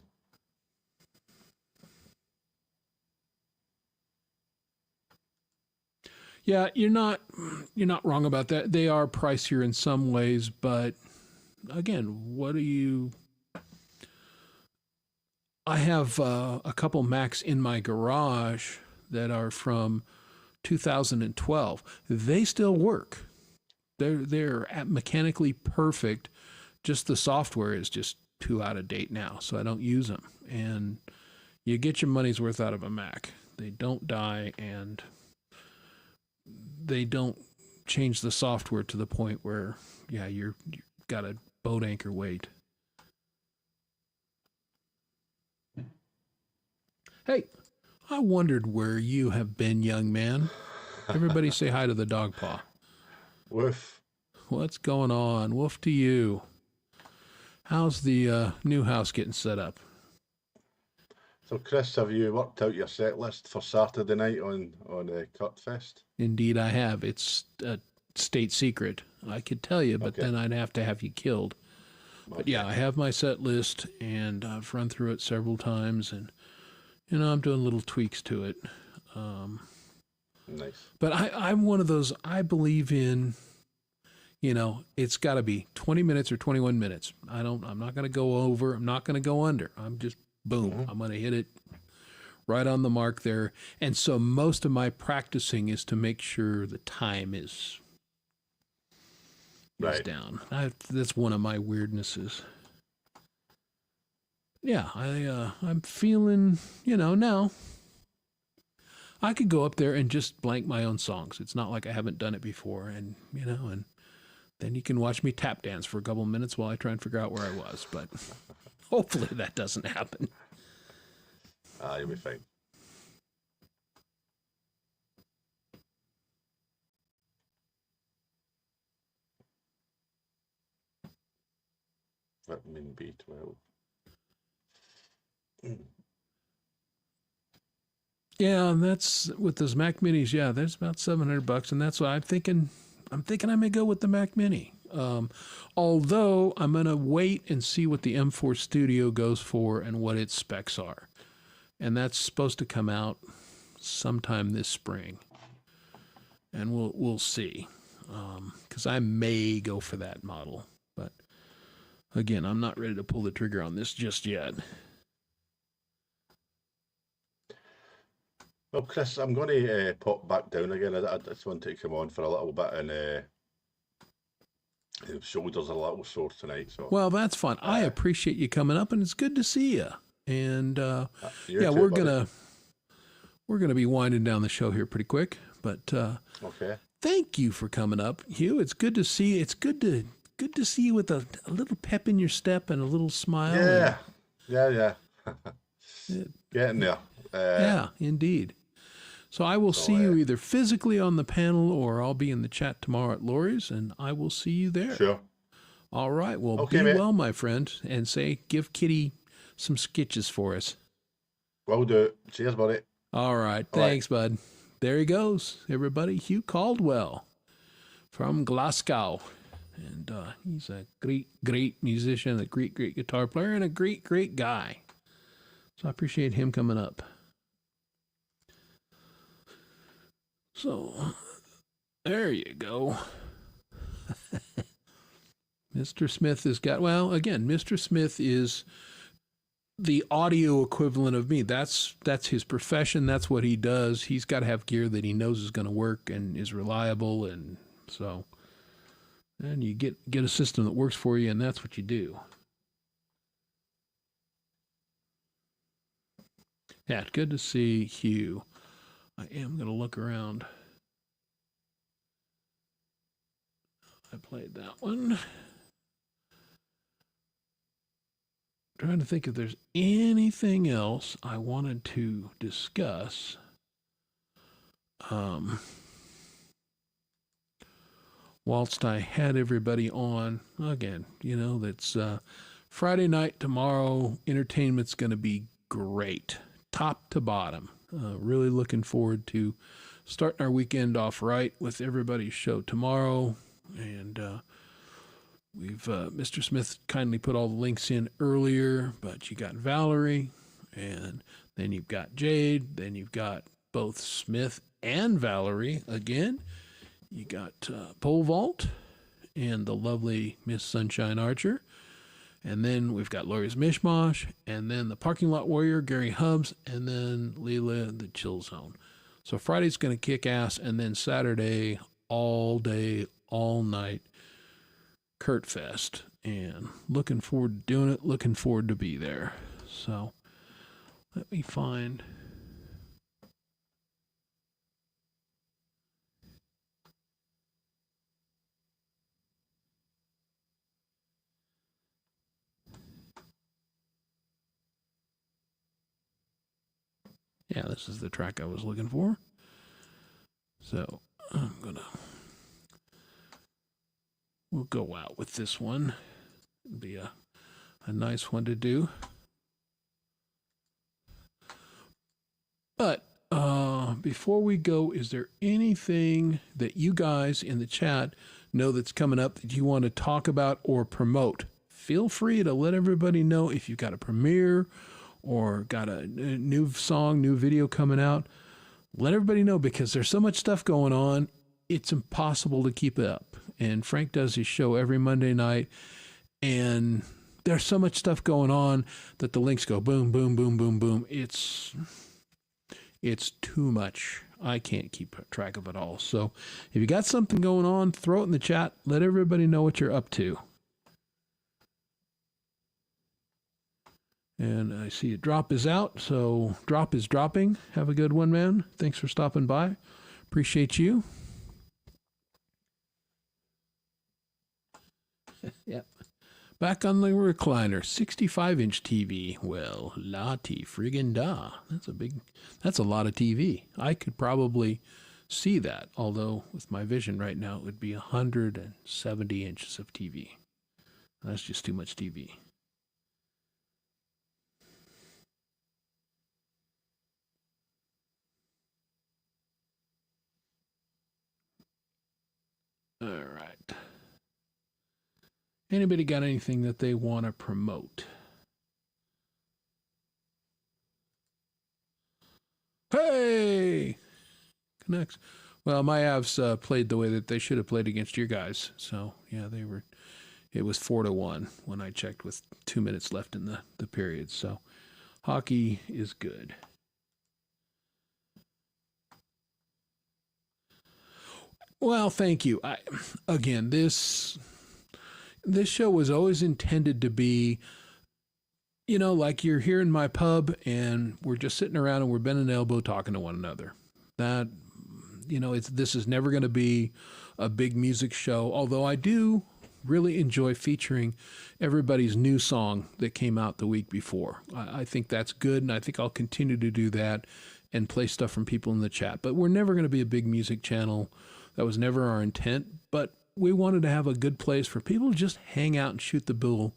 S2: Yeah, you're not wrong about that. They are pricier in some ways, but again, I have a couple Macs in my garage that are from 2012. They still work. They're mechanically perfect. Just the software is just too out of date now, so I don't use them. And you get your money's worth out of a Mac. They don't die, and they don't change the software to the point where, yeah, you've got a boat anchor weight. Hey, I wondered where you have been, young man. Everybody say hi to the dog paw.
S6: Woof.
S2: What's going on? Woof to you. How's the new house getting set up?
S6: So, Chris, have you worked out your set list for Saturday night on Kurtfest?
S2: Indeed, I have. It's a state secret. I could tell you, but then I'd have to have you killed. But yeah, I have my set list, and I've run through it several times, and I'm doing little tweaks to it.
S6: Nice.
S2: But I'm one of those, I believe in, it's got to be 20 minutes or 21 minutes. I'm not going to go over. I'm not going to go under. I'm just, boom, I'm going to hit it right on the mark there. And so most of my practicing is to make sure the time is down. That's one of my weirdnesses. Yeah, I'm feeling, now I could go up there and just blank my own songs. It's not like I haven't done it before, and and then you can watch me tap dance for a couple of minutes while I try and figure out where I was. But hopefully that doesn't happen.
S6: You'll be fine. Vitamin B12.
S2: Yeah, and that's with those Mac Minis. Yeah, there's about $700, and that's what I'm thinking. I'm thinking I may go with the Mac Mini. Although I'm gonna wait and see what the M4 Studio goes for and what its specs are, and that's supposed to come out sometime this spring, and we'll see. Because I may go for that model, but again, I'm not ready to pull the trigger on this just yet.
S6: Well, Chris, I'm going to pop back down again. I just want to come on for a little bit, and the shoulders are a little sore tonight. So
S2: well, that's fun. I appreciate you coming up, and it's good to see you. And
S6: you
S2: yeah,
S6: too,
S2: we're gonna be winding down the show here pretty quick. But
S6: okay.
S2: Thank you for coming up, Hugh. It's good to see you. It's good to see you with a little pep in your step and a little smile.
S6: Yeah. Getting there.
S2: Yeah, indeed. So I will see you either physically on the panel or I'll be in the chat tomorrow at Lori's, and I will see you there.
S6: Sure.
S2: All right. Well,
S6: okay,
S2: be
S6: mate.
S2: well, my friend, and give Kitty some sketches for us.
S6: Will do. Cheers, buddy.
S2: All right. Thanks, bud. There he goes, everybody. Hugh Caldwell from Glasgow. And he's a great musician, a great guitar player, and a great guy. So I appreciate him coming up. So there you go. Mr. Smith has got, well, again, Mr. Smith is the audio equivalent of me. That's his profession. That's what he does. He's got to have gear that he knows is going to work and is reliable. And so, and you get a system that works for you, and that's what you do. Yeah, good to see Hugh. I am going to look around. I played that one. Trying to think if there's anything else I wanted to discuss. Whilst I had everybody on, again, that's Friday night tomorrow. Entertainment's going to be great, top to bottom. Really looking forward to starting our weekend off right with everybody's show tomorrow. And we've Mr. Smith kindly put all the links in earlier, but you got Valerie, and then you've got Jade, then you've got both Smith and Valerie again. You got Pole Vault and the lovely Miss Sunshine Archer. And then we've got Lori's Mishmash, and then the Parking Lot Warrior, Gary Hubbs, and then Leela, the Chill Zone. So Friday's going to kick ass, and then Saturday, all day, all night, Kurt Fest. And looking forward to doing it, looking forward to be there. So let me find... Yeah, this is the track I was looking for. So we'll go out with this one. It'll be a nice one to do. But before we go, is there anything that you guys in the chat know that's coming up that you want to talk about or promote? Feel free to let everybody know if you've got a premiere or got a new song, new video coming out. Let everybody know, because there's so much stuff going on, it's impossible to keep it up. And Frank does his show every Monday night, and there's so much stuff going on that the links go boom, boom, boom, boom, boom. It's too much. I can't keep track of it all. So if you got something going on, throw it in the chat. Let everybody know what you're up to. And I see a drop is out, so drop is dropping. Have a good one, man. Thanks for stopping by. Appreciate you. Yep. Back on the recliner, 65-inch TV. Well, la-ti friggin' da. That's a lot of TV. I could probably see that, although with my vision right now, it would be 170 inches of TV. That's just too much TV. All right. Anybody got anything that they want to promote? Hey! Connects. Well, my Avs played the way that they should have played against your guys. So, yeah, it was 4-1 when I checked with 2 minutes left in the period. So, hockey is good. Well, thank you. Again, this show was always intended to be, like you're here in my pub and we're just sitting around and we're bending an elbow talking to one another. That, this is never going to be a big music show, although I do really enjoy featuring everybody's new song that came out the week before. I think that's good, and I think I'll continue to do that and play stuff from people in the chat. But we're never going to be a big music channel. That was never our intent, but we wanted to have a good place for people to just hang out and shoot the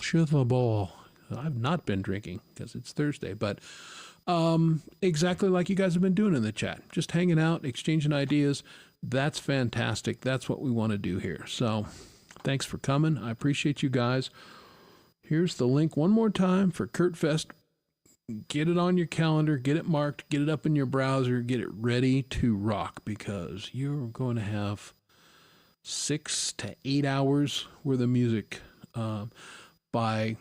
S2: shoot the ball. I've not been drinking because it's Thursday, but exactly like you guys have been doing in the chat, just hanging out, exchanging ideas. That's fantastic. That's what we want to do here. So thanks for coming. I appreciate you guys. Here's the link one more time for KurtFest. Get it on your calendar, get it marked, get it up in your browser, get it ready to rock, because you're going to have 6 to 8 hours worth of music by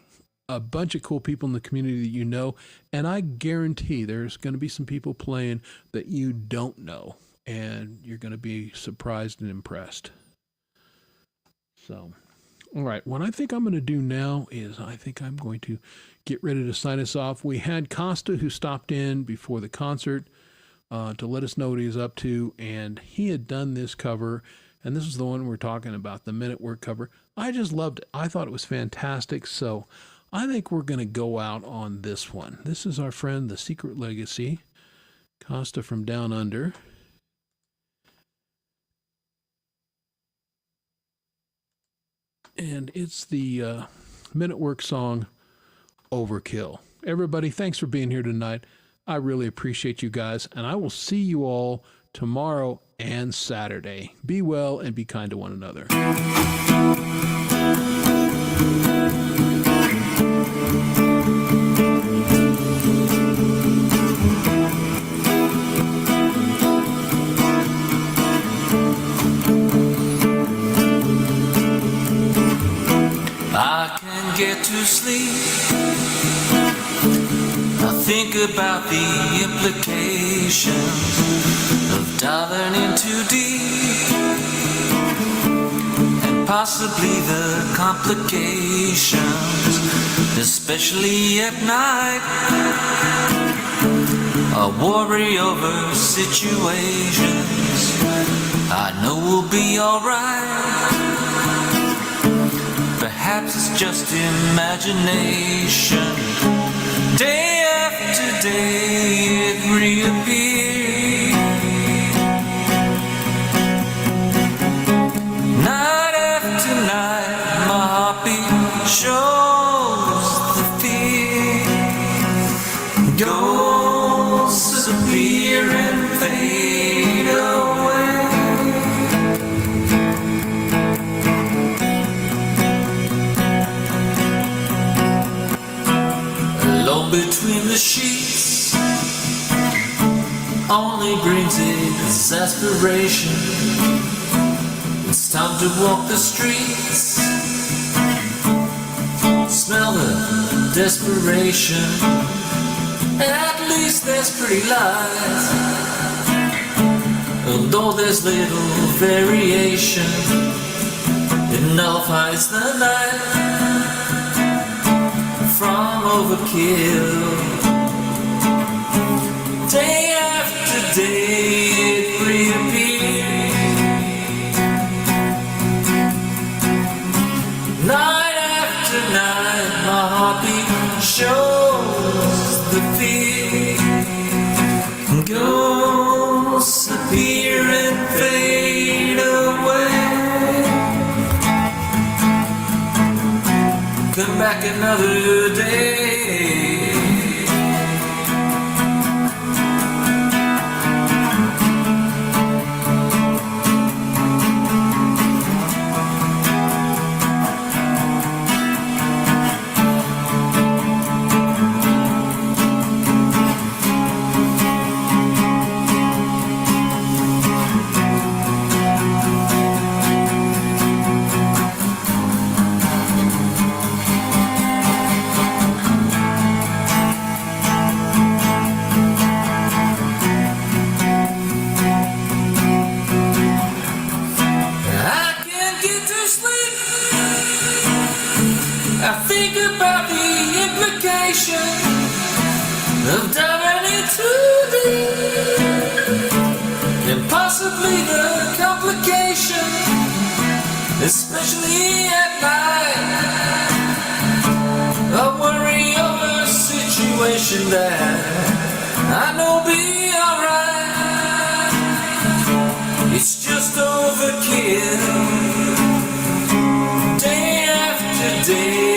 S2: a bunch of cool people in the community that you know. And I guarantee there's going to be some people playing that you don't know, and you're going to be surprised and impressed. So, all right, what I think I'm going to do now is I think I'm going to get ready to sign us off. We had Costa, who stopped in before the concert to let us know what he's up to, and he had done this cover, and this is the one we're talking about, the Men at Work cover. I just loved it. I thought it was fantastic, so I think we're going to go out on this one. This is our friend, The Secret Legacy, Costa from Down Under. And it's the Men at Work song, Overkill. Everybody, thanks for being here tonight. I really appreciate you guys, and I will see you all tomorrow and Saturday. Be well and be kind to one another.
S5: I can get to sleep. I think about the implications of diving in too deep, and possibly the complications, especially at night. I worry over situations I know will be alright. Perhaps it's just imagination. Day after day it reappears. Night after night my heartbeat shows the fear. Ghosts appear and fade away. Alone between the sheets only brings exasperation. It's time to walk the streets, smell the desperation. At least there's pretty lights, although there's little variation. It nullifies the night. overkill. Day after day it reappears. Night after night my heartbeat shows the fear. Ghosts appear and fade away. Come back another day. I think about the implication of diving into deep, and possibly the complication, especially at night. I worry over a situation that I know be alright. It's just overkill. Day after day